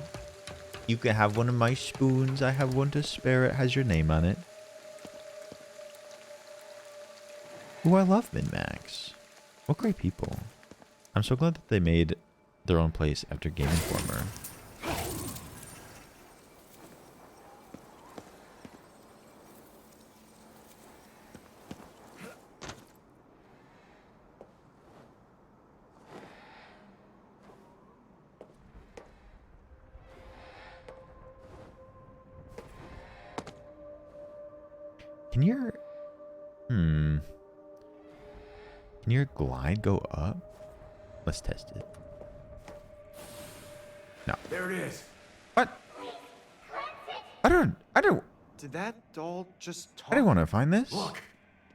You can have one of my spoons. I have one to spare. It has your name on it. Ooh, I love Min-Max. What great people. I'm so glad that they made their own place after Game Informer. Can your... Can your glide go up? Let's test it. No. There it is. What? I don't... Did that doll just talk? I didn't want to find this. Look,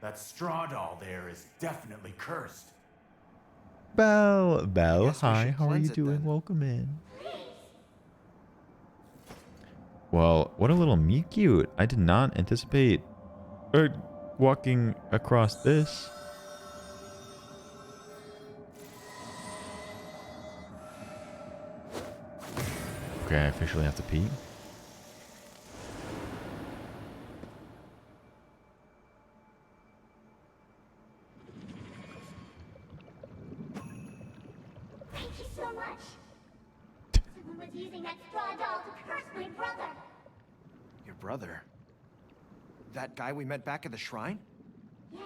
that straw doll there is definitely cursed. Belle, guess we hi, should how are you cleanse it doing? then. Welcome in. Well, what a little meet cute. I did not anticipate walking across this. Okay, I officially have to pee. Thank you so much. Someone was using that straw doll to curse my brother. Your brother? That guy we met back at the shrine? Yes,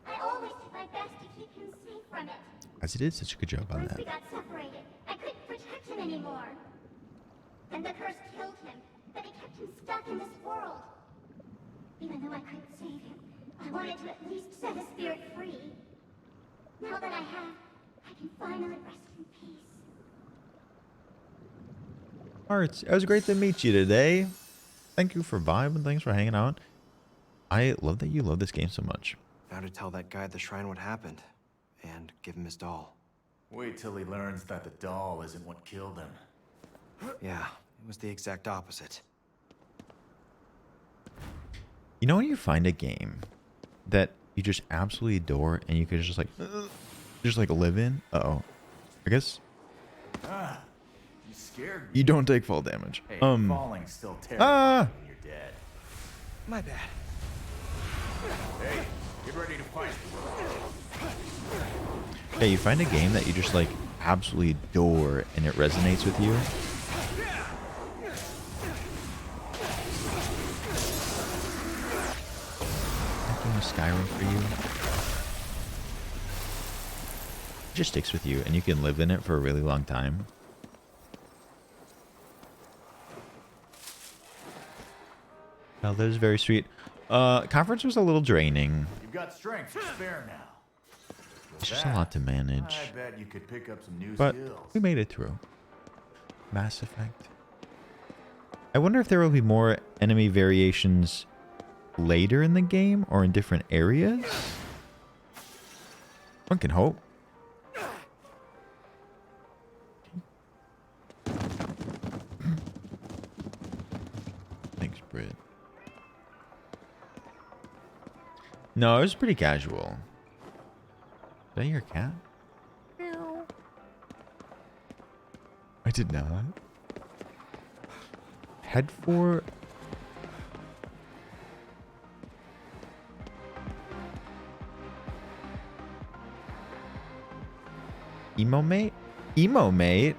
I always did my best to keep him safe from it. As he did such a good job on Once that. we got separated, I couldn't protect him anymore. And the curse killed him, but it kept him stuck in this world. Even though I couldn't save him, I wanted to at least set his spirit free. Now that I have, I can finally rest in peace. Hearts, it was great to meet you today. Thank you for vibing. Thanks for hanging out. I love that you love this game so much. Now to tell that guy at the shrine what happened, and give him his doll. Wait till he learns that the doll isn't what killed him. Yeah, it was the exact opposite. You know when you find a game that you just absolutely adore and you could just like live in? Uh-oh. I guess Ah, you scared me. you don't take fall damage. Hey, falling's still terrifying when you're dead. My bad. Hey, get ready to fight. Yeah, you find a game that you just like absolutely adore and it resonates with you. Nothing with Skyrim for you. It just sticks with you and you can live in it for a really long time. Oh, that is very sweet. Conference was a little draining. You've got strength to spare now. It's just a lot to manage. I bet you could pick up some new But skills. we made it through. Mass Effect. I wonder if there will be more enemy variations later in the game or in different areas. One can hope. Thanks, Britt. No, it was pretty casual. Is that your cat? Meow. I did not. Head for... Emo mate? Emo mate?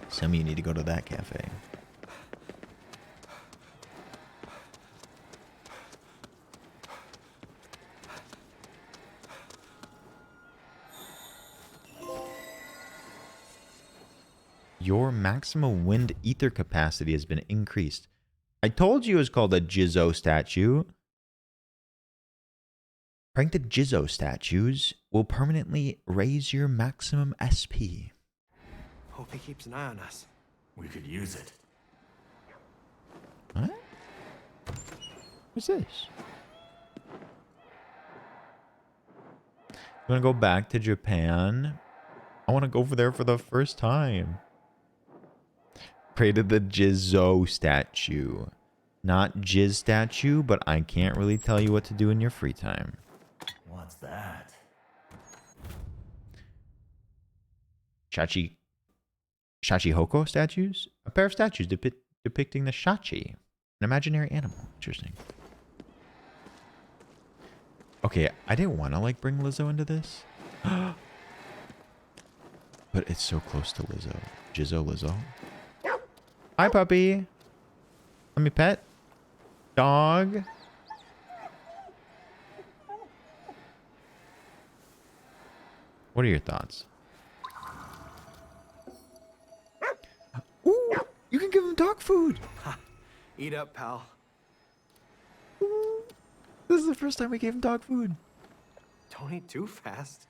Some of you need to go to that cafe. Your maximum wind ether capacity has been increased. I told you it was called a Jizzo statue. Prank the Jizzo statues will permanently raise your maximum SP. Hope he keeps an eye on us. We could use it. What? What's this? You want to go back to Japan? I want to go over there for the first time. Pray to the Jizzo statue. Not Jizz statue, but I can't really tell you what to do in your free time. What's that? Shachi Hoko statues? A pair of statues depicting the Shachi, an imaginary animal. Interesting. Okay, I didn't want to like bring Lizzo into this. But it's so close to Lizzo. Lizzo. Hi, puppy. Let me pet. Dog. What are your thoughts? Ooh, you can give him dog food. Eat up, pal. Ooh, this is the first time we gave him dog food. Don't eat too fast.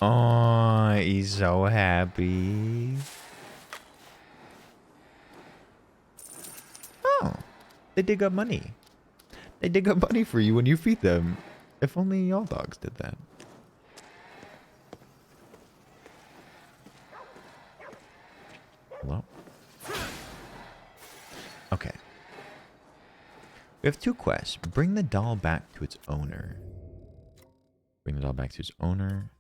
Oh, he's so happy. Oh, they dig up money. They dig up money for you when you feed them. If only y'all dogs did that. Hello? Okay. We have two quests. Bring the doll back to its owner. Bring the doll back to its owner.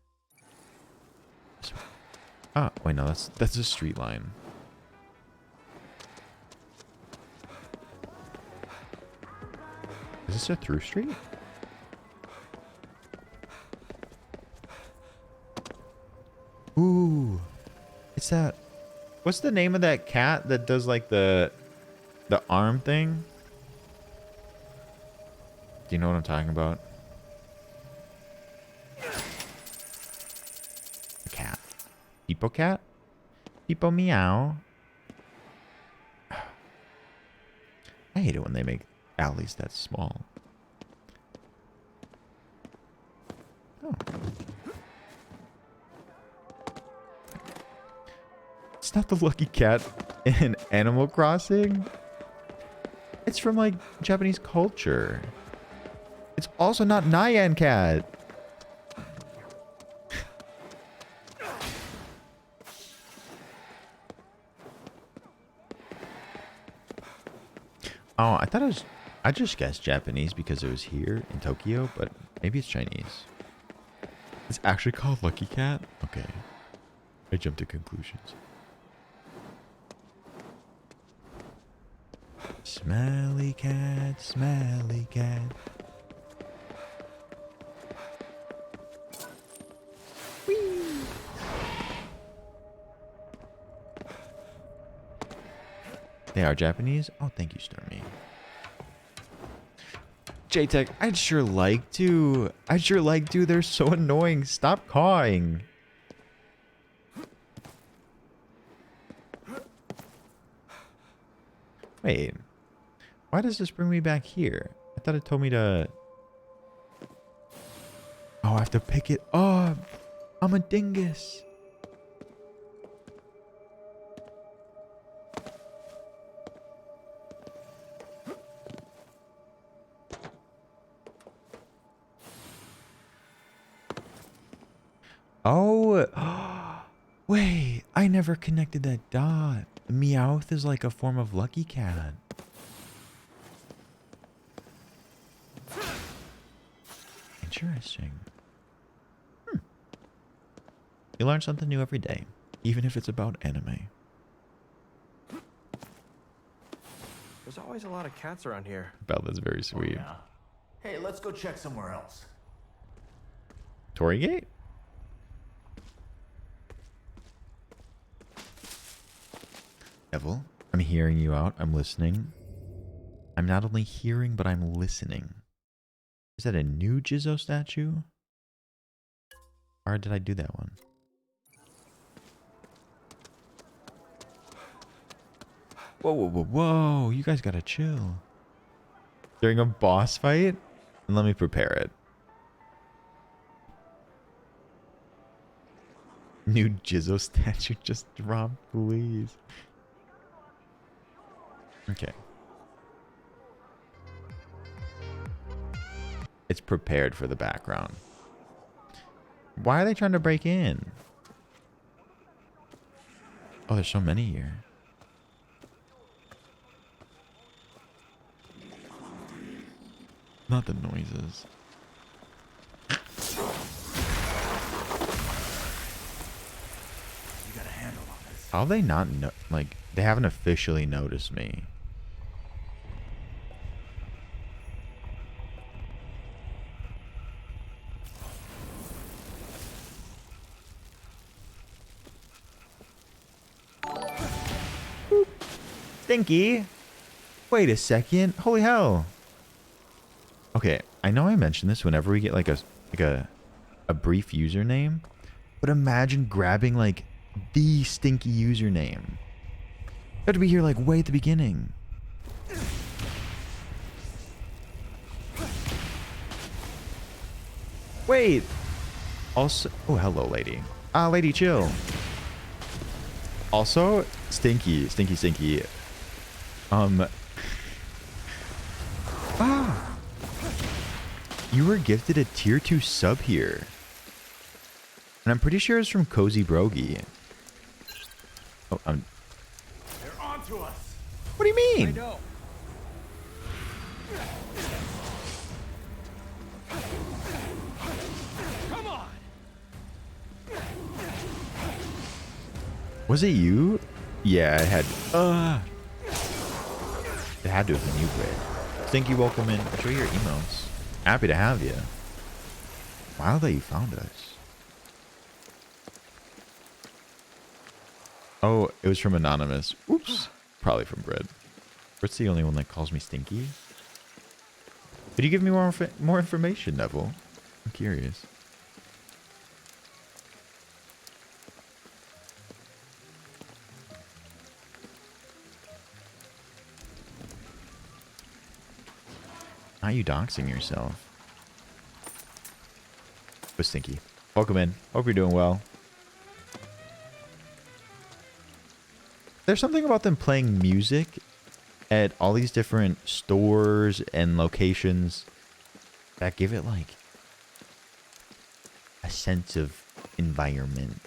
Ah, wait, no, that's a street line. Is this a through street? Ooh. It's that. What's the name of that cat that does like the arm thing? Do you know what I'm talking about? Peepo cat? Peepo meow. I hate it when they make alleys that small. Oh. It's not the lucky cat in Animal Crossing. It's from like Japanese culture. It's also not Nyan cat. Oh, I thought it was... I just guessed Japanese because it was here in Tokyo, but maybe it's Chinese. It's actually called Lucky Cat? Okay. I jumped to conclusions. Smelly cat, smelly cat. Whee! They are Japanese? Oh, thank you, Stormy. J-Tech, I'd sure like to. They're so annoying. Stop cawing. Wait. Why does this bring me back here? I thought it told me to... Oh, I have to pick it up. I'm a dingus. Oh, wait, I never connected that dot. Meowth is like a form of Lucky Cat. Interesting. You learn something new every day, even if it's about anime. There's always a lot of cats around here. Belle, that's very sweet. Oh, yeah. Hey, let's go check somewhere else. Torrygate? Neville, I'm hearing you out. I'm listening. I'm not only hearing, but I'm listening. Is that a new Jizzo statue? Or did I do that one? Whoa, whoa, whoa, whoa. You guys gotta chill. During a boss fight? And let me prepare it. New Jizzo statue just dropped, please. Okay. It's prepared for the background. Why are they trying to break in? Oh, there's so many here. Not the noises. You got a handle on this. How they not know? Like, they haven't officially noticed me. Boop. Stinky. Wait a second. Holy hell. Okay, I know I mentioned this whenever we get like a brief username, but imagine grabbing like the stinky username. You have to be here like way at the beginning. Wait. Also, oh hello, lady. Ah, lady, chill. Also, stinky. You were gifted a tier 2 sub here. And I'm pretty sure it's from Cozy Brogy. Oh, They're onto us. What do you mean? I know. Come on! Was it you? Yeah, it had... It had to have been you, Greg. Stinky, welcome in. Show your emails. Happy to have you. Wow, that you found us. Oh, it was from Anonymous. Oops. Probably from Bread. Brett's the only one that calls me Stinky. Could you give me more information, Neville? I'm curious. Why are you doxing yourself? Was Stinky. Welcome in. Hope you're doing well. There's something about them playing music at all these different stores and locations that give it like a sense of environment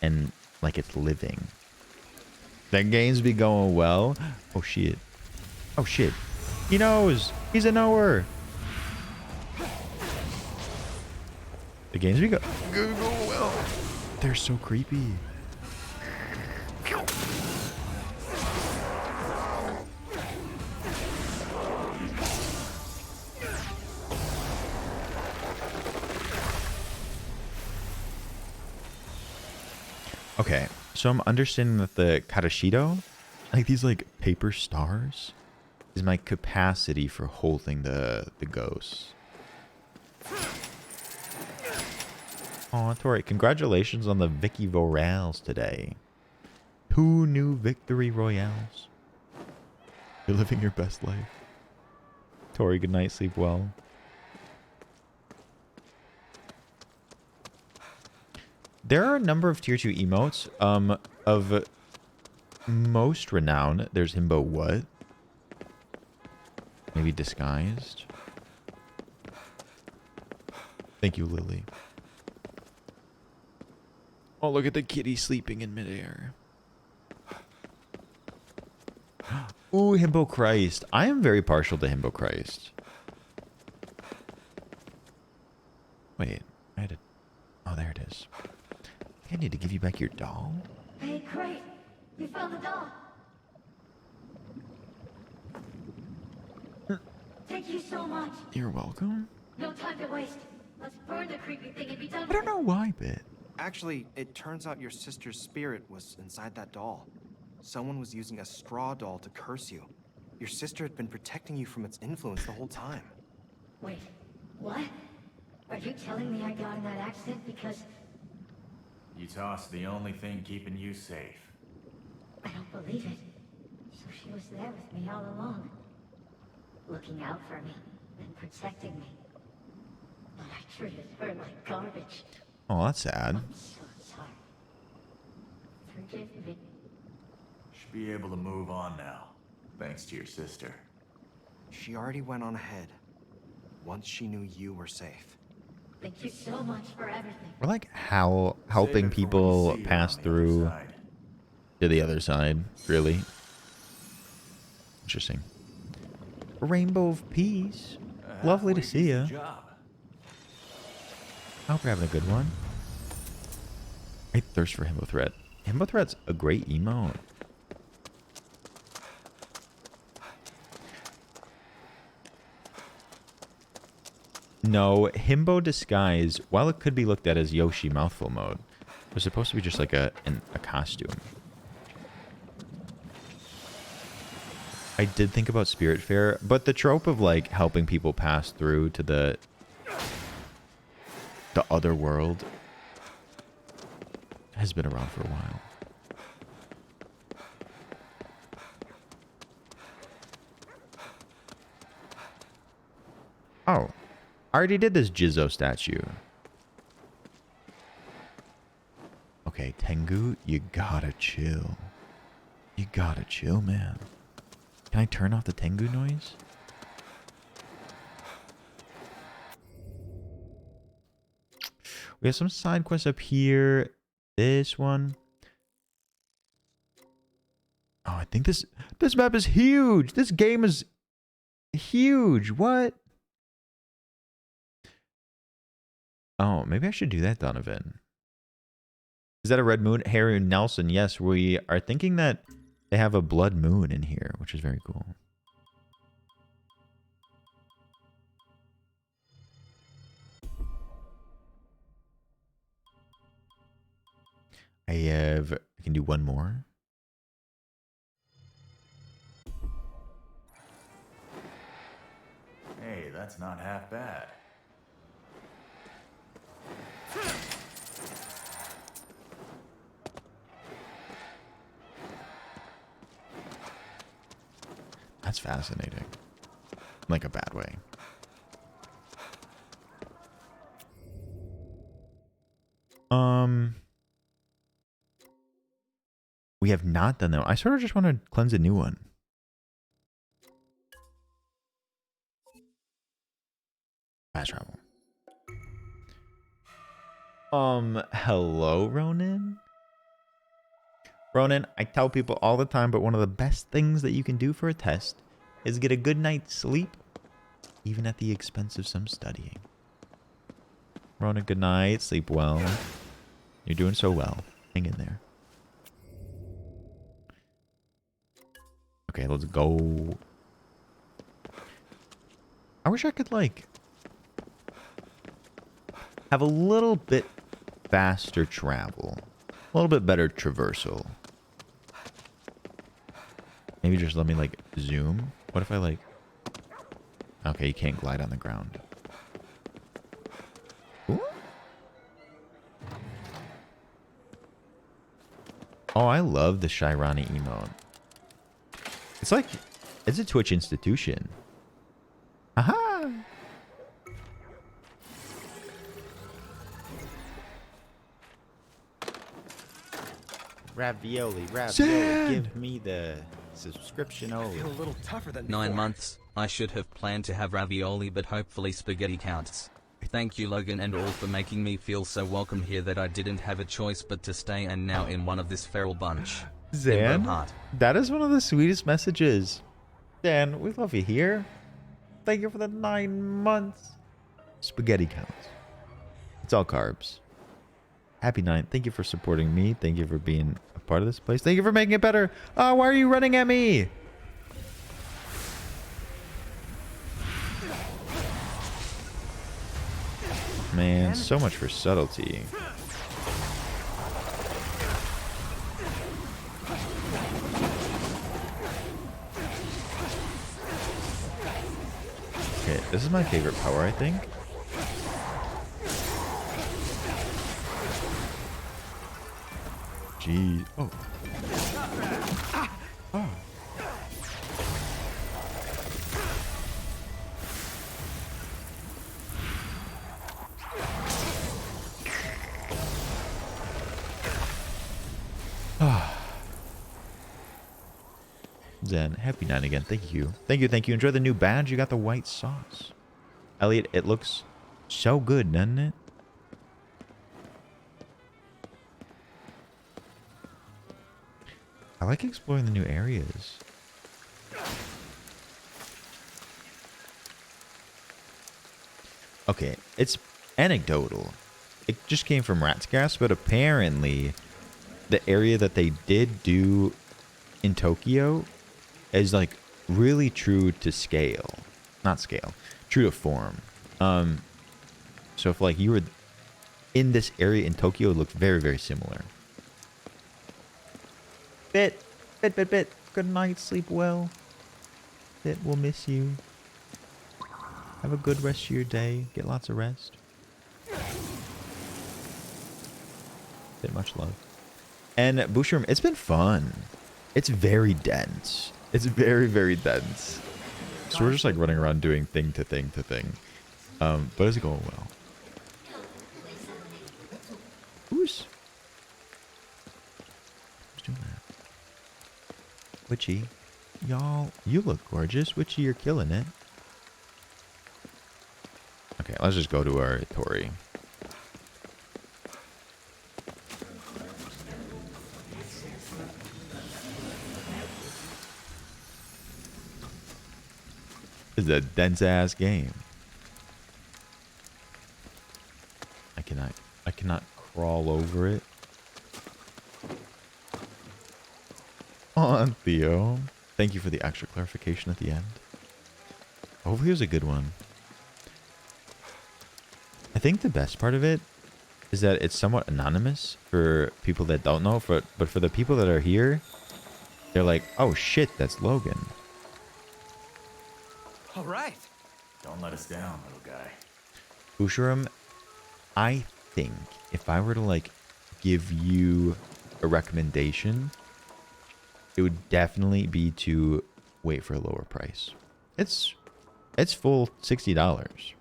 and like it's living. That games be going well. Oh shit. Oh shit. He knows. He's a knower. The games be go well. They're so creepy. Okay, so I'm understanding that the Karashido, like these like paper stars, is my capacity for holding the ghosts. Aw, Tori, congratulations on the Vicky Royales today. 2 new victory royales. You're living your best life. Tori, good night, sleep well. There are a number of tier 2 emotes. Of most renown, there's Himbo What? Maybe Disguised. Thank you, Lily. Oh, look at the kitty sleeping in midair. Ooh, Himbo Christ. I am very partial to Himbo Christ. Wait, I had to... Oh, there it is. I need to give you back your doll. Hey, great. We found the doll. Thank you so much. You're welcome. No time to waste. Let's burn the creepy thing and be done I don't know why, Bit. Actually, it turns out your sister's spirit was inside that doll. Someone was using a straw doll to curse you. Your sister had been protecting you from its influence the whole time. Wait, what? Are you telling me I got in that accident because... You tossed the only thing keeping you safe. I don't believe it. So she was there with me all along. Looking out for me and protecting me. But I treated her like garbage. Oh, that's sad. I'm so sorry. Forgive me. Should be able to move on now, thanks to your sister. She already went on ahead. Once she knew you were safe. Thank you so much for everything. We're like helping people pass through to the other side, really. Interesting. Rainbow of Peace. Lovely to see you. I hope you're having a good one. I thirst for Himbo Threat. Himbo Threat's a great emote. No, Himbo Disguise, while it could be looked at as Yoshi Mouthful mode, was supposed to be just like a costume. I did think about Spirit Fair, but the trope of like helping people pass through to the other world has been around for a while. Oh, I already did this Jizzo statue. Okay, Tengu, you gotta chill. You gotta chill, man. Can I turn off the Tengu noise? We have some side quests up here. This one. Oh, I think this map is huge. This game is huge. What? Oh, maybe I should do that, Donovan. Is that a red moon? Harry Nelson, yes, we are thinking that they have a blood moon in here, which is very cool. I can do one more. Hey, that's not half bad. That's fascinating. like a bad way. We have not done that. I sort of just want to cleanse a new one. Fast travel. Hello, Ronan? Ronan, I tell people all the time, but one of the best things that you can do for a test is get a good night's sleep, even at the expense of some studying. Ronan, good night. Sleep well. You're doing so well. Hang in there. Okay, let's go. I wish I could, like, have a little bit faster travel. A little bit better traversal. Maybe just let me, like, zoom. What if I, like... Okay, you can't glide on the ground. Ooh. Oh, I love the Shirani emote. It's like... It's a Twitch institution. Aha! Ravioli, Sand! give me the subscription I feel a over. little tougher than 9 before. months. I should have planned to have ravioli, but hopefully spaghetti counts. Thank you, Logan and all, for making me feel so welcome here that I didn't have a choice but to stay and now in one of this feral bunch. Zan, Bimbo heart. that is one of the sweetest messages. Dan, we love you here. Thank you for the 9 months. Spaghetti counts. It's all carbs. Happy 9th. Thank you for supporting me. Thank you for being a part of this place. Thank you for making it better. Oh, why are you running at me? Man, so much for subtlety. Okay, this is my favorite power, I think. Jeez. Oh. Oh. Zen, happy 9 again. Thank you. Thank you, thank you. Enjoy the new badge. You got the white sauce. Elliot, it looks so good, doesn't it? I like exploring the new areas. Okay, it's anecdotal. It just came from Rat's Gas, but apparently the area that they did do in Tokyo is like really true to scale. Not scale. True to form. So if like you were in this area in Tokyo, it looked very, very similar. Bit. Good night, sleep well. Bit, we'll miss you. Have a good rest of your day. Get lots of rest. Bit, much love. And Bushroom, it's been fun. It's very dense. It's very, very dense. So we're just like running around doing thing to thing to thing. But it's going well. Who's doing that? Witchy. Y'all, you look gorgeous. Witchy, you're killing it. Okay, let's just go to our Tori. This is a dense ass game. I cannot crawl over it. Oh, Theo. Thank you for the extra clarification at the end. Hopefully it was a good one. I think the best part of it is that it's somewhat anonymous for people that don't know, but for the people that are here, they're like, oh shit, that's Logan. All right. Don't let us down, little guy. Ushurum, I think if I were to like give you a recommendation, it would definitely be to wait for a lower price. It's It's full $60.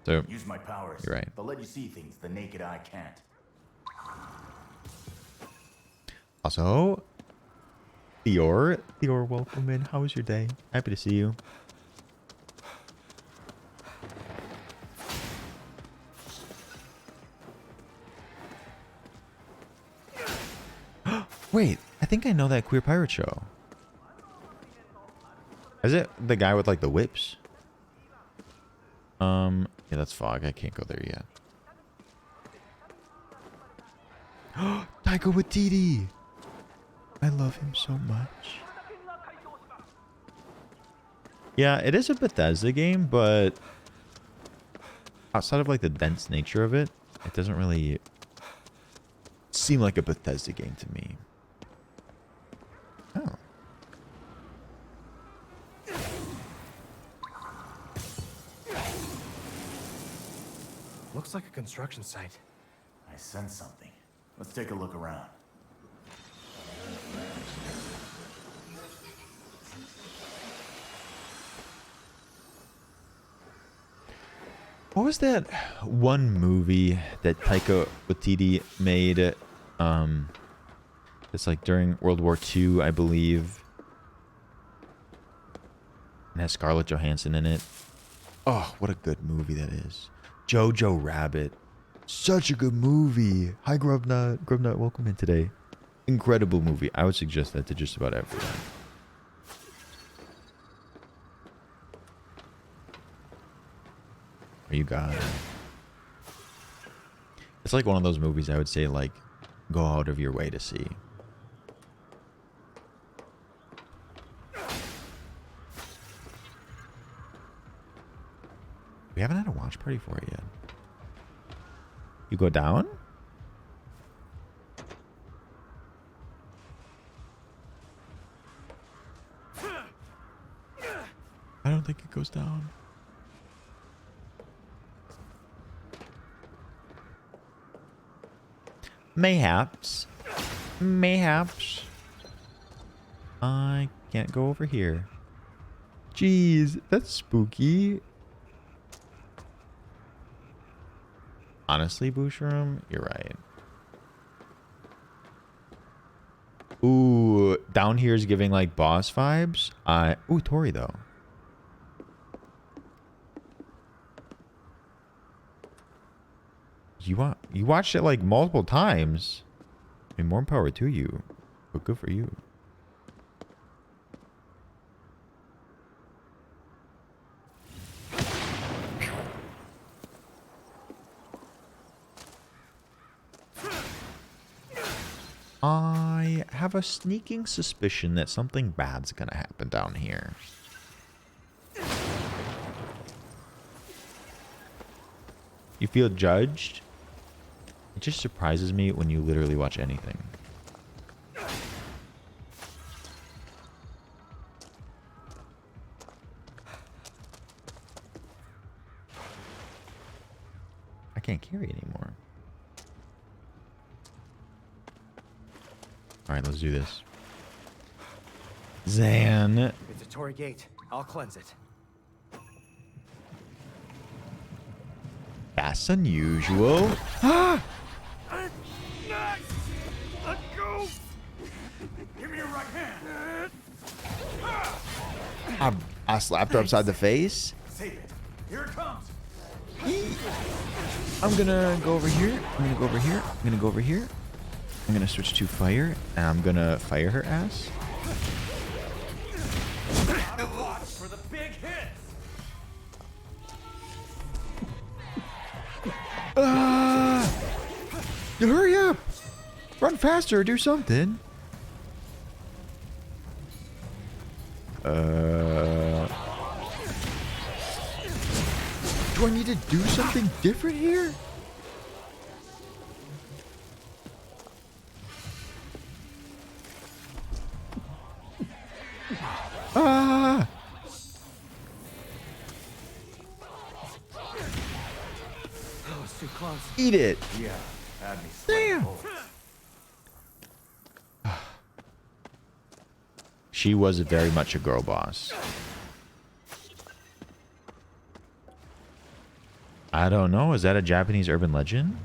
So Use my powers. you're right. They'll let you see things the naked eye can't. Also, Theor, welcome in. How was your day? Happy to see you. Wait, I think I know that Queer Pirate show. Is it the guy with like the whips? Yeah, that's Fog. I can't go there yet. Taika Waititi. I love him so much. Yeah, it is a Bethesda game, but outside of like the dense nature of it, it doesn't really seem like a Bethesda game to me. Oh. Looks like a construction site. I sense something. Let's take a look around. What was that one movie that Taika Waititi made? It's like during World War II, I believe. And has Scarlett Johansson in it. Oh, what a good movie that is. Jojo Rabbit. Such a good movie. Hi, Grubnut, welcome in today. Incredible movie. I would suggest that to just about everyone. You got it. It's like one of those movies I would say, like, go out of your way to see. We haven't had a watch party for it yet. You go down? I don't think it goes down. Mayhaps. Mayhaps. I can't go over here. Jeez, that's spooky. Honestly, Bushroom, you're right. Ooh, down here is giving like boss vibes. Ooh, Tori though. You watched it like multiple times. I mean, more power to you, but good for you. I have a sneaking suspicion that something bad's gonna happen down here. You feel judged? It just surprises me when you literally watch anything. I can't carry anymore. Alright, let's do this. Zan. It's a Torii gate. I'll cleanse it. That's unusual. Ah! Let go! Give me your right hand! I slapped her upside the face. Save it. Here it comes. I'm gonna go over here. I'm gonna go over here. I'm gonna go over here. I'm gonna switch to fire, and I'm gonna fire her ass. Watch for the big hits! You hurry up! Run faster or do something. Do I need to do something different here? Ah! Oh, it's too close. Eat it! Yeah, had me. Damn! She was very much a girl boss. I don't know. Is that a Japanese urban legend?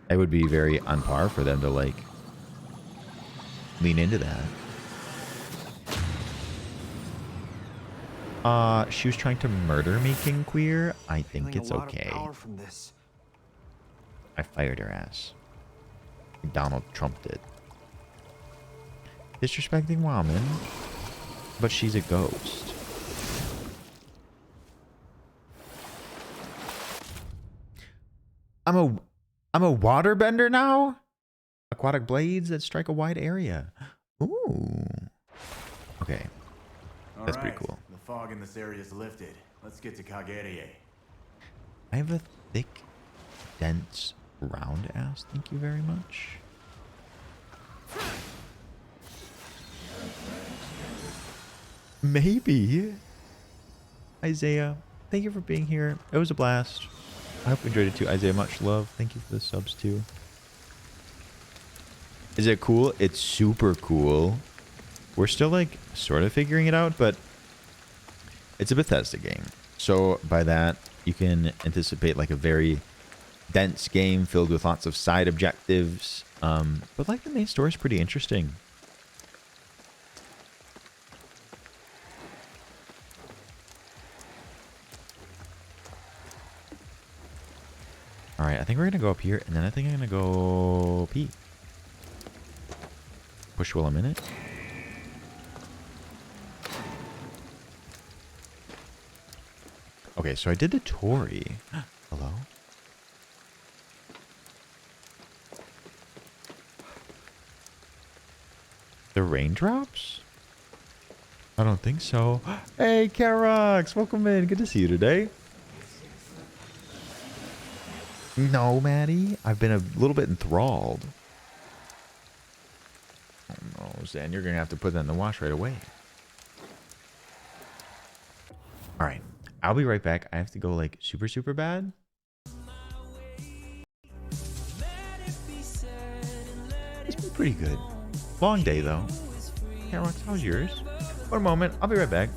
It would be very on par for them to like lean into that. She was trying to murder me, King Queer. I think it's okay. I fired her ass. Donald Trump did. Disrespecting woman, but she's a ghost. I'm a waterbender now? Aquatic blades that strike a wide area. Ooh. Okay. That's pretty cool. The fog in this area is lifted. Let's get to Kagerie. I have a thick, dense, round ass. Thank you very much. Maybe. Isaiah, thank you for being here. It was a blast. I hope you enjoyed it too. Isaiah, much love. Thank you for the subs too. Is it cool? It's super cool. We're still like sort of figuring it out, but it's a Bethesda game. So by that, you can anticipate like a very dense game filled with lots of side objectives. But like the main story is pretty interesting. All right, I think we're going to go up here, and then I think I'm going to go pee. Push while I'm in it. Okay, so I did the Torii. Hello? The raindrops? I don't think so. Hey, Karox! Welcome in. Good to see you today. No, Maddie. I've been a little bit enthralled. Oh no, Zan, you're going to have to put that in the wash right away. Alright. I'll be right back. I have to go like super, super bad. It's been pretty good. Long day though. Karox, how's yours? One moment. I'll be right back.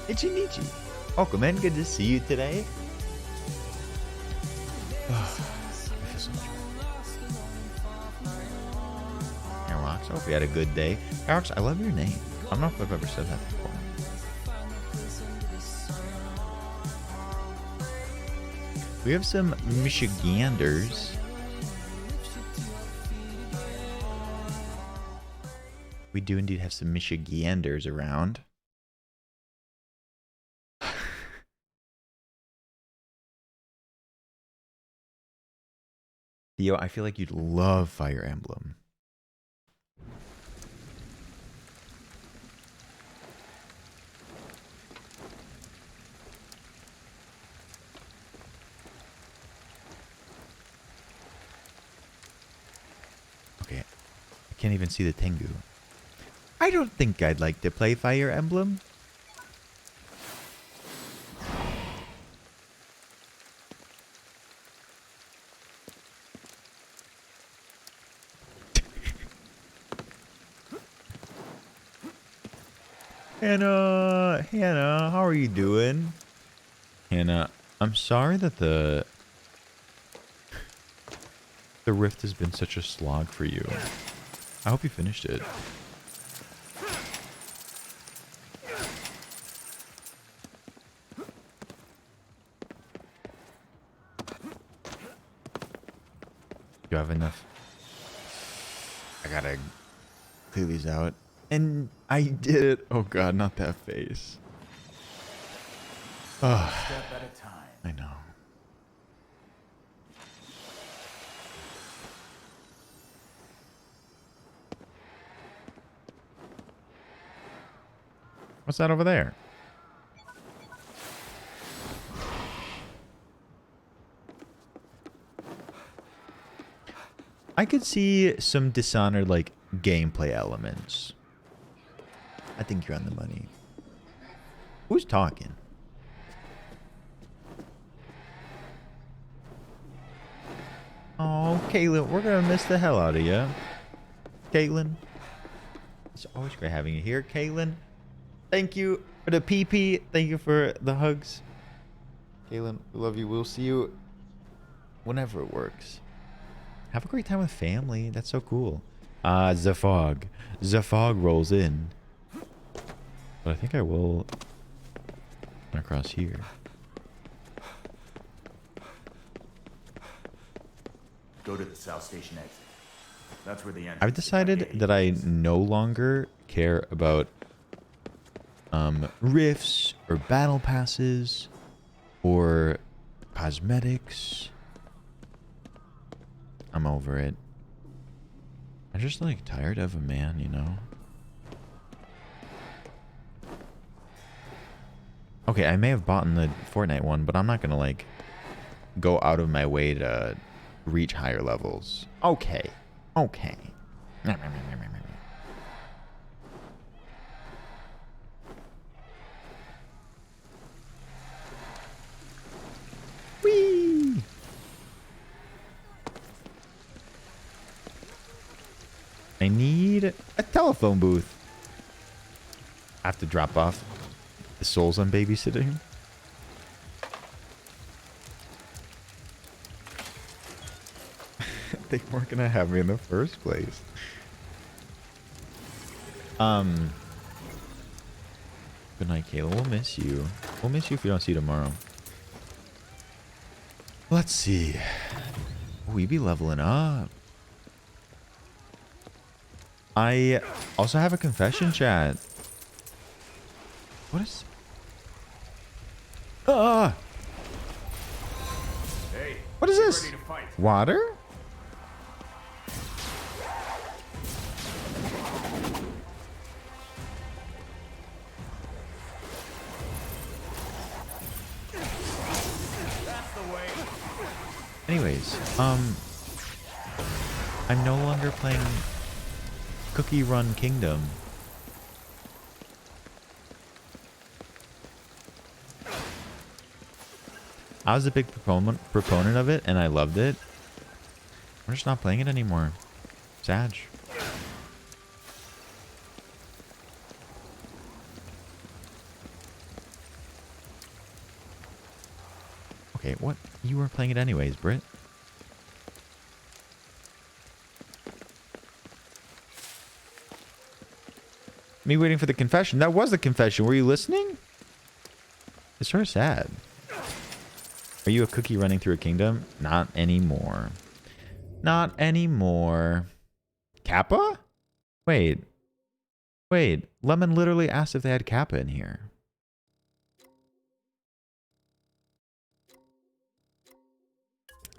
Ichinichi. Welcome in. Good to see you today. Karox, I hope you had a good day. Karox, I love your name. I don't know if I've ever said that before. We have some Michiganders. We do indeed have some Michiganders around. Theo, I feel like you'd love Fire Emblem. Okay, I can't even see the Tengu. I don't think I'd like to play Fire Emblem. Hannah, how are you doing? Hannah, I'm sorry that the rift has been such a slog for you. I hope you finished it. You have enough? I gotta clear these out. And I did it. Oh god, not that face. Oh, Step at a time. I know. What's that over there? I could see some Dishonored like gameplay elements. I think you're on the money. Who's talking? Oh, Caitlin, we're gonna miss the hell out of you. Caitlin. It's always great having you here, Caitlin. Thank you for the PP. Thank you for the hugs. Caitlin, we love you. We'll see you whenever it works. Have a great time with family. That's so cool. The fog. The fog rolls in. But I think I will run across here. Go to the South Station exit. That's where the entrance. I've decided that I no longer care about rifts or battle passes or cosmetics. I'm over it. I'm just like tired of a man, you know? Okay, I may have bought in the Fortnite one, but I'm not gonna like go out of my way to reach higher levels. Okay. Okay. Whee! I need a telephone booth. I have to drop off the souls I'm babysitting. They weren't gonna have me in the first place. Good night, Kayla. We'll miss you. We'll miss you if we don't see you tomorrow. Let's see. We be leveling up. I also have a confession, chat. What is? Ah! Hey, what is this? ready to fight. Water? Anyways, I'm no longer playing Cookie Run Kingdom. I was a big proponent of it, and I loved it. We're just not playing it anymore. Sad. Okay, what? You were playing it anyways, Britt. Me waiting for the confession. That was the confession. Were you listening? It's sort of sad. Are you a cookie running through a kingdom? Not anymore. Not anymore. Kappa? Wait. Wait. Lemon literally asked if they had Kappa in here.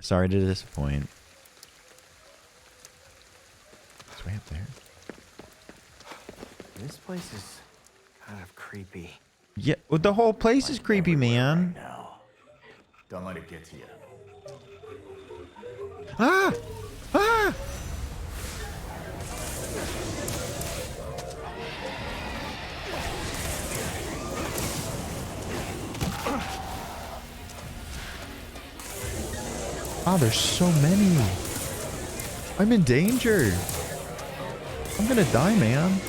Sorry to disappoint. It's way up there. This place is kind of creepy. Yeah, well, the whole place is creepy, man. Right now. Don't let it get to you. Ah! Ah! Oh, there's so many. I'm in danger. I'm gonna die, man.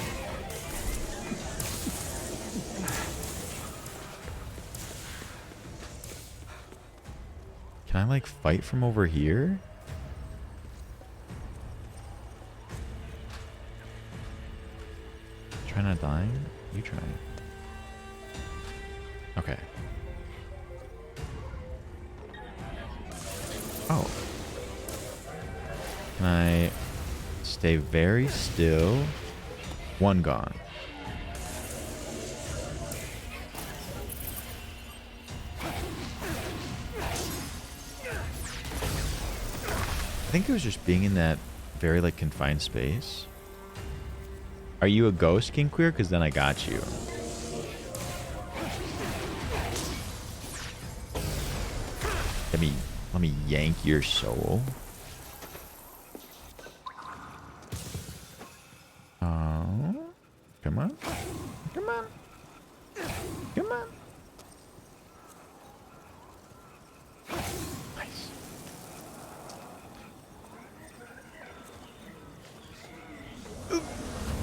Can I like fight from over here? Try not dying? You try. Okay. Oh. Can I stay very still? One gone. I think it was just being in that very like confined space. Are you a ghost, King Queer? Because then I got you. Let me yank your soul. Oh, come on, come on, come on. Nice.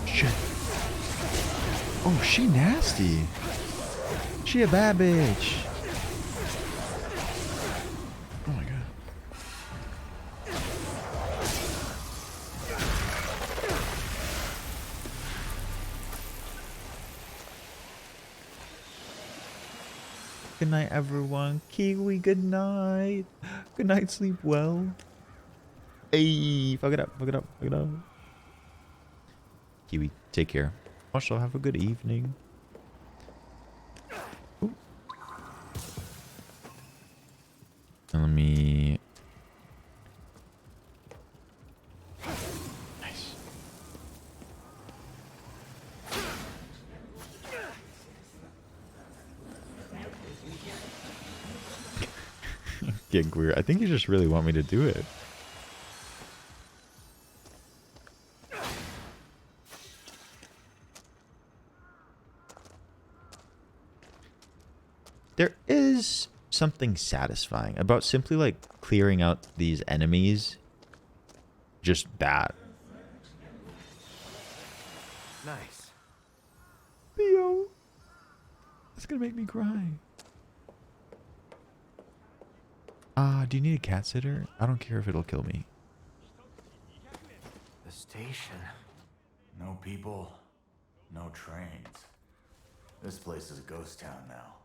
Shit. Oh, she nasty. She a bad bitch. Oh my god. Good night, everyone. Kiwi, good night. Good night, sleep well. Hey, fuck it up, fuck it up, fuck it up. Kiwi, take care. Also, have a good evening. Ooh. And let me... Nice. Get queer. I think you just really want me to do it. There is something satisfying about simply like clearing out these enemies. Just that. Nice. Theo. That's gonna make me cry. Do you need a cat sitter? I don't care if it'll kill me. The station. No people, no trains. This place is a ghost town now.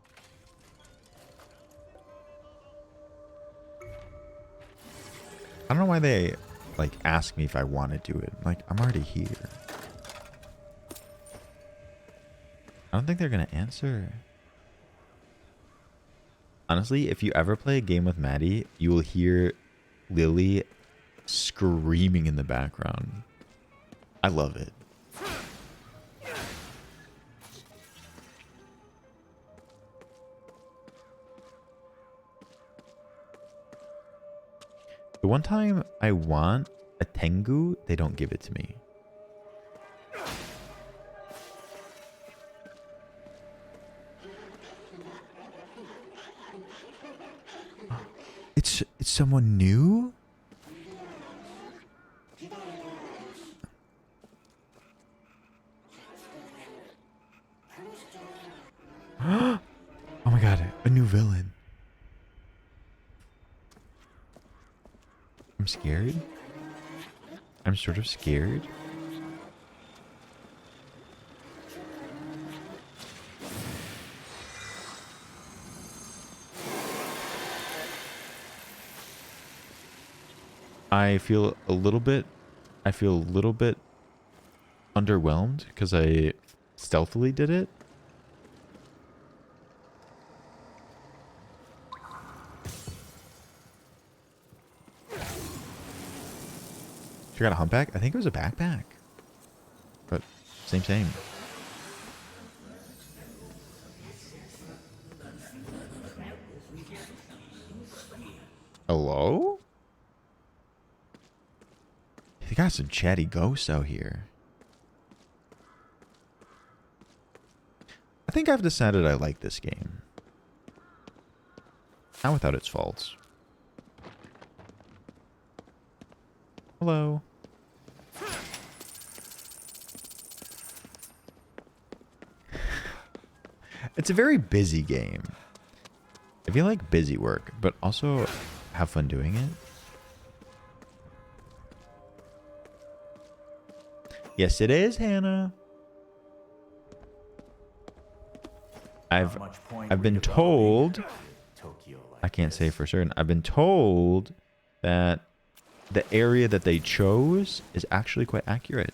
I don't know why they like ask me if I want to do it. Like, I'm already here. I don't think they're gonna answer. Honestly, if you ever play a game with Maddie, you will hear Lily screaming in the background. I love it. The one time I want a Tengu, they don't give it to me. It's someone new? Oh my god, a new villain. I'm scared. I'm sort of scared. I feel a little bit underwhelmed because I stealthily did it. She got a humpback? I think it was a backpack. But same. Hello? They got some chatty ghosts out here. I think I've decided I like this game. Not without its faults. Hello. It's a very busy game. If you like busy work, but also have fun doing it. Yes, it is, Hannah. I've been told, I can't say for certain, I've been told that the area that they chose is actually quite accurate.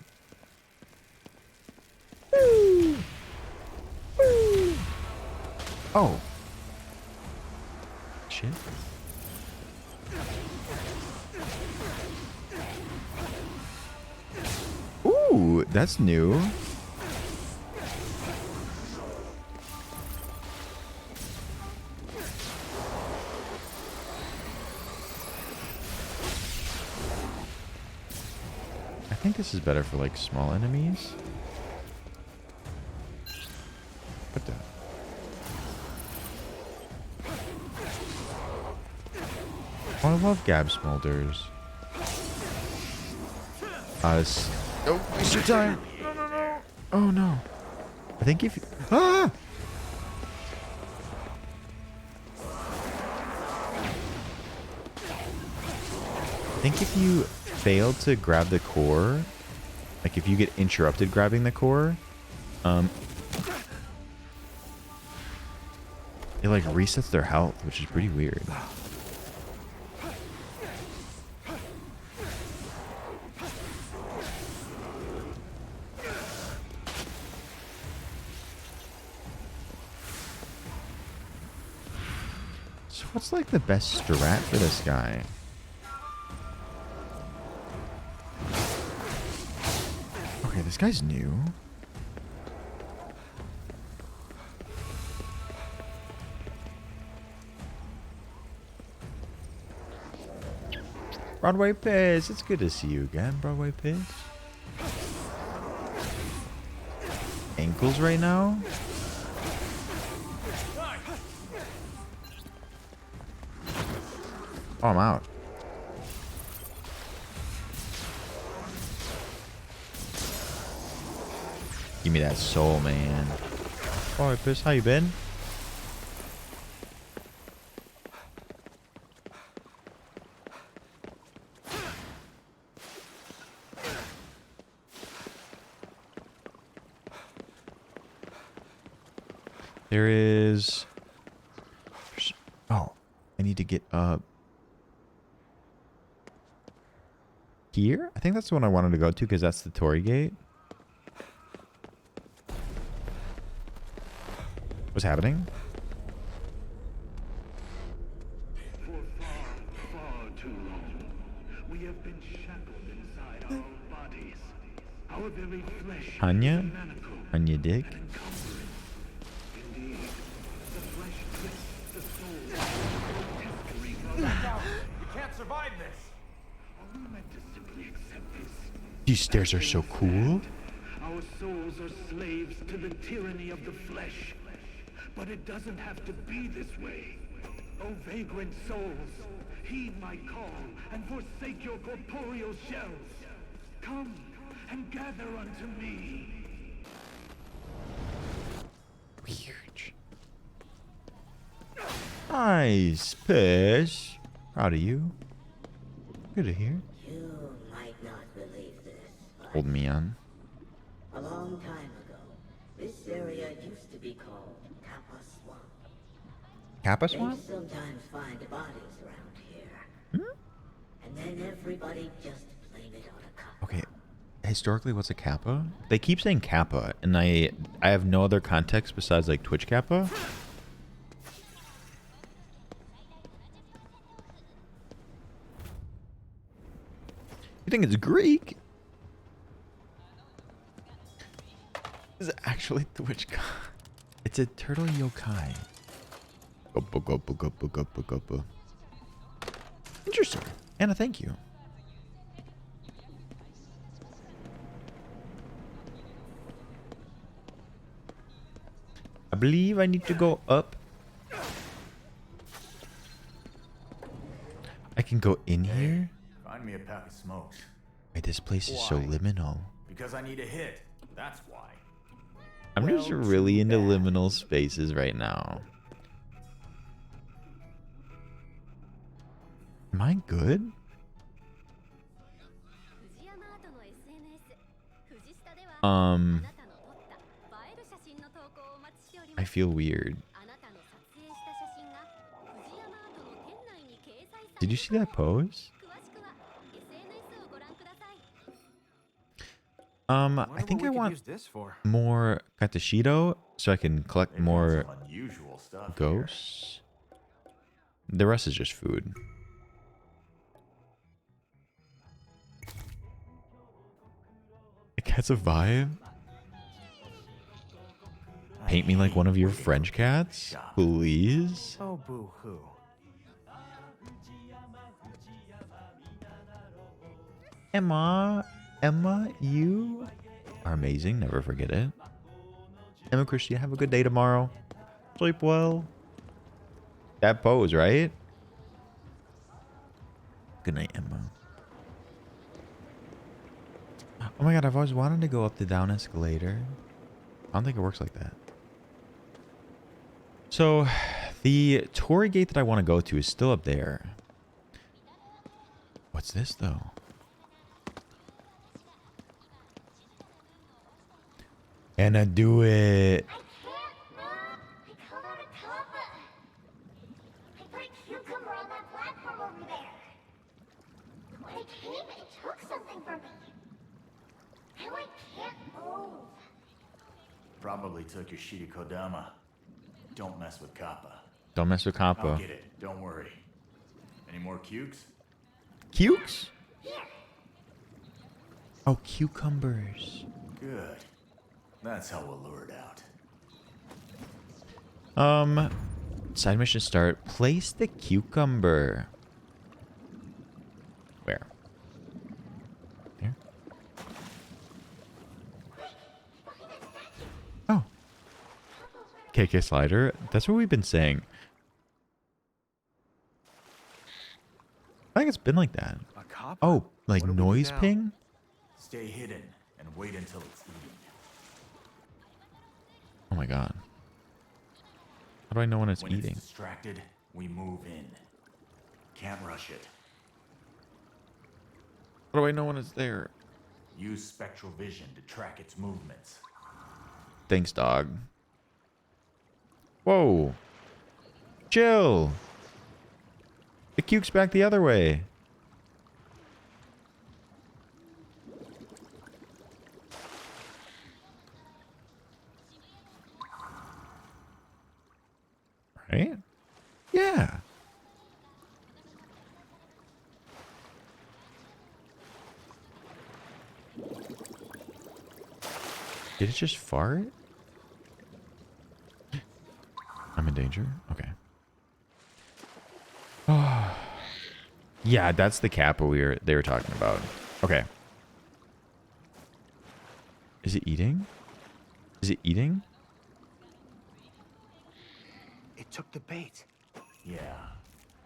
Woo! Woo! Oh. Shit. Ooh, that's new. I think this is better for like small enemies. What the? Oh, I love Gab Smolders. Don't waste your time. No, no, no. Oh no. I think if you, I think if you fail to grab the core, like if you get interrupted grabbing the core, it like resets their health, which is pretty weird. So what's like the best strat for this guy? Okay, this guy's new. Broadway Piss, it's good to see you again, Broadway Piss. Ankles right now? Oh, I'm out. Give me that soul, man. Broadway Piss, how you been? There is... Oh, I need to get up here? I think that's the one I wanted to go to because that's the Torii Gate. What's happening? For far, far too long, we have been shackled inside our own bodies. Our very flesh Anya? is maniacal Anya Dick? and encumbering. Indeed, the flesh twists the soul, grotesquely from You can't survive this. Are we meant to simply accept this? These stairs are so cool. Our souls are slaves to the tyranny of the flesh. But it doesn't have to be this way. O vagrant souls, heed my call and forsake your corporeal shells. Come and gather unto me. Weird. Nice, Piss. Proud of you. Good to hear. You might not believe this, but Hold me on. a long time ago, this area used to be called Kappa Swamp. Kappa They Swamp? sometimes find bodies around here. And then everybody just blame it on a Kappa. Okay. Historically, what's a Kappa? They keep saying Kappa, and I have no other context besides like Twitch Kappa. You think it's Greek? This is actually Twitch. It's a turtle yokai. Guppa, guppa, guppa, guppa, guppa. Interesting. Anna, thank you. I believe I need to go up. I can go in here? Find me a pack of smokes. Wait, this place is so liminal. Because I need a hit. That's why. I'm just really into liminal spaces right now. Am I good? I feel weird. Did you see that pose? I think I want more Katashito so I can collect more Unusual stuff. ghosts. The rest is just food. It gets a vibe. Paint me like one of your French cats, please. Oh, boo-hoo. Emma, you are amazing. Never forget it. Emma Christie, have a good day tomorrow. Sleep well. That pose, right? Good night, Emma. Oh my god, I've always wanted to go up the down escalator. I don't think it works like that. So, the torii gate that I want to go to is still up there. What's this, though? And I do it. I can't, Mom. I called out a kappa. I put a cucumber on that platform over there. When it came, it took something from me. Now I can't move. Probably took your Shirikodama. Don't mess with Kappa. Don't mess with I'll Kappa. get it. Don't worry. Any more cukes? Cukes? Here. Oh, cucumbers. Good. That's how we'll lure it out. Side mission start. Place the cucumber. Where? There? Oh. KK slider. That's what we've been saying. I think it's been like that. A kappa? Oh, like What do we do noise now? ping? Stay hidden and wait until it's eating. Oh my god. How do I know when it's When eating? it's distracted, we move in. Can't rush it. How do I know when it's there? Use spectral vision to track its movements. Thanks, dog. Whoa. Chill. The cuke's back the other way. Right? Yeah. Did it just fart? I'm in danger? Okay. Oh. Yeah, that's the kappa they were talking about. Okay. Is it eating? Is it eating? It took the bait. Yeah.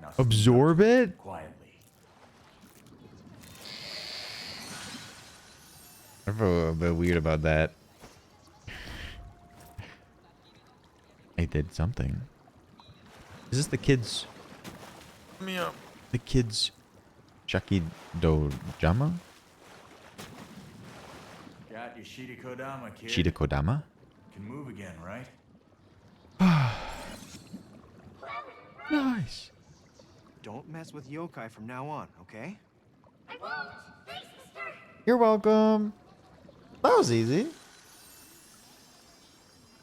Now Absorb it? quietly. I feel a little bit weird about that. I did something. Is this the kids? The kids Chucky Dojama? Got your Shirikodama, kid. Shida Kodama? Can move again, right? Nice. Don't mess with yokai from now on, okay? I won't. Thanks, sister. You're welcome. That was easy.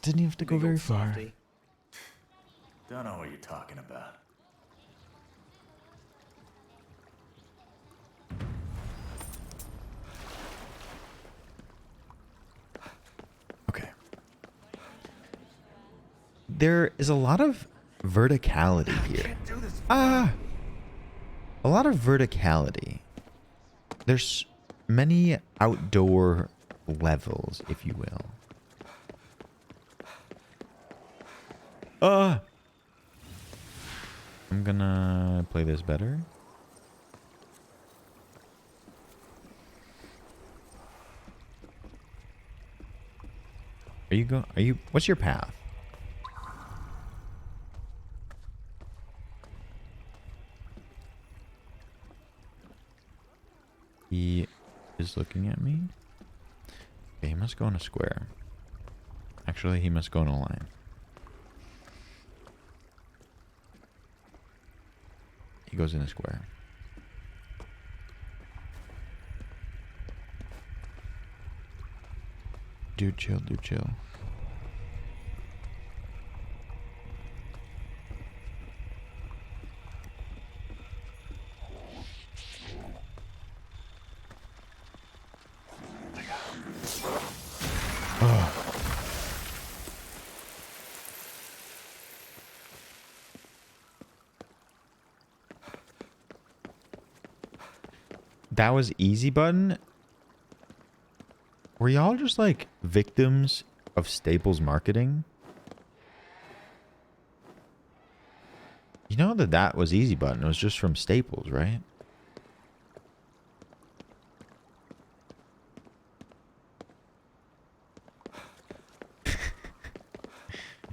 Didn't even have to go Big very old far. softy. Don't know what you're talking about. Okay. There is a lot of verticality here. A lot of verticality. There's many outdoor levels, if you will. I'm gonna play this better. Are you what's your path? is looking at me. Okay, he must go in a square. Actually, he must go in a line. He goes in a square. Dude, chill, dude, chill. That was easy button. Were y'all just like victims of Staples marketing? You know that was easy button. It was just from Staples, right?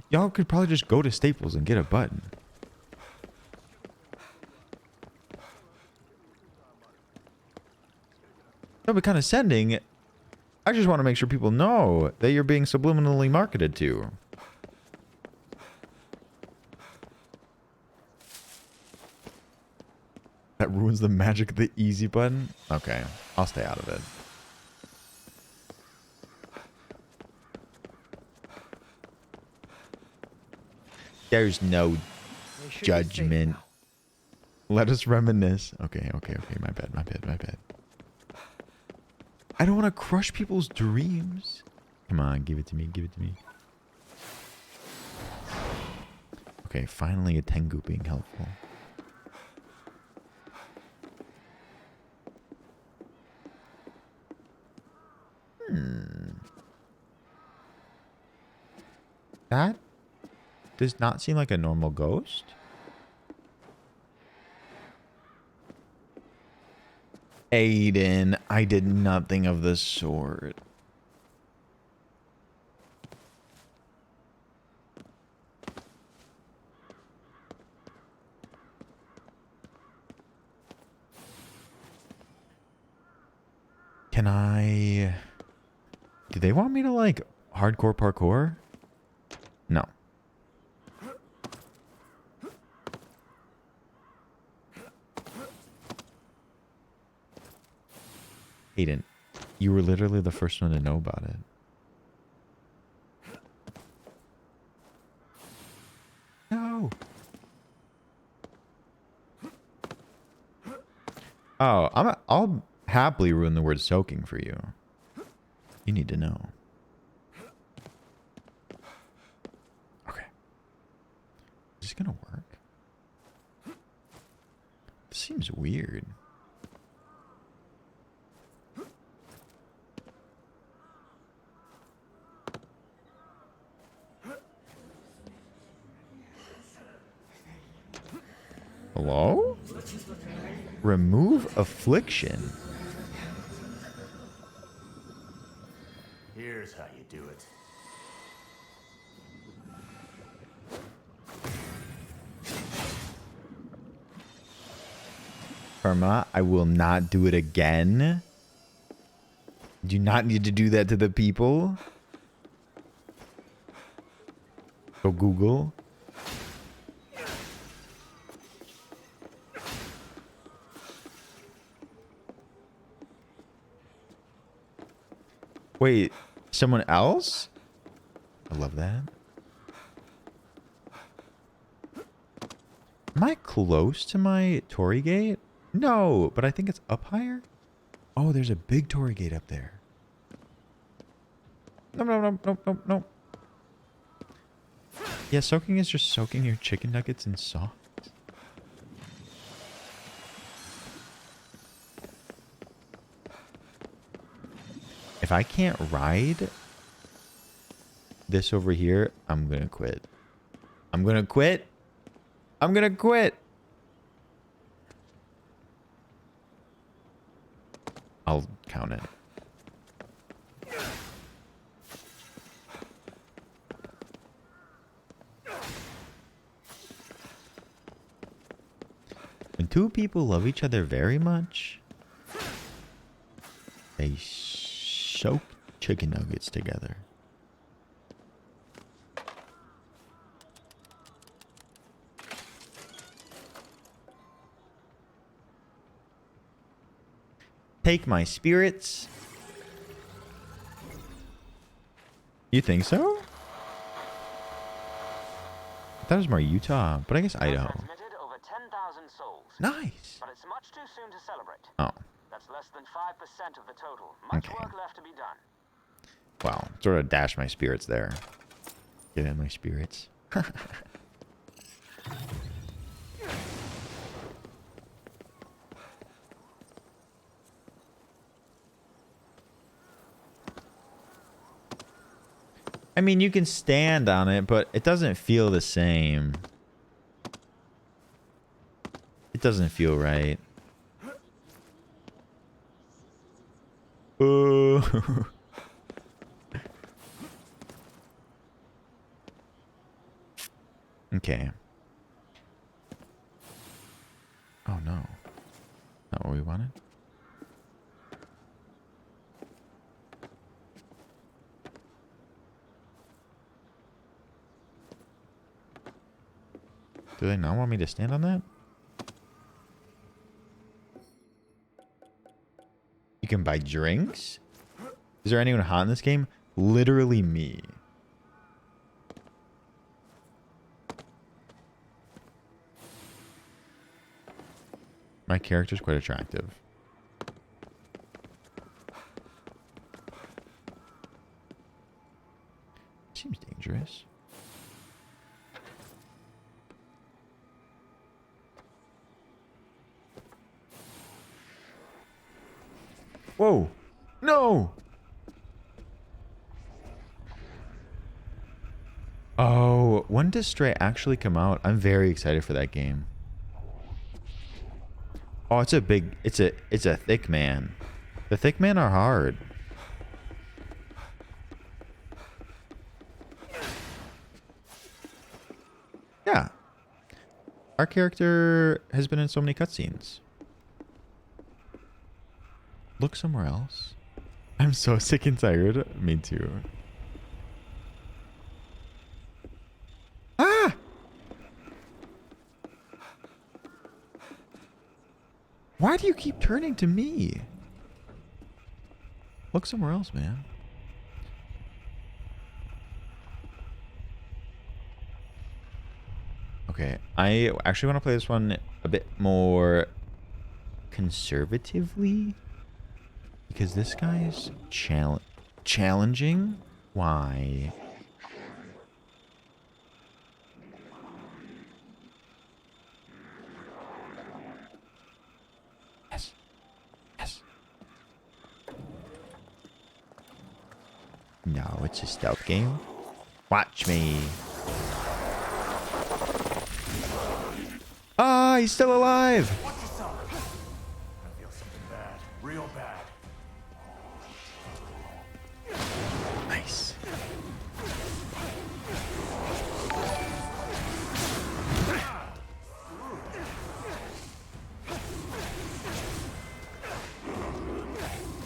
Y'all could probably just go to Staples and get a button. No, but kind of sending. I just want to make sure people know that you're being subliminally marketed to. That ruins the magic of the easy button? Okay, I'll stay out of it. There's no judgment. Let us reminisce. Okay. My bad. I don't want to crush people's dreams. Come on, give it to me. Okay, finally a Tengu being helpful. That does not seem like a normal ghost. Aiden, I did nothing of the sort. Can I... Do they want me to, like, hardcore parkour? No. Aiden, you were literally the first one to know about it. No. Oh, I'll happily ruin the word soaking for you. You need to know. Okay. Is this gonna work? This seems weird. Hello? Remove affliction. Here's how you do it. Karma, I will not do it again. Do not need to do that to the people. Go Google. Wait, someone else? I love that. Am I close to my Torii gate? No, but I think it's up higher. Oh, there's a big Torii gate up there. No. Yeah, soaking is just soaking your chicken nuggets in sauce. If I can't ride this over here, I'm gonna quit. I'm gonna quit. I'll count it. When two people love each other very much, They soak chicken nuggets together. Take my spirits. You think so? That was more Utah, but I guess Idaho. Transmitted over 10,000 souls. Nice. But it's much too soon to celebrate. Oh. That's less than 5% of the total. Much Okay. work left to be done. Well, sort of dash my spirits there. Get in my spirits. I mean, you can stand on it, but it doesn't feel the same. It doesn't feel right. Oh. Okay. Oh no. Not what we wanted? Do they not want me to stand on that? You can buy drinks? Is there anyone hot in this game? Literally me. My character's quite attractive. Seems dangerous. Whoa! No! Oh, when does Stray actually come out? I'm very excited for that game. Oh, it's a thick man. The thick men are hard. Yeah. Our character has been in so many cutscenes. Look somewhere else. I'm so sick and tired. Me too. Ah! Why do you keep turning to me? Look somewhere else, man. Okay, I actually want to play this one a bit more conservatively. Because this guy's challenging. Why? Yes. Yes. No, it's a stealth game. Watch me. Ah, he's still alive. Watch yourself. I feel something bad. Real bad. Nice.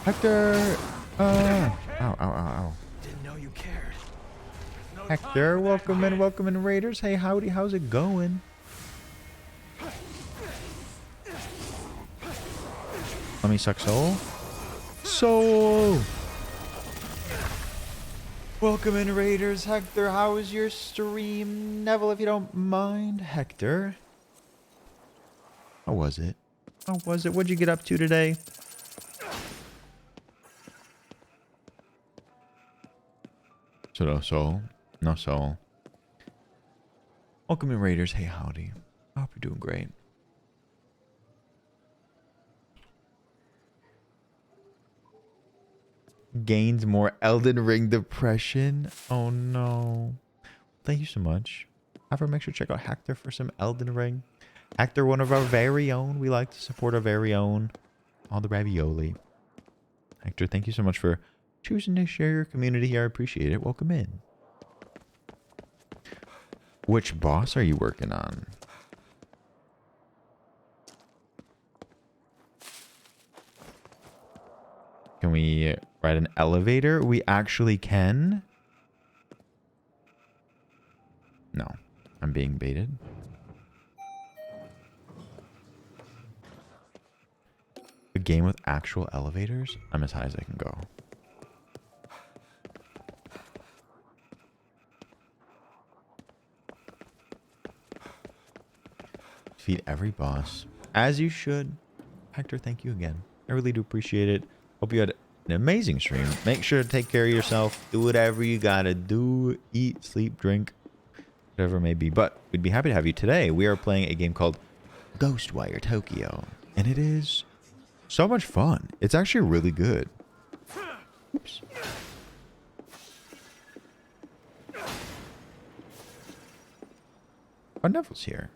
Hector! Ow, ow, ow, ow. Didn't know you cared. Hector, welcome in, Raiders. Hey, howdy, how's it going? Let me suck soul. Soul! Welcome in, Raiders. Hector, how was your stream? Neville, if you don't mind. Hector. How was it? How was it? What'd you get up to today? So no soul. No soul. Welcome in, Raiders. Hey, howdy. I hope you're doing great. Gains more Elden Ring depression. Oh no. Thank you so much. However, make sure to check out Hector for some Elden Ring. Hector, one of our very own. We like to support our very own. All the ravioli. Hector, thank you so much for choosing to share your community here. I appreciate it. Welcome in. Which boss are you working on? Can we ride an elevator? We actually can. No, I'm being baited. A game with actual elevators? I'm as high as I can go. Defeat every boss. As you should. Hector, thank you again. I really do appreciate it. Hope you had an amazing stream. Make sure to take care of yourself. Do whatever you gotta do. Eat, sleep, drink. Whatever it may be. But we'd be happy to have you today. We are playing a game called GhostWire Tokyo. And it is so much fun. It's actually really good. Oops. Oh, Neville's here.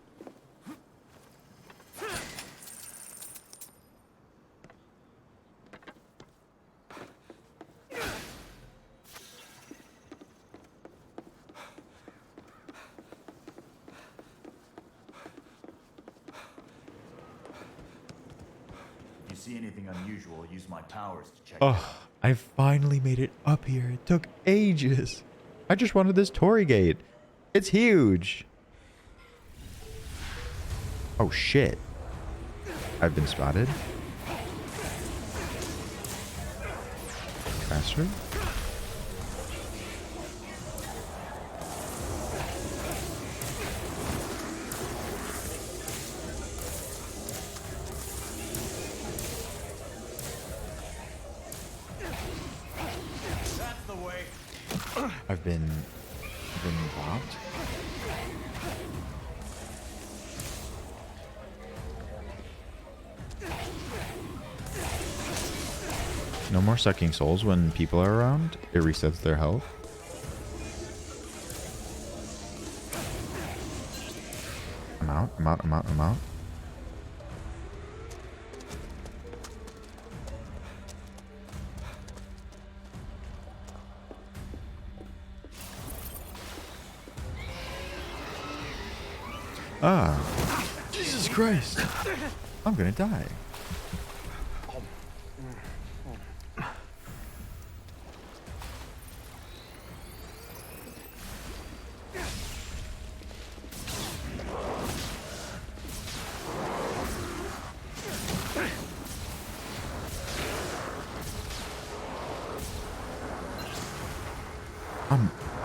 See anything unusual, use my powers to check. Oh, I finally made it up here. It took ages. I just wanted this Torii gate. It's huge. Oh shit. I've been spotted. Faster. I've been blocked. No more sucking souls when people are around. It resets their health. I'm out, I'm out, I'm out, I'm out. Ah, Jesus Christ. I'm gonna die.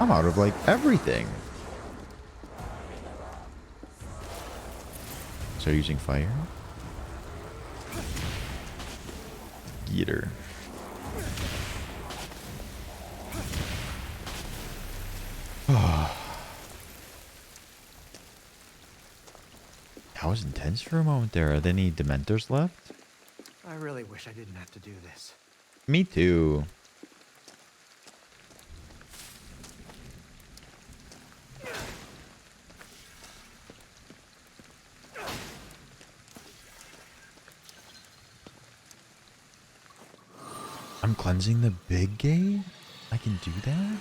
I'm out of like everything. So using fire. Get her. That was intense for a moment there. Are there any Dementors left? I really wish I didn't have to do this. Me too. I'm cleansing the big gate? I can do that?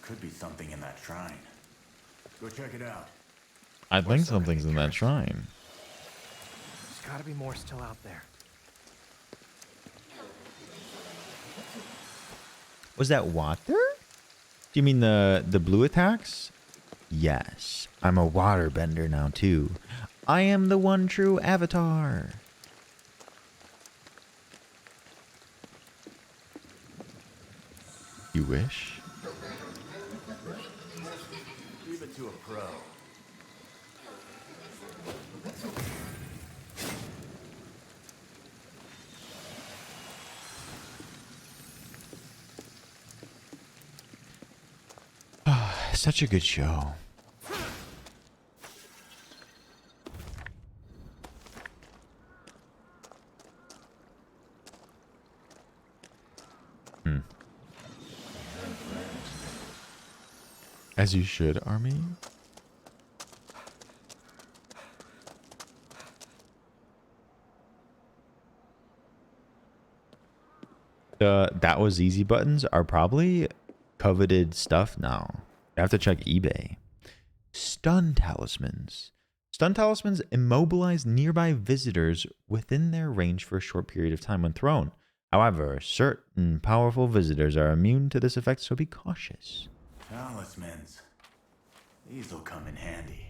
Could be something in that shrine. Go check it out. I think something's in that shrine. There's gotta be more still out there. Was that water? Do you mean the blue attacks? Yes. I'm a waterbender now too. I am the one true avatar. You wish? Leave it to a pro. Such a good show. As you should, Army. The that was easy buttons are probably coveted stuff now. You have to check eBay. Stun talismans. Stun talismans immobilize nearby visitors within their range for a short period of time when thrown. However, certain powerful visitors are immune to this effect, so be cautious. Talismans. These will come in handy.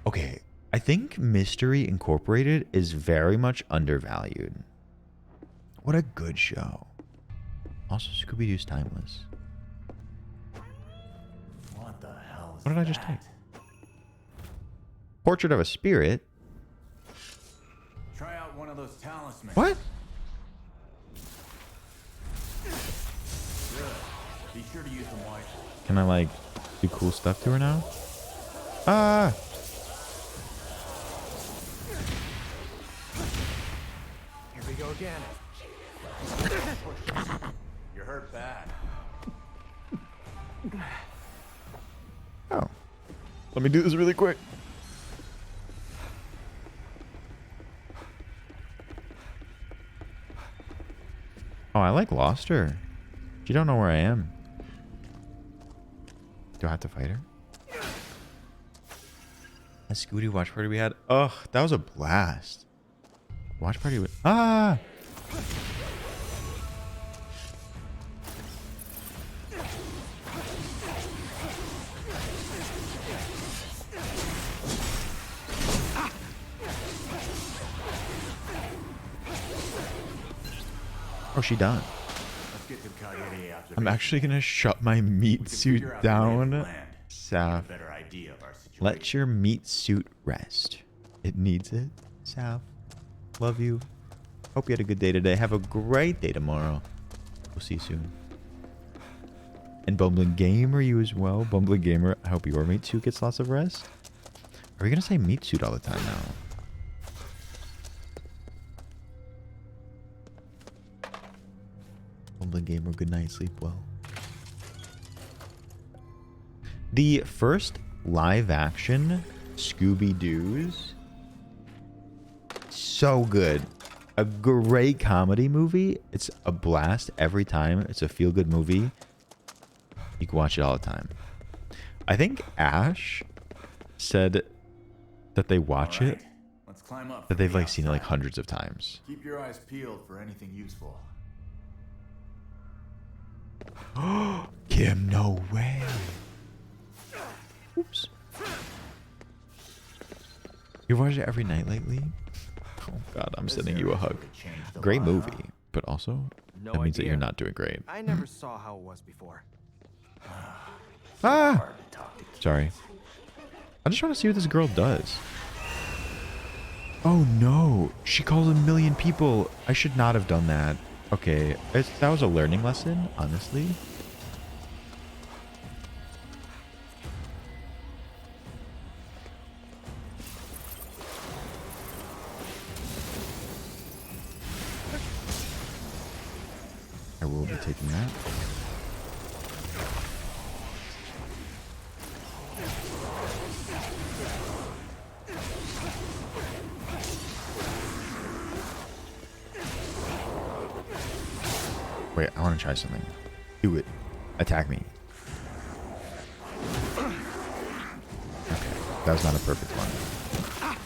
Okay, I think Mystery Incorporated is very much undervalued. What a good show. Also, Scooby-Doo's timeless. What the hell is What did I just take? Portrait of a Spirit? Try out one of those talismans. What? Good. Be sure to use them wisely. Can I, like, do cool stuff to her now? Ah! Here we go again. You're hurt bad. Oh. Let me do this really quick. Oh, I like lost her. She don't know where I am. Do I have to fight her? A Scooty watch party we had. Ugh, that was a blast. Watch party with... Ah! Oh, she done. Let's get to Kagere after I'm this. actually gonna shut my meat suit Figure out the lay of the down. land. Saf, Get a better idea of our situation. let your meat suit rest. It needs it. Saf, love you. Hope you had a good day today. Have a great day tomorrow. We'll see you soon. And Bumbling Gamer, you as well. Bumbling Gamer, I hope your meat suit gets lots of rest. Are we gonna say meat suit all the time now? Bumbling Gamer, good night, sleep well. The first live action Scooby-Doo's, so good. A great comedy movie. It's a blast every time. It's a feel-good movie. You can watch it all the time. I think Ash said that they watch it, Let's climb up that from they've the like seen it like outside. hundreds of times. Keep your eyes peeled for anything useful. Kim, no way. Oops. You watched it every night lately? Oh God, I'm sending you a hug. Great movie, but also No that means that idea. you're not doing great. I never saw how it was before. Ah! Sorry. I just want to see what this girl does. Oh no, she called 1,000,000 people. I should not have done that. Okay, that was a learning lesson, honestly. I will be taking that. Wait, I want to try something. Do it. Attack me. Okay, that was not a perfect one.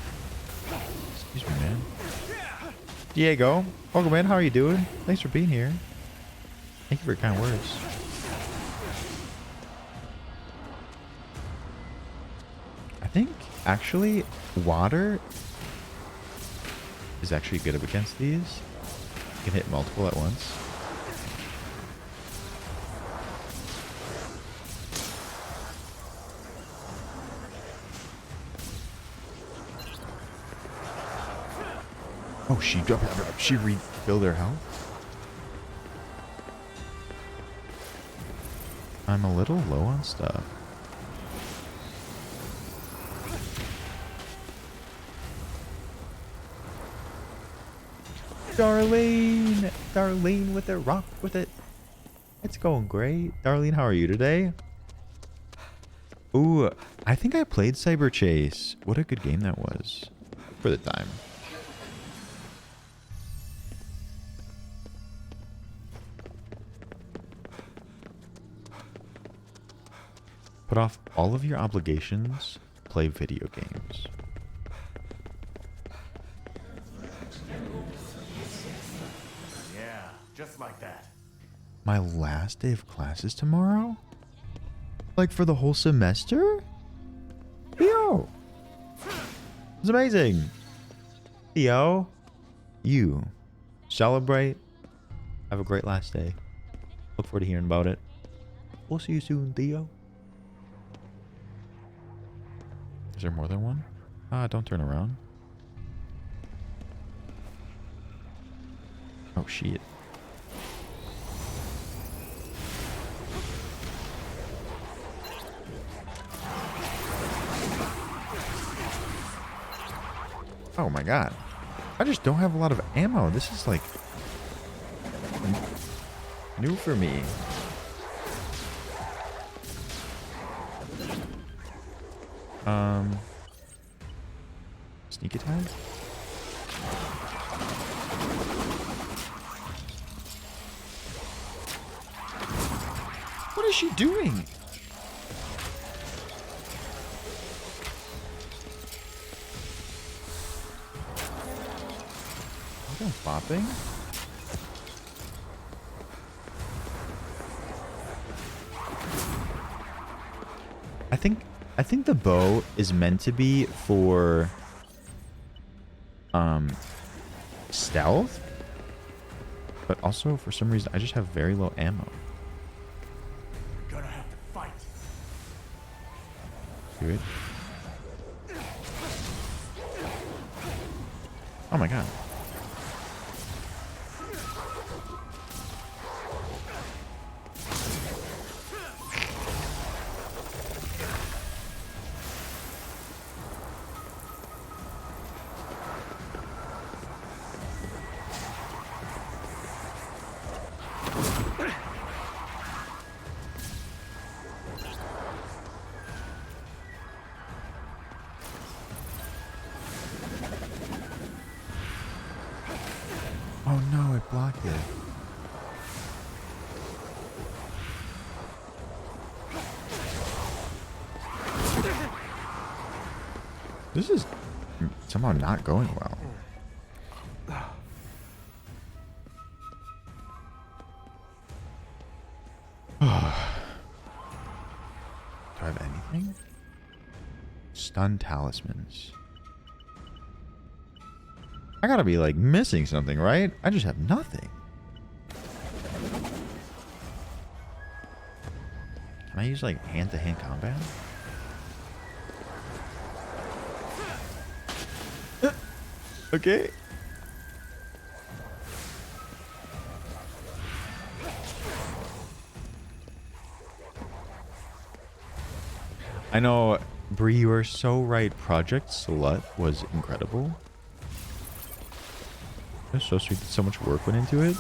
Excuse me, man. Diego, welcome in. How are you doing? Thanks for being here. Thank you for your kind words. I think, actually, water is actually good up against these. You can hit multiple at once. Oh, she refilled her health? I'm a little low on stuff. Darlene! Darlene with it, rock with it. It's going great. Darlene, how are you today? Ooh, I think I played Cyber Chase. What a good game that was. For the time. Put off all of your obligations play video games. Yeah, just like that. My last day of classes tomorrow? Like for the whole semester? Yo! It's amazing! Theo, you celebrate. Have a great last day. Look forward to hearing about it. We'll see you soon, Theo. Is there more than one? Don't turn around. Oh, shit. Oh my god. I just don't have a lot of ammo. This is like new for me. Sneak attack? What is she doing? I'm bopping. I think the bow is meant to be for stealth, but also for some reason I just have very low ammo. You're gonna have to fight. Good. Oh my god. Oh no, it blocked it. This is somehow not going well. Do I have anything? Stun talismans. I gotta be like missing something, right? I just have nothing. Can I use like hand-to-hand combat? Okay. I know, Bree, you are so right. Project Slut was incredible. It was so sweet that so much work went into it.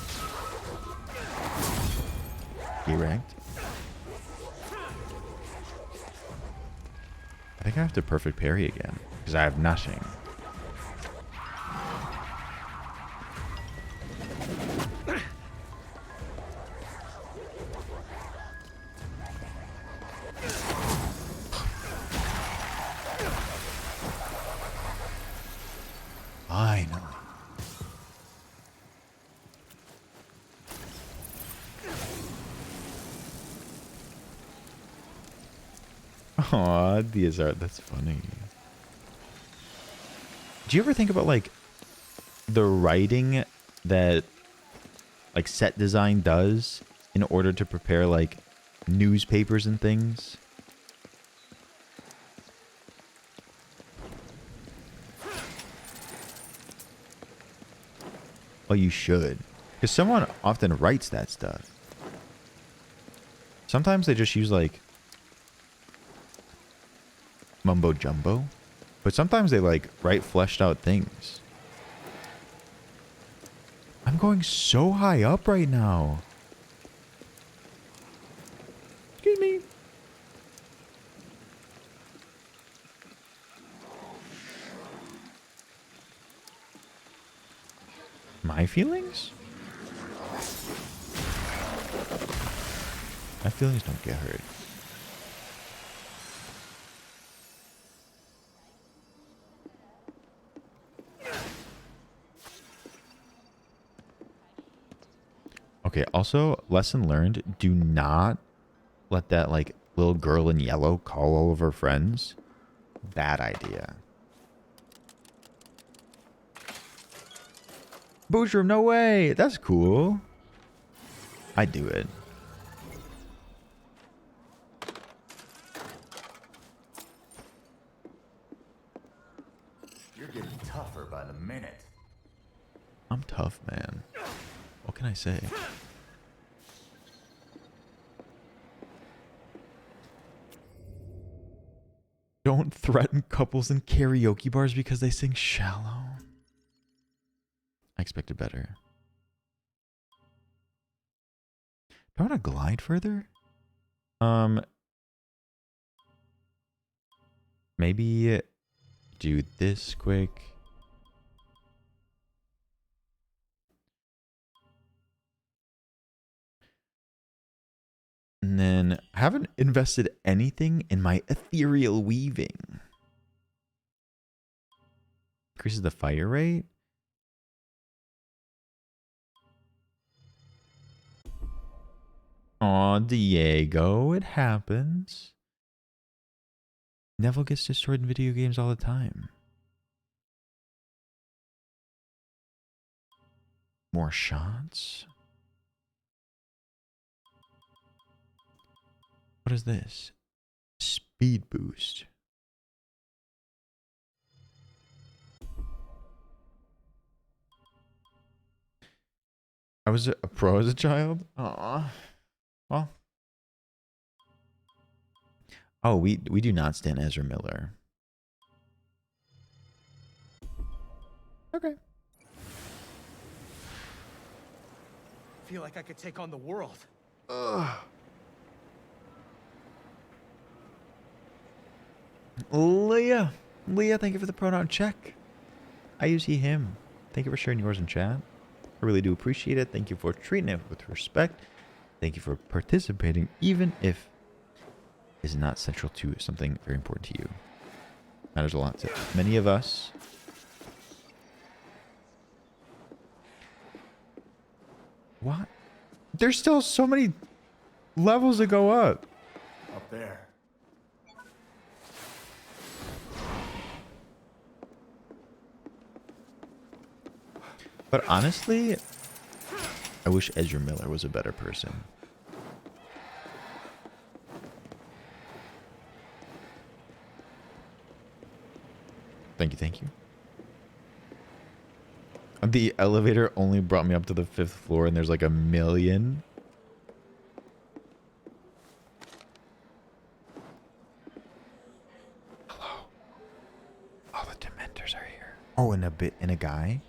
Erect. I think I have to perfect parry again because I have nothing. Finally. Aw, DSR, that's funny. Do you ever think about like the writing that like set design does in order to prepare like newspapers and things? Well, you should, because someone often writes that stuff. Sometimes they just use like mumbo jumbo, but sometimes they like write fleshed out things. I'm going so high up right now. Excuse me. My feelings? My feelings don't get hurt. Okay, also, lesson learned. Do not let that, like, little girl in yellow call all of her friends. Bad idea. Boost room, no way. That's cool. I'd do it. You're getting tougher by the minute. I'm tough, man. What can I say? Don't threaten couples in karaoke bars because they sing Shallow. I expected better. Do I want to glide further? Maybe do this quick. And then I haven't invested anything in my ethereal weaving. Increases the fire rate. Aw, Diego, it happens. Neville gets destroyed in video games all the time. More shots? What is this? Speed boost. I was a pro as a child? Aw. Well. Oh, we do not stand Ezra Miller. Okay. I feel like I could take on the world. Ugh. Leah, thank you for the pronoun check. I use he, him. Thank you for sharing yours in chat. I really do appreciate it. Thank you for treating it with respect. Thank you for participating, even if it's not central to something very important to you. Matters a lot to many of us. What? There's still so many levels to go up. Up there. But honestly, I wish Ezra Miller was a better person. Thank you. The elevator only brought me up to the 5th floor and there's like a million. Hello. All the Dementors are here. Oh, and a guy.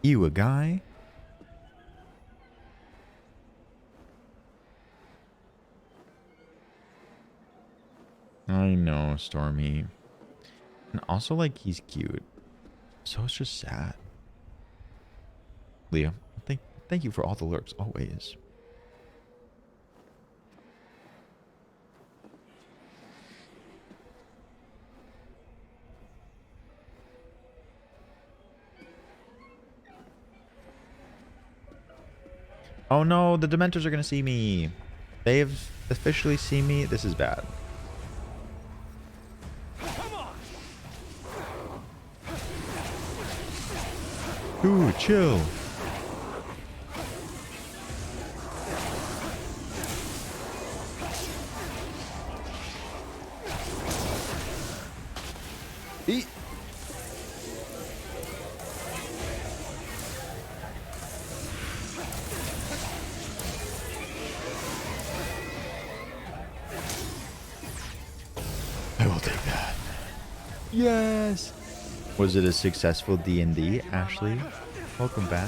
You a guy? I know, Stormy. And also, like, he's cute. So it's just sad. Leah, thank you for all the lurks, always. Oh no, the Dementors are gonna see me. They've officially seen me. This is bad. Ooh, chill. Eat. I will take that. Yes. Was it a successful D&D, Ashley? Welcome back.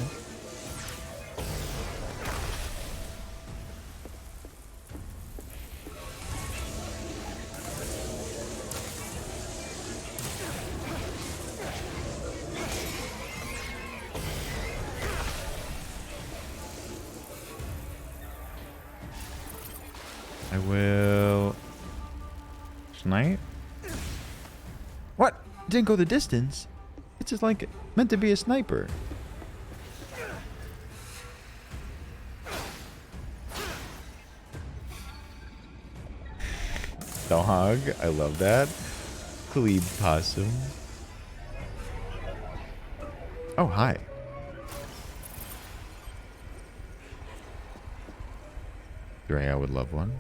I will snipe. What? Didn't go the distance. It's just like meant to be a sniper. dog. I love that. Khalid Possum. Oh, hi. Dre, I would love one.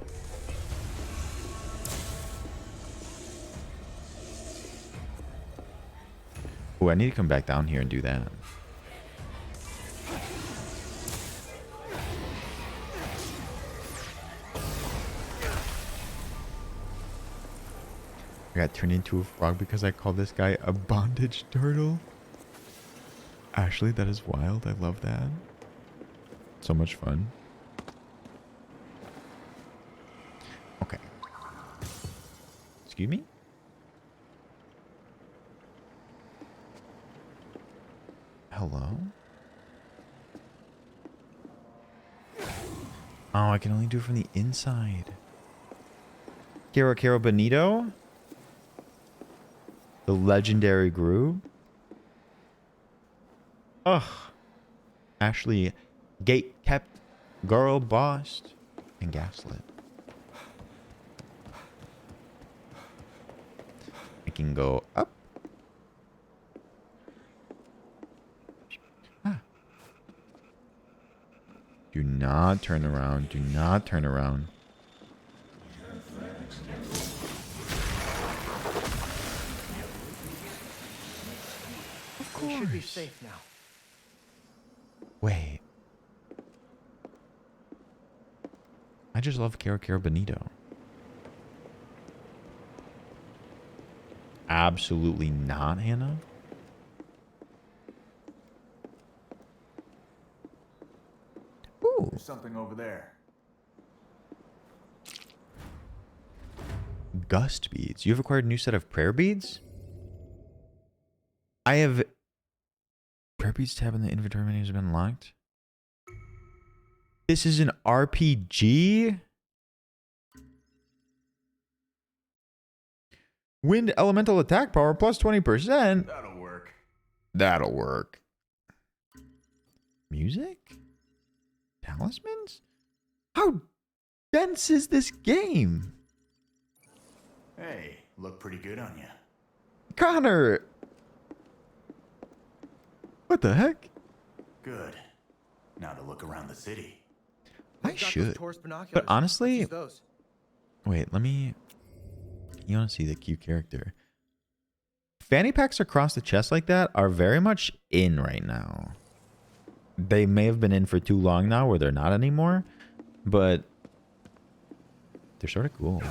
Oh, I need to come back down here and do that. I got turned into a frog because I called this guy a bondage turtle. Ashley, that is wild. I love that. So much fun. Okay. Excuse me? Hello? Oh, I can only do it from the inside. Caro Benito? The legendary group? Ugh. Ashley, gate kept, girl bossed, and gaslit. I can go up. Ah. Do not turn around. Do not turn around. We should be safe now. Wait. I just love Caro Benito. Absolutely not, Hannah. Ooh. There's something over there. Gust beads. You have acquired a new set of prayer beads? I have... Prayer beads tab in the inventory menu has been unlocked. This is an RPG? Wind elemental attack power plus 20%. That'll work. That'll work. Music? Talismans? How dense is this game? Hey, look pretty good on you. Connor! What the heck? Good. Now to look around the city. I should. But honestly... Wait, let me... You want to see the cute character. Fanny packs across the chest like that are very much in right now. They may have been in for too long now where they're not anymore. But... they're sort of cool.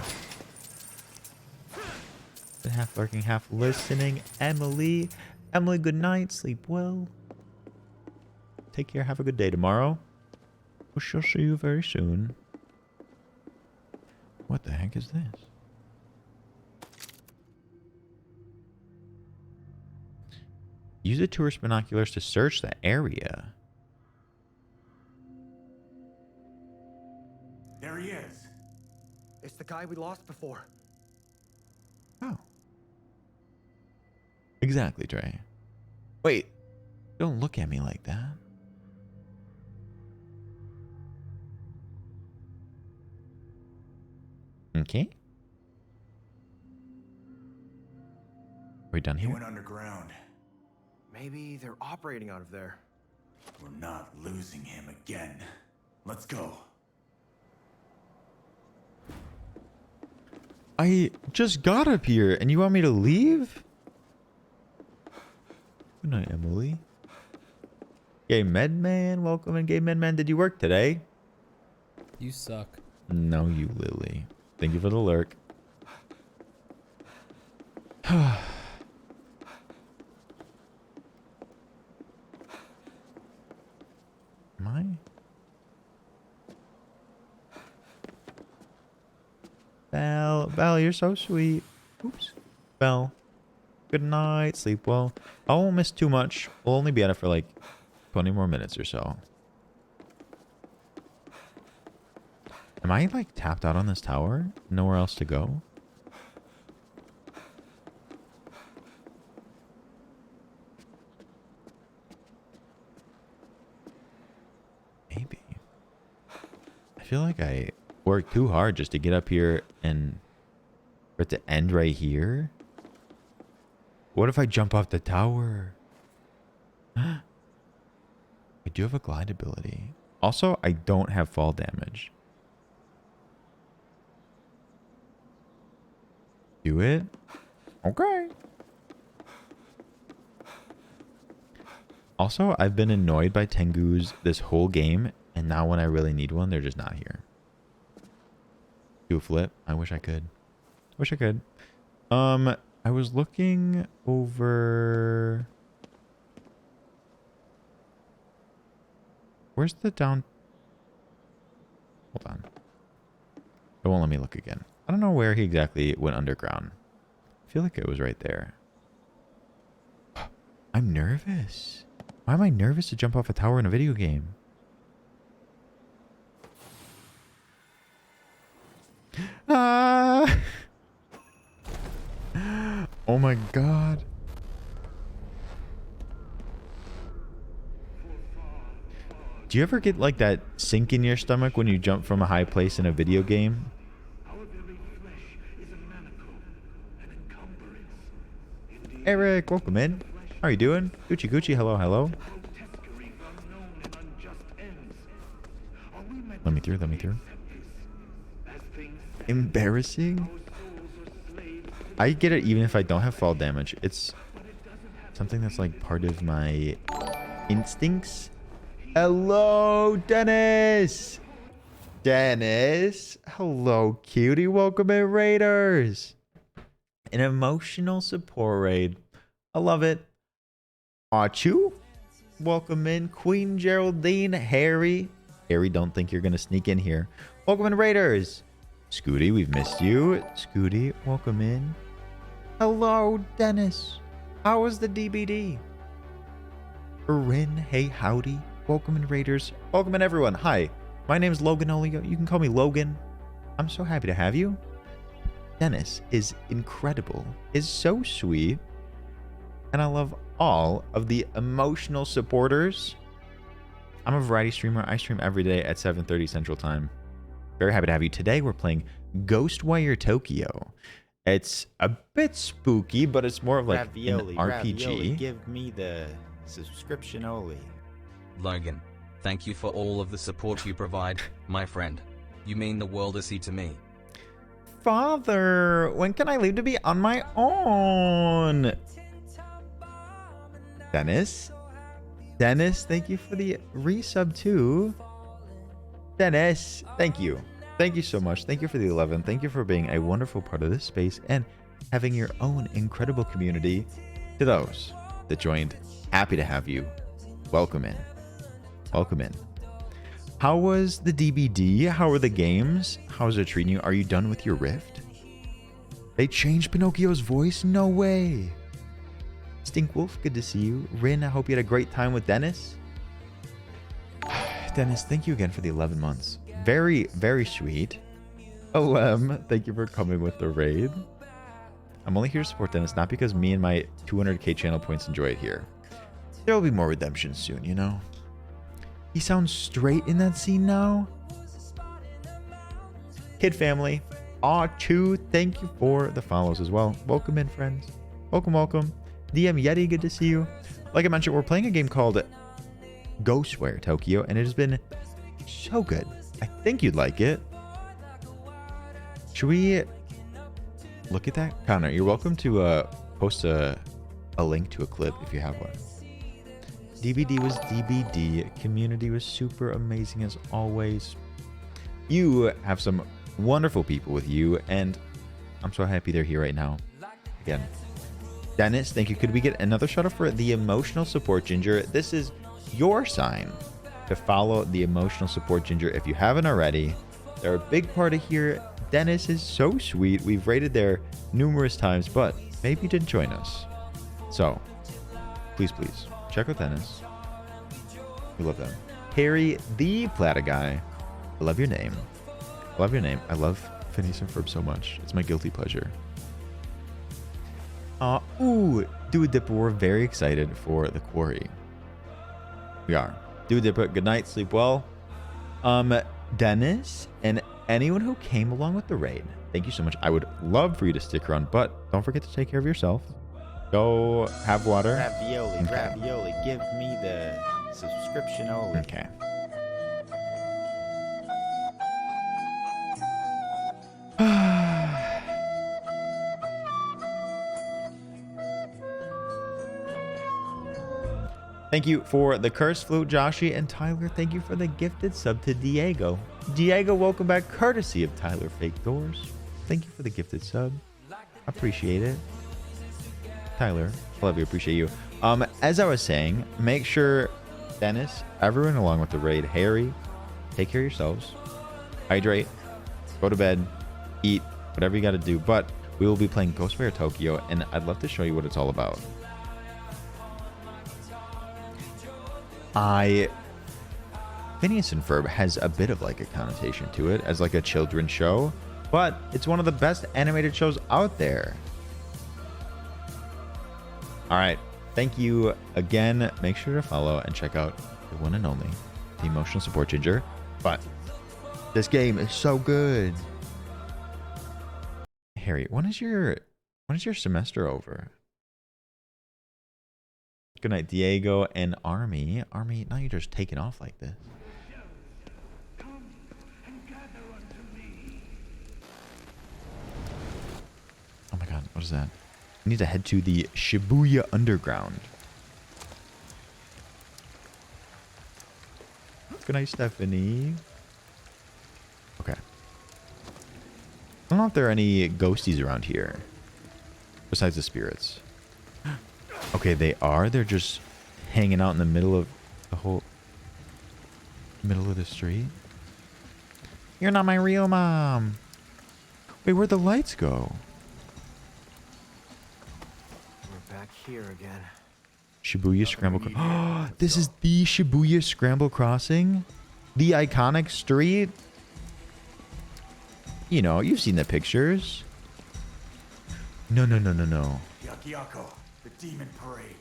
Half lurking, half listening. Emily. Emily, good night. Sleep well. Take care. Have a good day tomorrow. We shall see you very soon. What the heck is this? Use the tourist binoculars to search the area. There he is. It's the guy we lost before. Oh. Exactly, Trey. Wait. Don't look at me like that. Okay. Are we done He here? went underground. Maybe they're operating out of there. We're not losing him again. Let's go. I just got up here and you want me to leave? Good night, Emily. Gay Medman, welcome in. Gay Medman, did you work today? You suck. No, you Lily. Thank you for the lurk. Am I? Belle, you're so sweet. Oops. Belle, good night. Sleep well. I won't miss too much. We'll only be at it for like 20 more minutes or so. Am I like tapped out on this tower? Nowhere else to go? Maybe. I feel like I worked too hard just to get up here and For it to end right here? What if I jump off the tower? I do have a glide ability. Also, I don't have fall damage. Do it? Okay. Also, I've been annoyed by Tengus this whole game, and now when I really need one, they're just not here. Do a flip. I wish I could. Wish I could. I was looking over... Where's the down... Hold on. It won't let me look again. I don't know where he exactly went underground. I feel like it was right there. I'm nervous. Why am I nervous to jump off a tower in a video game? Ah! Oh my god. Do you ever get like that sink in your stomach when you jump from a high place in a video game? Eric, welcome in. How are you doing? Gucci Gucci, hello, hello. Let me through, let me through. Embarrassing? I get it even if I don't have fall damage. It's something that's like part of my instincts. Hello, Dennis! Dennis! Hello, cutie. Welcome in, Raiders. An emotional support raid. I love it. Achu, welcome in. Queen Geraldine, Harry. Harry, don't think you're going to sneak in here. Welcome in, Raiders. Scooty, we've missed you. Scooty, welcome in. Hello, Dennis. How was the DBD? Erin, hey, howdy. Welcome in, Raiders. Welcome in, everyone. Hi, my name's Loganolio. You can call me Logan. I'm so happy to have you. Dennis is incredible, is so sweet, and I love all of the emotional supporters. I'm a variety streamer. I stream every day at 7:30 Central Time. Very happy to have you. Today we're playing GhostWire Tokyo. It's a bit spooky, but it's more of like Ravioli, an RPG. Ravioli, give me the subscription only. Logan, thank you for all of the support you provide, my friend. You mean the world to me. Father, when can I leave to be on my own? Dennis? Dennis, thank you for the resub too. Dennis, thank you. Thank you so much. Thank you for the 11. Thank you for being a wonderful part of this space and having your own incredible community. To those that joined, happy to have you. Welcome in. Welcome in. How was the DBD? How are the games? How's it treating you? Are you done with your Rift? They changed Pinocchio's voice? No way. Stink Wolf, good to see you. Rin, I hope you had a great time with Dennis. Dennis, thank you again for the 11 months. Very, very sweet. Thank you for coming with the raid. I'm only here to support Dennis, not because me and my 200k channel points enjoy it here. There will be more redemption soon, you know? He sounds straight in that scene now. Kid family. Aw2, thank you for the follows as well. Welcome in, friends. Welcome, welcome. DM Yeti, good to see you. Like I mentioned, we're playing a game called GhostWire Tokyo, and it has been so good. I think you'd like it. Should we look at that? Connor, you're welcome to post a link to a clip if you have one. DBD was DBD. Community was super amazing as always. You have some wonderful people with you, and I'm so happy they're here right now. Again, Dennis, thank you. Could we get another shout out for the emotional support Ginger? This is your sign to follow the emotional support Ginger if you haven't already. They're a big part of here. Dennis is so sweet. We've rated there numerous times, but maybe you didn't join us. So, please, please. Check out Dennis. We love them. Harry, the Plata guy. I love your name. I love your name. I love Phineas and Ferb so much. It's my guilty pleasure. Ooh, Dude Dipper, we're very excited for the quarry. We are. Dude Dipper, good night, sleep well. Dennis, and anyone who came along with the raid. Thank you so much. I would love for you to stick around, but don't forget to take care of yourself. Go have water. Ravioli, ravioli. Give me the subscription only. Okay. Thank you for the curse flute, Joshi and Tyler. Thank you for the gifted sub to Diego. Diego, welcome back, courtesy of Tyler Fake Doors. Thank you for the gifted sub. Appreciate it. Tyler, love you, appreciate you. As I was saying, make sure, Dennis, everyone along with the raid, Harry, take care of yourselves. Hydrate, go to bed, eat, whatever you got to do. But we will be playing GhostWire Tokyo, and I'd love to show you what it's all about. Phineas and Ferb has a bit of like a connotation to it as like a children's show, but it's one of the best animated shows out there. All right. Thank you again. Make sure to follow and check out the one and only, the emotional support ginger. But this game is so good. Harry, when is your semester over? Good night, Diego and Army. Army, now you're just taking off like this. Oh my god, what is that? I need to head to the Shibuya Underground. Good night, Stephanie. Okay. I don't know if there are any ghosties around here. Besides the spirits. Okay, they are. They're just hanging out in the middle of the whole... middle of the street. You're not my real mom. Wait, where'd the lights go? We're back here again. Shibuya Scramble... This is the Shibuya Scramble Crossing? The iconic street? You know, you've seen the pictures. No. Yakiako, the demon parade.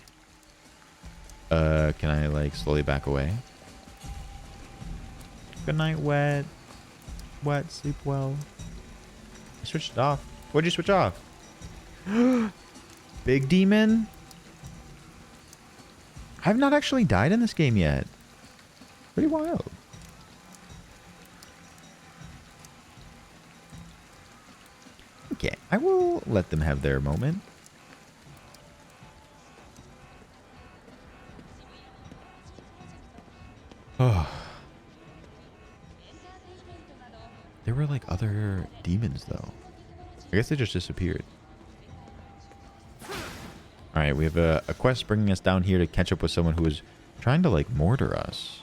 Can I, like, slowly back away? Good night, Wet. Wet, sleep well. I switched it off. What'd you switch off? Big demon? I've not actually died in this game yet. Pretty wild. Okay, I will let them have their moment. Oh. There were like other demons though. I guess they just disappeared. Alright, we have a quest bringing us down here to catch up with someone who is trying to like mortar us.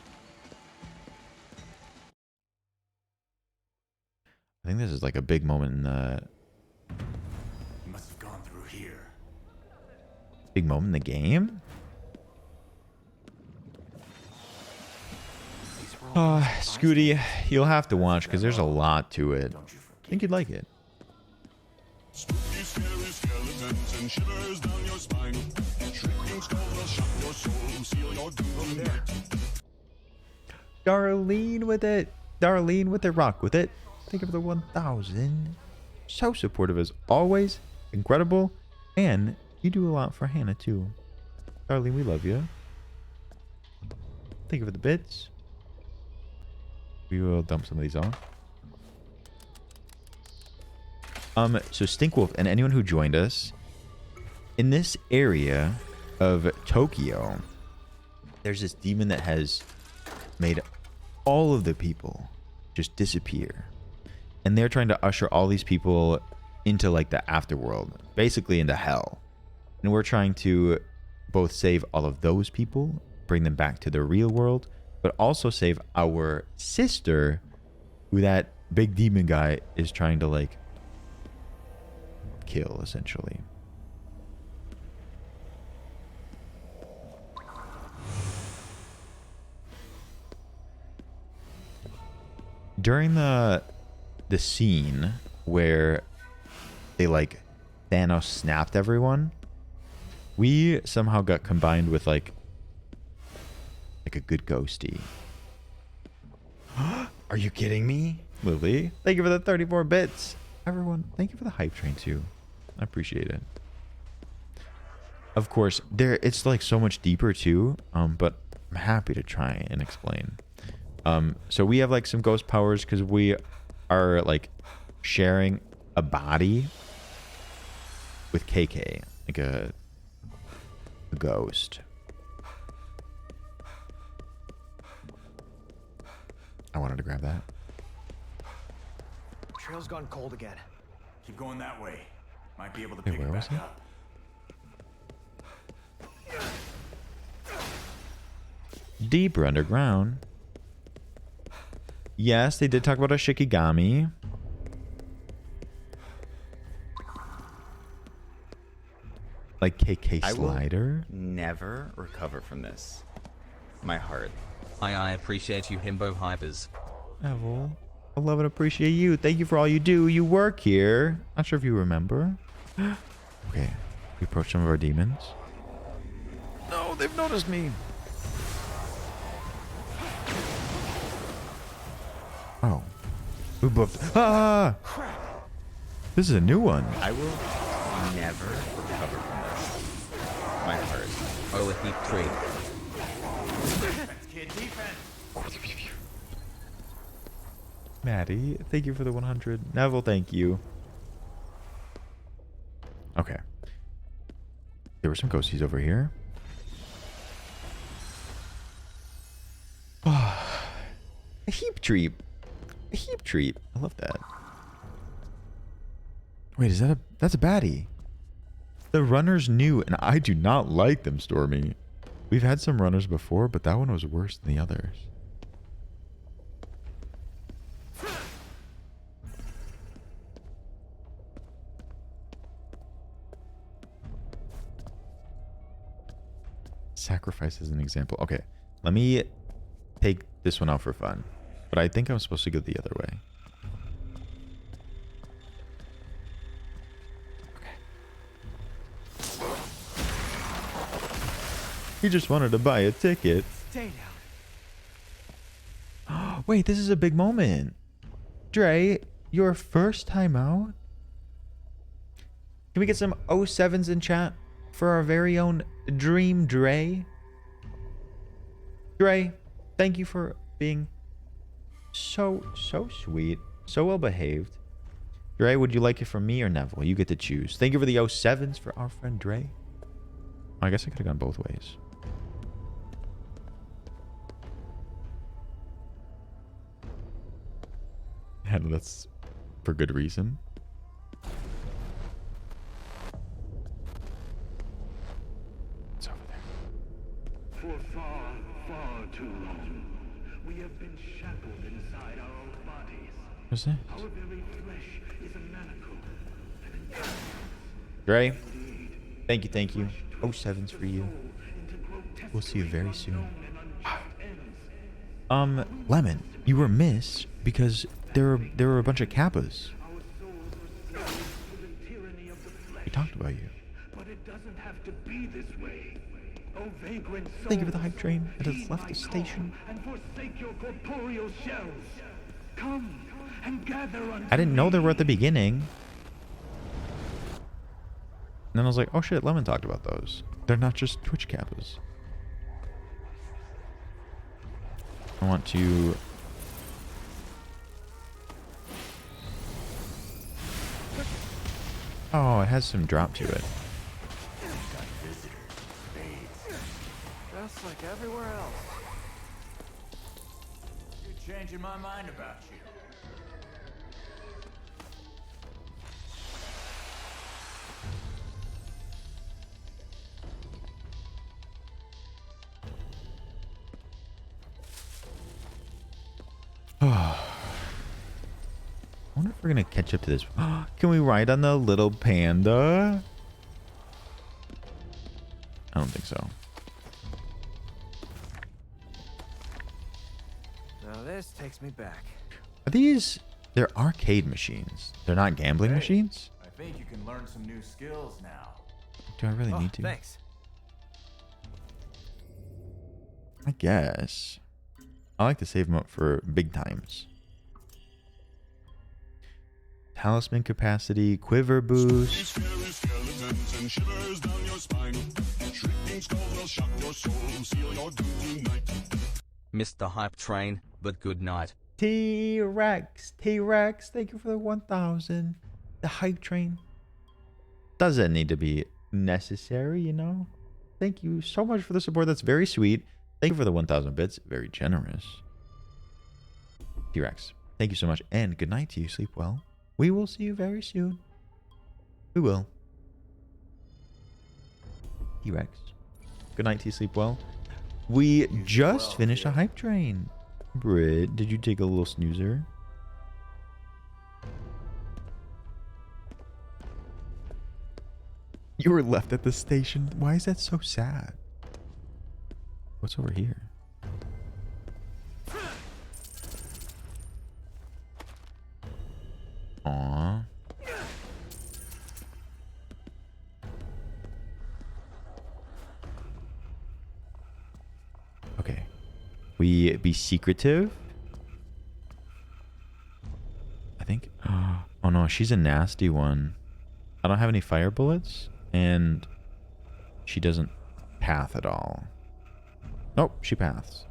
I think this is like a big moment in the... You must have gone through here. Big moment in the game? Scooty, you'll have to watch because there's a lot to it. I think you'd like it. Darlene with it. Darlene with it. Rock with it. Thank you for the 1,000. So supportive as always. Incredible. And you do a lot for Hannah too. Darlene, we love you. Thank you for the bits. We will dump some of these off. So Stinkwolf and anyone who joined us in this area of Tokyo, there's this demon that has made all of the people just disappear. And they're trying to usher all these people into like the afterworld, basically into hell. And we're trying to both save all of those people, bring them back to the real world, but also save our sister, who that big demon guy is trying to like kill, essentially. During the scene where they like Thanos snapped everyone, we somehow got combined with like a good ghosty. Are you kidding me? Lily, thank you for the 34 bits. Everyone, thank you for the hype train too. I appreciate it. Of course, it's like so much deeper too. But I'm happy to try and explain. So we have like some ghost powers because we are like sharing a body with KK, like a ghost. I wanted to grab that. Trail's gone cold again. Keep going that way. Might be able to Wait, pick where it was back it? up. Deeper underground. Yes, they did talk about a Shikigami. Like KK I will Slider. never recover from this. My heart. I appreciate you himbo hypers. Evel, I love and appreciate you. Thank you for all you do. You work here. Not sure if you remember. Okay, we approach some of our demons. No, they've noticed me. Oh, we buffed. Ah! This is a new one. I will never recover from this. My heart. Oh, a heap tree. Defense, kid, defense. Maddie, thank you for the 100. Neville, thank you. Okay. There were some ghosties over here. A heap treat. A heap treat. I love that. Wait, is that that's a baddie? The runner's new, and I do not like them, Stormy. We've had some runners before, but that one was worse than the others. Sacrifice as an example. Okay, let me take this one out for fun. But I think I'm supposed to go the other way. Okay. He just wanted to buy a ticket. Stay down. Wait, this is a big moment. Dre, your first time out? Can we get some 07s in chat for our very own Dream Dre? Dre, thank you for being so sweet, so well behaved. Dre, would you like it from me or Neville? You get to choose. Thank you for the 07s for our friend Dre. I guess I could have gone both ways. And that's for good reason. It's over there. For far, far too long, we have been shackled inside our own bodies. What's that? Our very flesh is a manacle. Dre, thank you. 07s for you. We'll see you very soon. Lemon, you were missed because there were a bunch of Kappas. We talked about you. But it doesn't have to be this way. Oh, vagrant souls, Thank you for the hype train that has left the station. And forsake your corporeal shells. Come and gather unto I didn't know they me. were at the beginning. And then I was like, oh shit, Lemon talked about those. They're not just Twitch Kappas. I want to... Oh, it has some drop to it. Just like everywhere else. You're changing my mind about you. I wonder if we're gonna catch up to this. Can we ride on the little panda? I don't think so. Now this takes me back. Are these... They're arcade machines. They're not gambling machines? I think you can learn some new skills now. Do I really need to? Thanks. I guess. I like to save them up for big times. talisman capacity, quiver boost. Missed the hype train, but good night. T-Rex, T-Rex, thank you for the 1,000. The hype train. Doesn't need to be necessary, you know? Thank you so much for the support. That's very sweet. Thank you for the 1,000 bits. Very generous. T-Rex, thank you so much. And good night to you. Sleep well. We will see you very soon. We will. T-Rex, good night to you. Sleep well. We just finished a hype train. Britt, did you take a little snoozer? You were left at the station. Why is that so sad? What's over here? Aww. Okay. We be secretive. I think. Oh no, she's a nasty one. I don't have any fire bullets, and she doesn't path at all. Nope, she paths.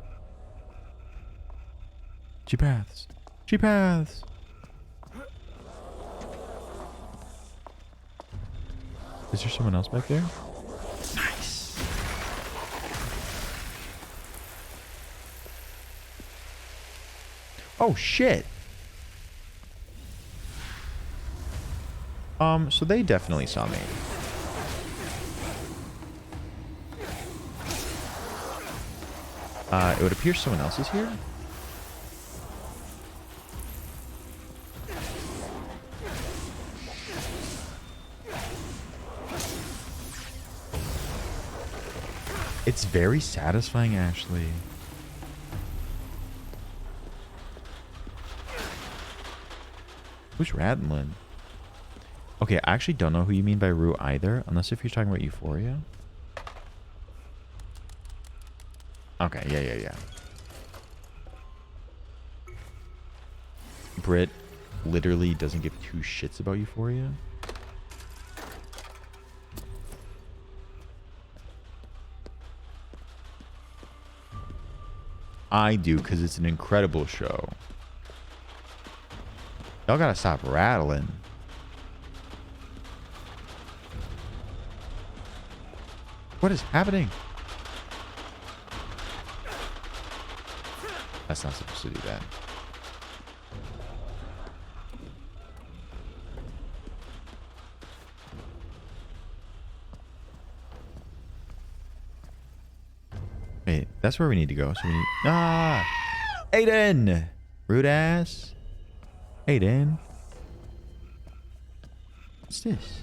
She paths. She paths. Is there someone else back there? Nice. Oh shit. So they definitely saw me. It would appear someone else is here. It's very satisfying, Ashley. Who's Radlin? Okay, I actually don't know who you mean by Rue either, unless if you're talking about Euphoria. Okay, yeah. Brit literally doesn't give two shits about Euphoria. I do, because it's an incredible show. Y'all gotta stop rattling. What is happening? That's not supposed to do that. Wait, that's where we need to go. So we need... Aiden! Rude ass. Aiden. What's this?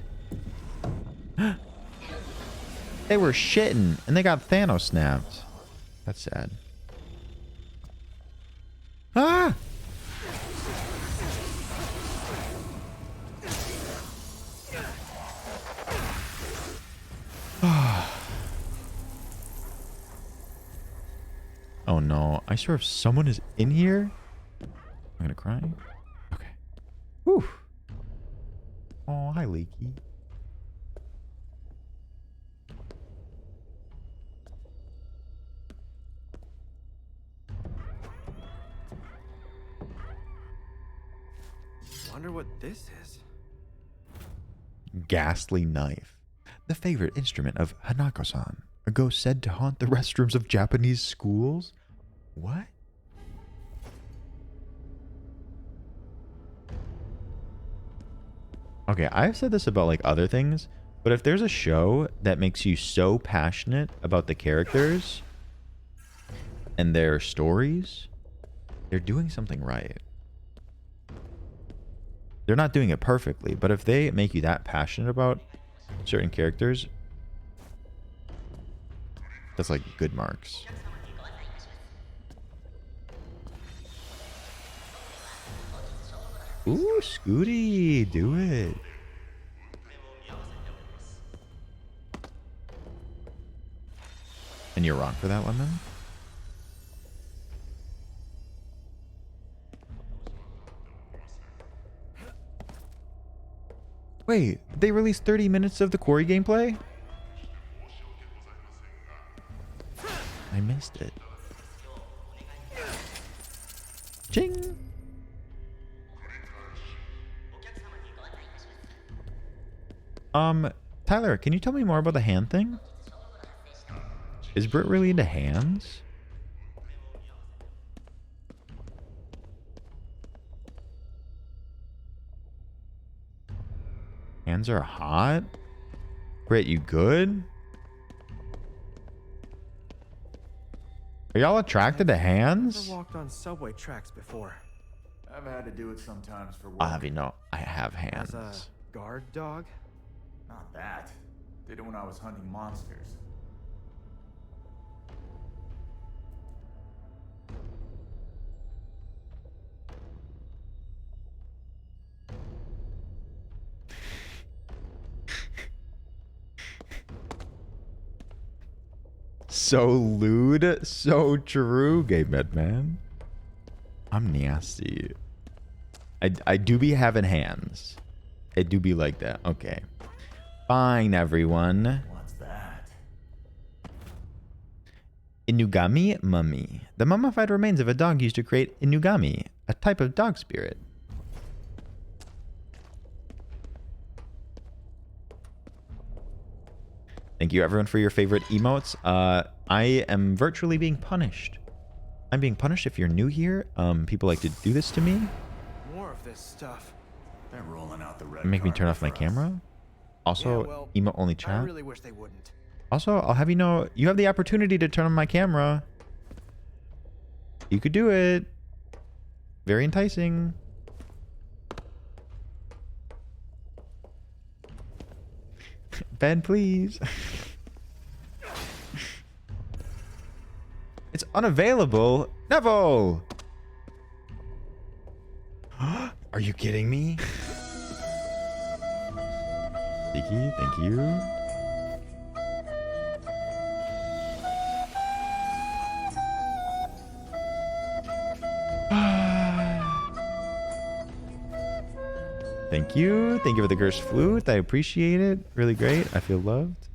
They were shitting, and they got Thanos snapped. That's sad. Ah! Oh no. I swear if someone is in here, I'm gonna cry. Okay. Whew. Oh, hi, Leaky. Wonder what this is. Ghastly knife. The favorite instrument of Hanako-san. A ghost said to haunt the restrooms of Japanese schools? What? Okay, I've said this about like other things, but if there's a show that makes you so passionate about the characters and their stories, they're doing something right. They're not doing it perfectly, but if they make you that passionate about certain characters, that's like good marks. Ooh, Scooty, do it. And you're wrong for that, Lemon? Wait, they released 30 minutes of the Quarry gameplay? I missed it. Ching! Tyler, can you tell me more about the hand thing? Is Britt really into hands? Hands are hot? Britt, you good? Are y'all attracted to hands? Never walked on subway tracks before. I've had to do it sometimes for work. I'll have you know, I have hands. As a guard dog? Not that. Did it when I was hunting monsters. So lewd, so true, Gay Med Man. I'm nasty. I do be having hands. It do be like that. Okay. Fine, everyone. What's that? Inugami mummy. The mummified remains of a dog used to create inugami, a type of dog spirit. Thank you, everyone, for your favorite emotes. I am virtually being punished. I'm being punished if you're new here. People like to do this to me. More of this stuff. They're rolling out the red Make me turn carpet off my for us. camera. Also, Yeah, well, emote only I chat. really wish they wouldn't. Also, I'll have you know, you have the opportunity to turn on my camera. You could do it. Very enticing. Ben, please. It's unavailable. Neville! Are you kidding me? Tiki, thank you. Thank you. Thank you for the cursed flute. I appreciate it. Really great. I feel loved.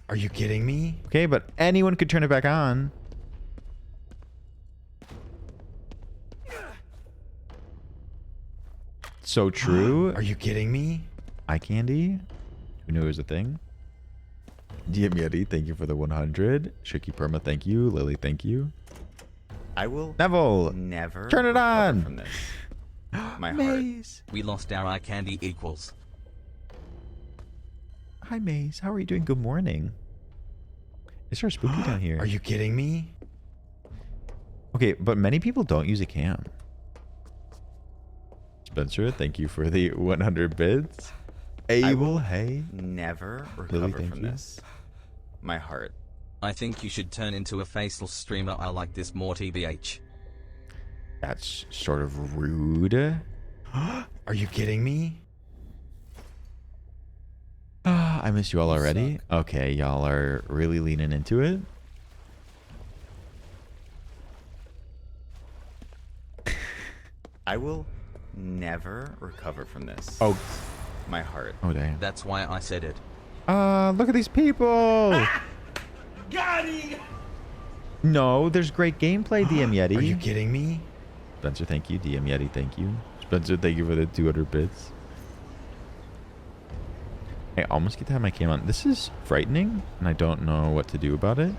Are you kidding me? Okay, but anyone could turn it back on. So true. Are you kidding me? Eye candy. Who knew it was a thing? DM Yeti, thank you for the 100. Shiki Perma, thank you. Lily, thank you. I will Neville, never turn it recover on. from this. My heart. Maze. We lost our eye candy equals. Hi, Maze. How are you doing? Good morning. Is there a spooky down here? Are you kidding me? Okay, but many people don't use a cam. Spencer, thank you for the 100 bits. Abel, hey. Never Lily, recover thank from you. this. My heart. I think you should turn into a faceless streamer. I like this more, TBH. That's sort of rude. Are you kidding me? I miss you all already. Okay, y'all are really leaning into it. I will never recover from this. Oh, My heart. oh dang. That's why I said it. Look at these people. Got him! No, there's great gameplay, DM Yeti. Are you kidding me? Spencer, thank you. DM Yeti, thank you. Spencer, thank you for the 200 bits. I almost get to have my cam on. This is frightening, and I don't know what to do about it.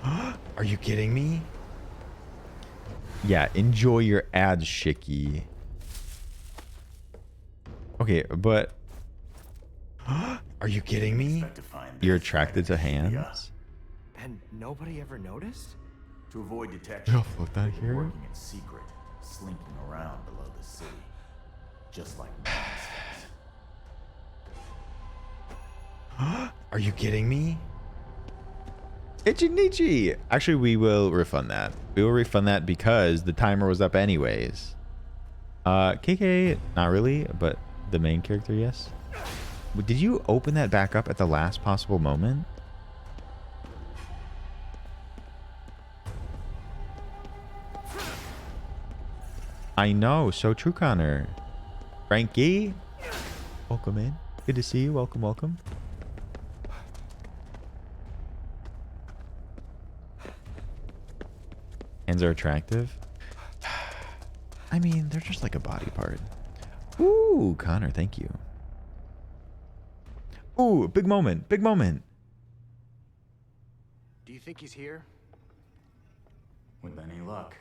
Are you kidding me? Yeah, enjoy your ads, Shiki. Okay, but... Are you kidding me? Expect to find You're this attracted to right in the hands? And nobody ever noticed? To avoid detection, Y'all float that we're here? working in secret, slinking around below the city, just like monsters. Are you kidding me? Ichinichi! Actually, we will refund that. We will refund that because the timer was up anyways. KK, not really, but the main character, yes. Did you open that back up at the last possible moment? I know, so true, Connor. Frankie, welcome in. Good to see you. Welcome, welcome. Hands are attractive. I mean, they're just like a body part. Ooh, Connor, thank you. Ooh, big moment, big moment. Do you think he's here? With any luck.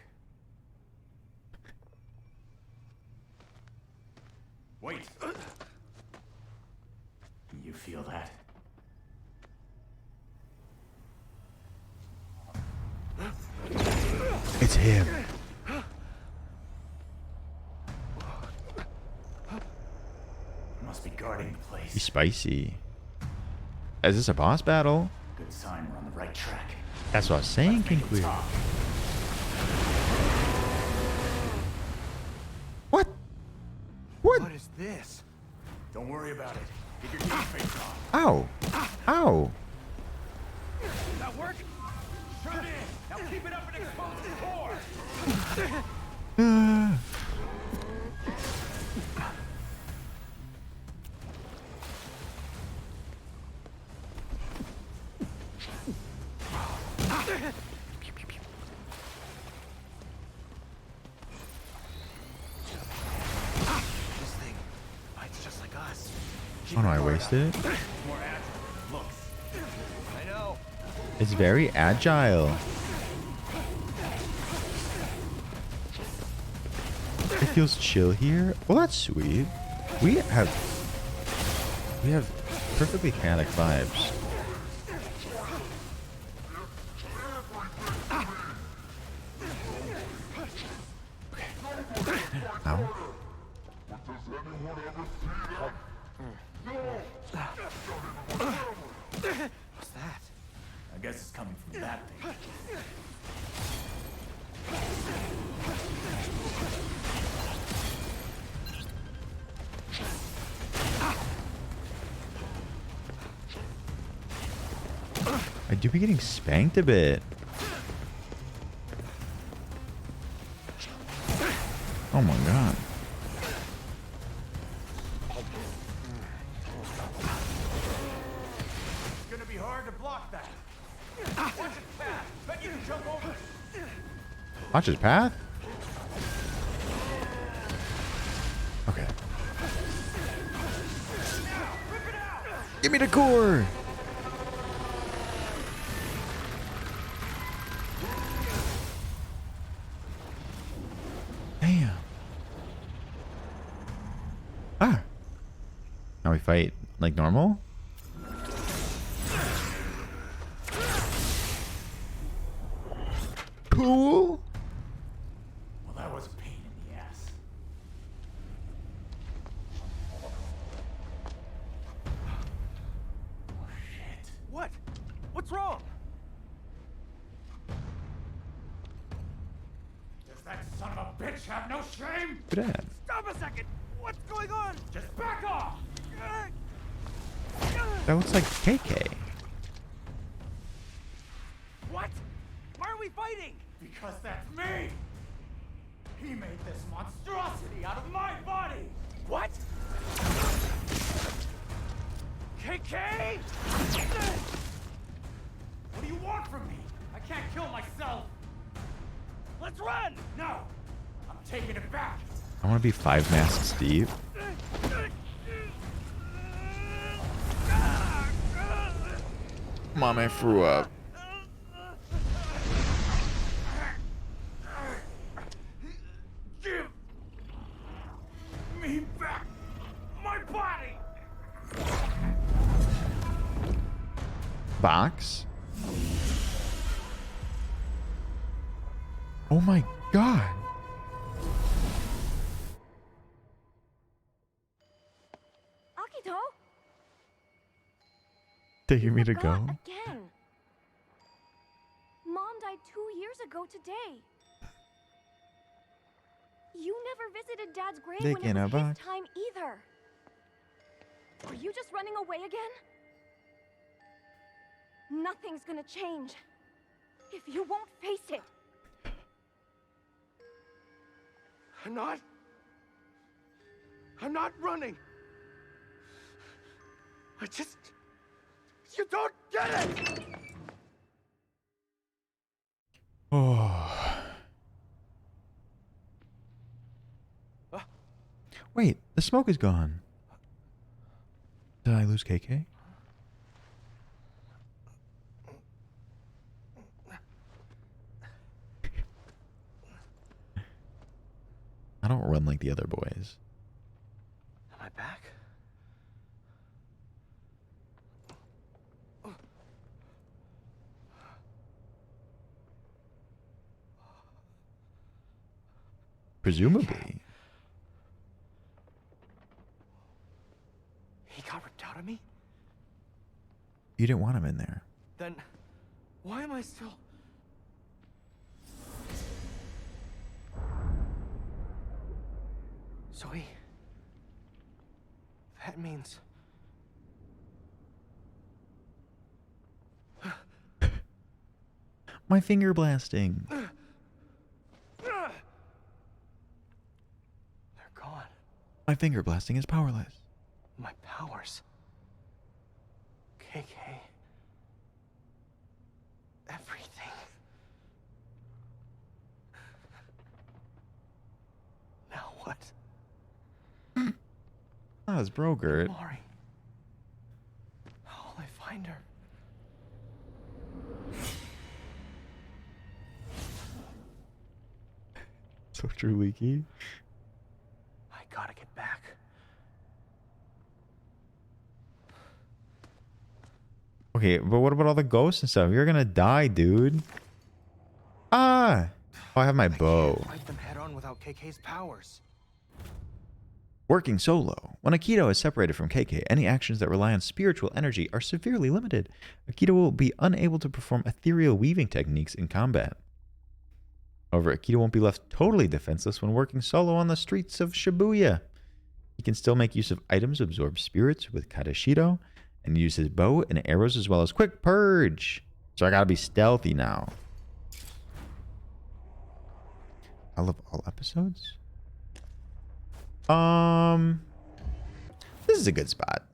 Wait! You feel that? It's him. Must be guarding the place. He's spicy. Is this a boss battle? Good sign we're on the right track. That's what I was saying, King Queer. What? What? What is this? Don't worry about it. Get your game face on. Ow. Ow. Did that work? Sure did. Now keep it up and expose the core. This thing fights just like us. Oh no, I wasted it. More agile. Looks. I know. It's very agile. It feels chill here. Well, that's sweet. We have perfectly chaotic vibes. Ow. What's that? I guess it's coming from that thing. I do be getting spanked a bit. Oh my god. It's gonna be hard to block that. Watch its path. Bet you can jump over it. Watch his path. Okay. Give me the core. Damn. Ah. Now we fight like normal. Cool. Well, that was a pain in the ass. Oh, shit. What? What's wrong? Does that son of a bitch have no shame? Good ad. Stop a second. What's going on? Just back off! That looks like KK. What? Why are we fighting? Because that's me! He made this monstrosity out of my body! What? KK? What do you want from me? I can't kill myself! Let's run! No! I'm taking it back! I want to be 5 masks deep. Mom, I threw up. Give me back my body! Box? Oh my god. Akito? Taking me to Forgot go? again. Mom died 2 years ago today. You never visited Dad's grave Dick when in it a was box. his time either. Are you just running away again? Nothing's gonna change if you won't face it. I'm not. I'm not running. You don't get it! Oh. Wait, the smoke is gone. Did I lose KK? I don't run like the other boys. Am I back? Presumably. He got ripped out of me? You didn't want him in there. Then why am I still... Zoe... That means... My finger blasting. They're gone. My finger blasting is powerless. My powers. KK. Everything. Now what? That was Brogert. Mari. How will I find her? So true, Leaky. I gotta get back. Okay, but what about all the ghosts and stuff? You're gonna die, dude. Ah! Oh, I have my bow. Can't fight them head on without KK's powers. Working solo. When Akito is separated from KK, any actions that rely on spiritual energy are severely limited. Akito will be unable to perform ethereal weaving techniques in combat. However, Akito won't be left totally defenseless when working solo on the streets of Shibuya. He can still make use of items, absorb spirits with Kadashido, and use his bow and arrows as well as Quick Purge. So I gotta be stealthy now. I love all episodes. This is a good spot.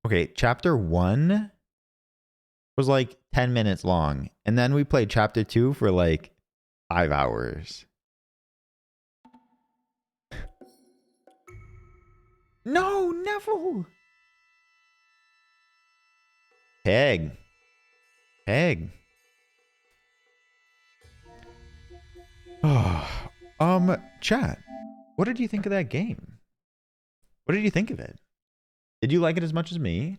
Okay, chapter 1 was like 10 minutes long. And then we played chapter 2 for like 5 hours. No, Neville. Peg. Peg. Chat. What did you think of that game? What did you think of it? Did you like it as much as me?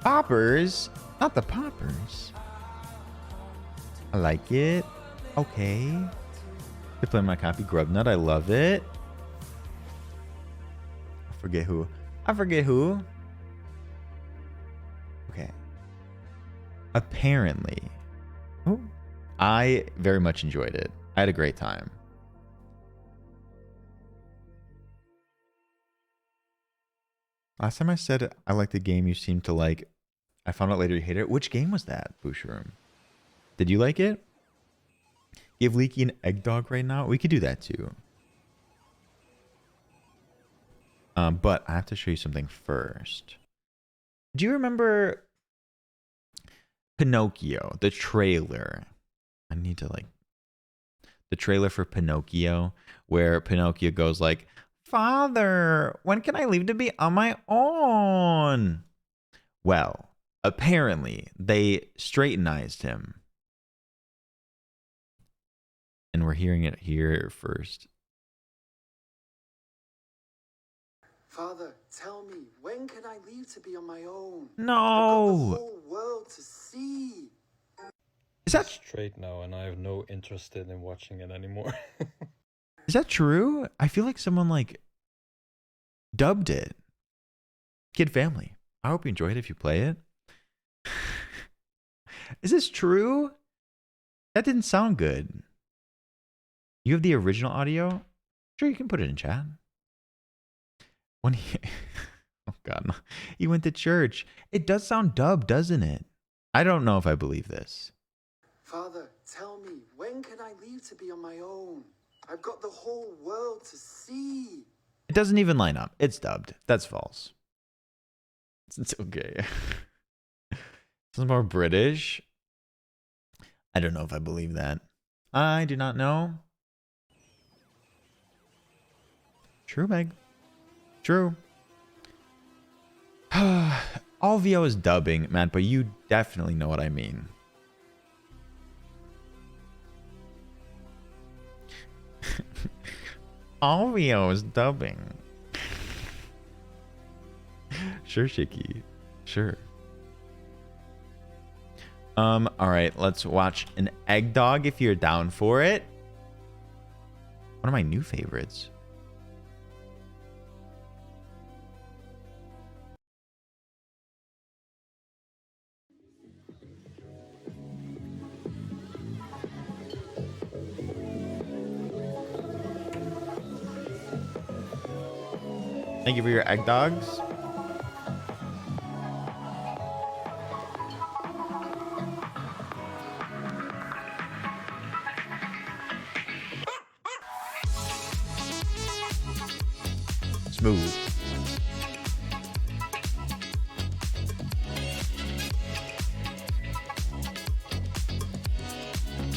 Poppers? Not the poppers. I like it. Okay. They're playing my copy Grubnut. I love it. I forget who. I forget who. Okay. Apparently. Oh. I very much enjoyed it. I had a great time. Last time I said I liked the game, you seemed to like. I found out later you hated it. Which game was that, Bushroom? Did you like it? Give Leaky an egg dog right now? We could do that too. But I have to show you something first. Do you remember Pinocchio, the trailer? I need to like the trailer for Pinocchio, where Pinocchio goes like, "Father, when can I leave to be on my own?" Well, apparently they straightenized him. And we're hearing it here first. Father, tell me, when can I leave to be on my own? No. I've got the whole world to see. Is that straight now, and I have no interest in watching it anymore. Is that true? I feel like someone like dubbed it. Kid Family. I hope you enjoy it if you play it. Is this true? That didn't sound good. You have the original audio? Sure, you can put it in chat. Oh God, he went to church. It does sound dubbed, doesn't it? I don't know if I believe this. Father, tell me, when can I leave to be on my own? I've got the whole world to see. It doesn't even line up. It's dubbed. That's false. It's okay. It's more British. I don't know if I believe that. I do not know. True, Meg. True. All VO is dubbing, Matt, but you definitely know what I mean. All VO is dubbing. Sure, Shiki. Sure. All right, let's watch an Egg Dog if you're down for it. One of my new favorites. Thank you for your egg dogs. Smooth.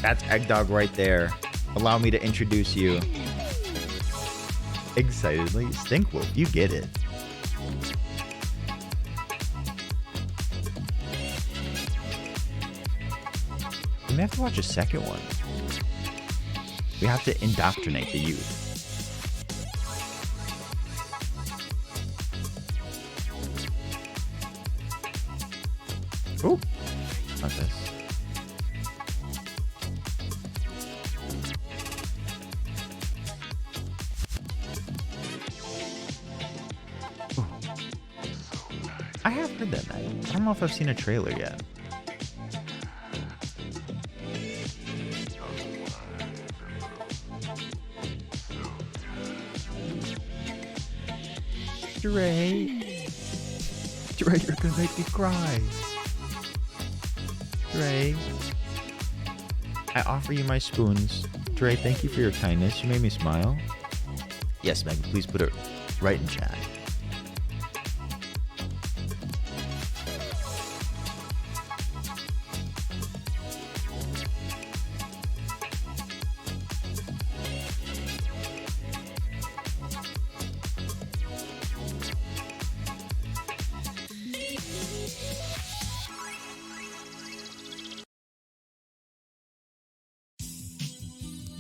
That's Egg Dog right there. Allow me to introduce you. Excitedly, Stink Wolf, you get it. We may have to watch a second one. We have to indoctrinate the youth. Ooh, not this. Ooh. I have heard that night. I don't know if I've seen a trailer yet. Dre. Dre, you're gonna make me cry. Dre. I offer you my spoons. Dre, thank you for your kindness. You made me smile. Yes, Megan, please put it right in chat.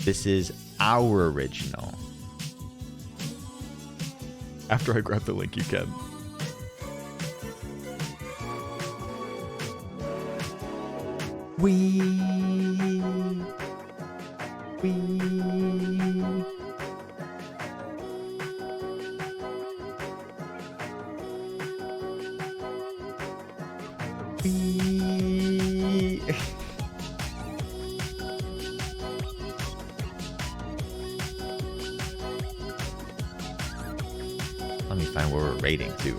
This is our original. After I grab the link, you can. We. Let me find where we're rating to.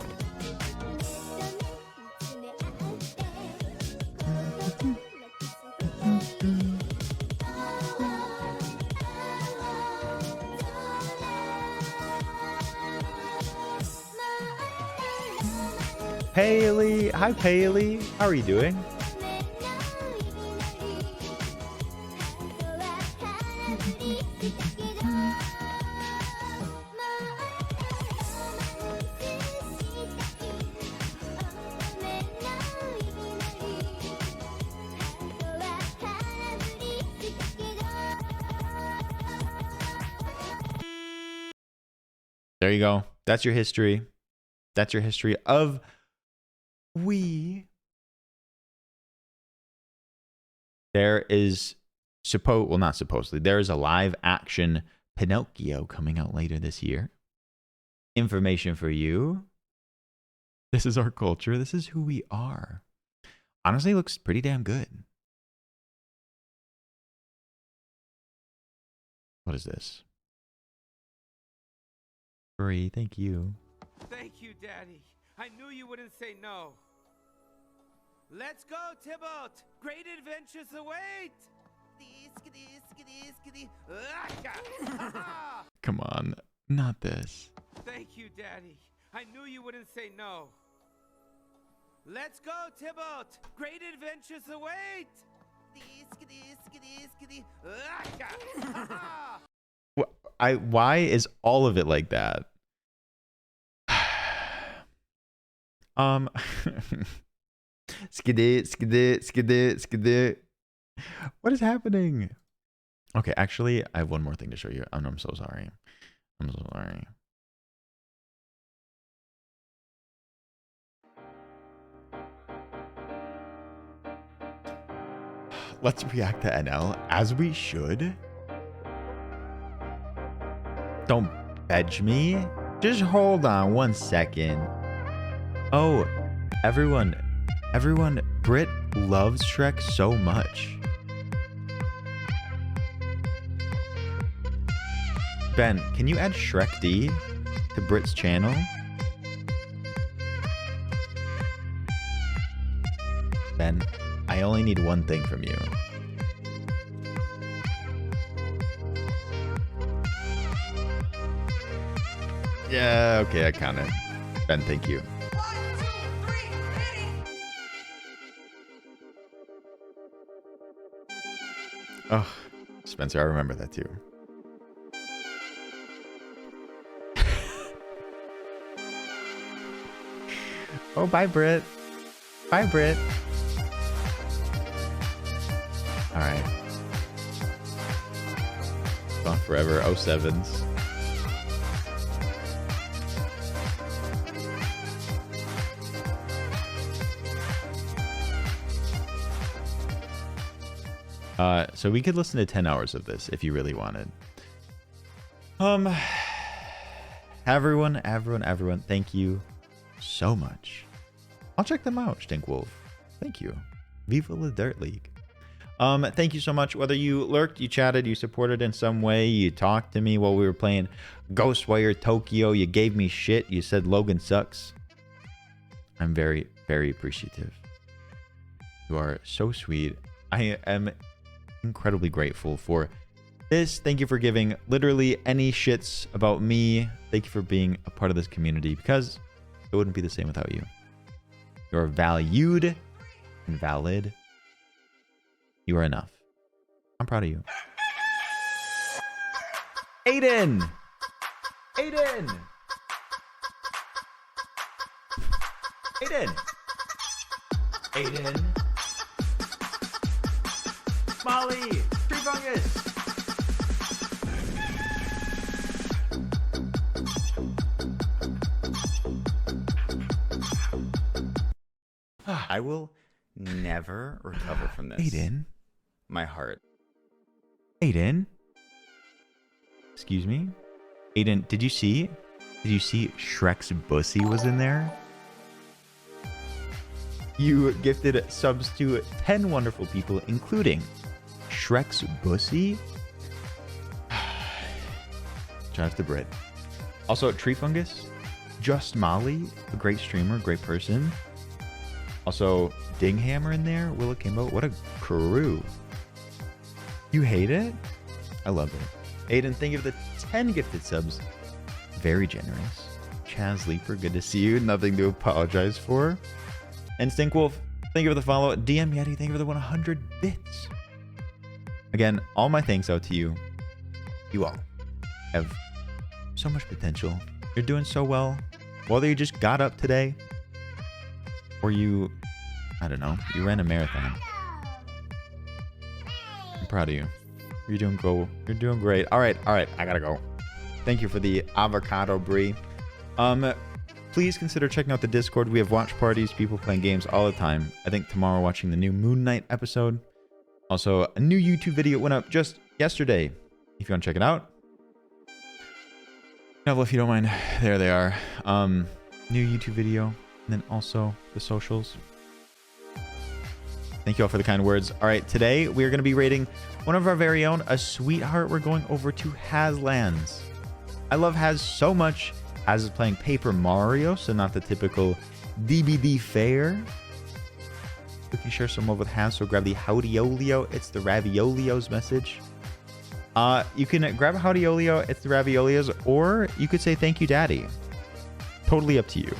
Paley, hi Paley, how are you doing? There you go. That's your history. That's your history of we. There is not supposedly. There is a live action Pinocchio coming out later this year. Information for you. This is our culture. This is who we are. Honestly, looks pretty damn good. What is this? Free, thank you. Thank you, Daddy. I knew you wouldn't say no. Let's go, Tybalt! Great adventures await! Come on, not this. Thank you, Daddy. I knew you wouldn't say no. Let's go, Tybalt! Great adventures await! Why is all of it like that? Skidit, skidit, skidit, skidit. What is happening? Okay, actually, I have one more thing to show you. I'm so sorry. I'm so sorry. Let's react to NL as we should. Don't edge me. Just hold on 1 second. Oh, everyone, Brit loves Shrek so much. Ben, can you add Shrek D to Brit's channel? Ben, I only need one thing from you. Yeah, okay, I count it. Ben, thank you. 1, 2, 3, hit it! Oh, Spencer, I remember that too. Oh, bye, Brit. Bye, Brit. All right. Gone forever. 07s. So we could listen to 10 hours of this if you really wanted. Everyone, thank you so much. I'll check them out, Stinkwolf. Thank you. Viva la Dirt League. Thank you so much. Whether you lurked, you chatted, you supported in some way, you talked to me while we were playing GhostWire Tokyo, you gave me shit, you said Logan sucks. I'm very, very appreciative. You are so sweet. I am incredibly grateful for this. Thank you for giving literally any shits about me. Thank you for being a part of this community, because it wouldn't be the same without you. You're valued and valid. You are enough. I'm proud of you. Aiden! Aiden! Aiden! Aiden! Molly! Tree fungus! I will never recover from this. Aiden? My heart. Aiden? Excuse me? Aiden, did you see? Did you see Shrek's Bussy was in there? You gifted subs to 10 wonderful people, including Shrek's Bussy. Shout out to Brit. Also, Tree Fungus, Just Molly, a great streamer, great person. Also, Dinghammer in there, Willa Kimbo. What a crew. You hate it? I love it. Aiden, thank you for the 10 gifted subs. Very generous. Chaz Leaper, good to see you. Nothing to apologize for. And Stinkwolf, thank you for the follow. DM Yeti, thank you for the 100 bits. Again, all my thanks out to you. You all have so much potential. You're doing so well. Whether you just got up today or you, I don't know, you ran a marathon. I'm proud of you. You're doing great. All right, I gotta go. Thank you for the avocado brie. Please consider checking out the Discord. We have watch parties, people playing games all the time. I think tomorrow watching the new Moon Knight episode. Also, a new YouTube video went up just yesterday. If you want to check it out. Neville, if you don't mind, there they are. New YouTube video, and then also the socials. Thank you all for the kind words. All right, today we are going to be rating one of our very own, a sweetheart. We're going over to Hazlands. I love Haz so much. As is playing Paper Mario, so not the typical DBD fare. We can share some more with Hans, so grab the Howdyolio. It's the Raviolio's message. You can grab a Howdyolio, it's the Raviolios, or you could say thank you, Daddy. Totally up to you.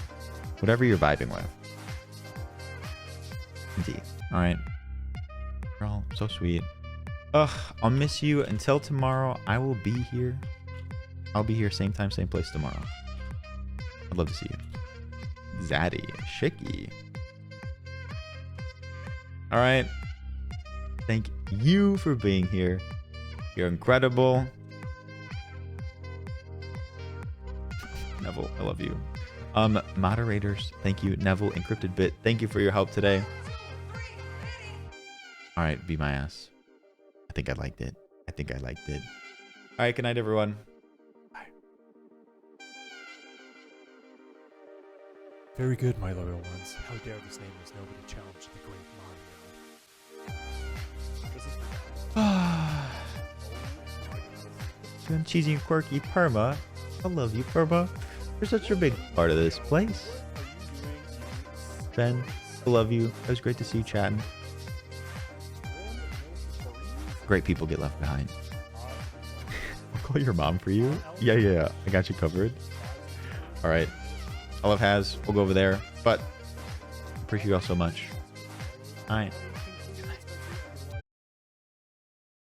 Whatever you're vibing with. Indeed. Alright. Girl, so sweet. Ugh, I'll miss you. Until tomorrow, I will be here. I'll be here same time, same place tomorrow. I'd love to see you. Zaddy. Shicky. Alright. Thank you for being here. You're incredible. Neville, I love you. Moderators, thank you. Neville, Encrypted Bit, thank you for your help today. Alright, be my ass. I think I liked it. I think I liked it. Alright, good night, everyone. Bye. Very good, my loyal ones. How dare this nameless nobody challenge the great Mario? This is Good, cheesy, and quirky Perma. I love you, Perma. You're such a big part of this place. Ben, I love you. It was great to see you chatting. Great people get left behind. I'll call your mom for you. Yeah. I got you covered. All right. I love Haz. We'll go over there. But appreciate you all so much. All right.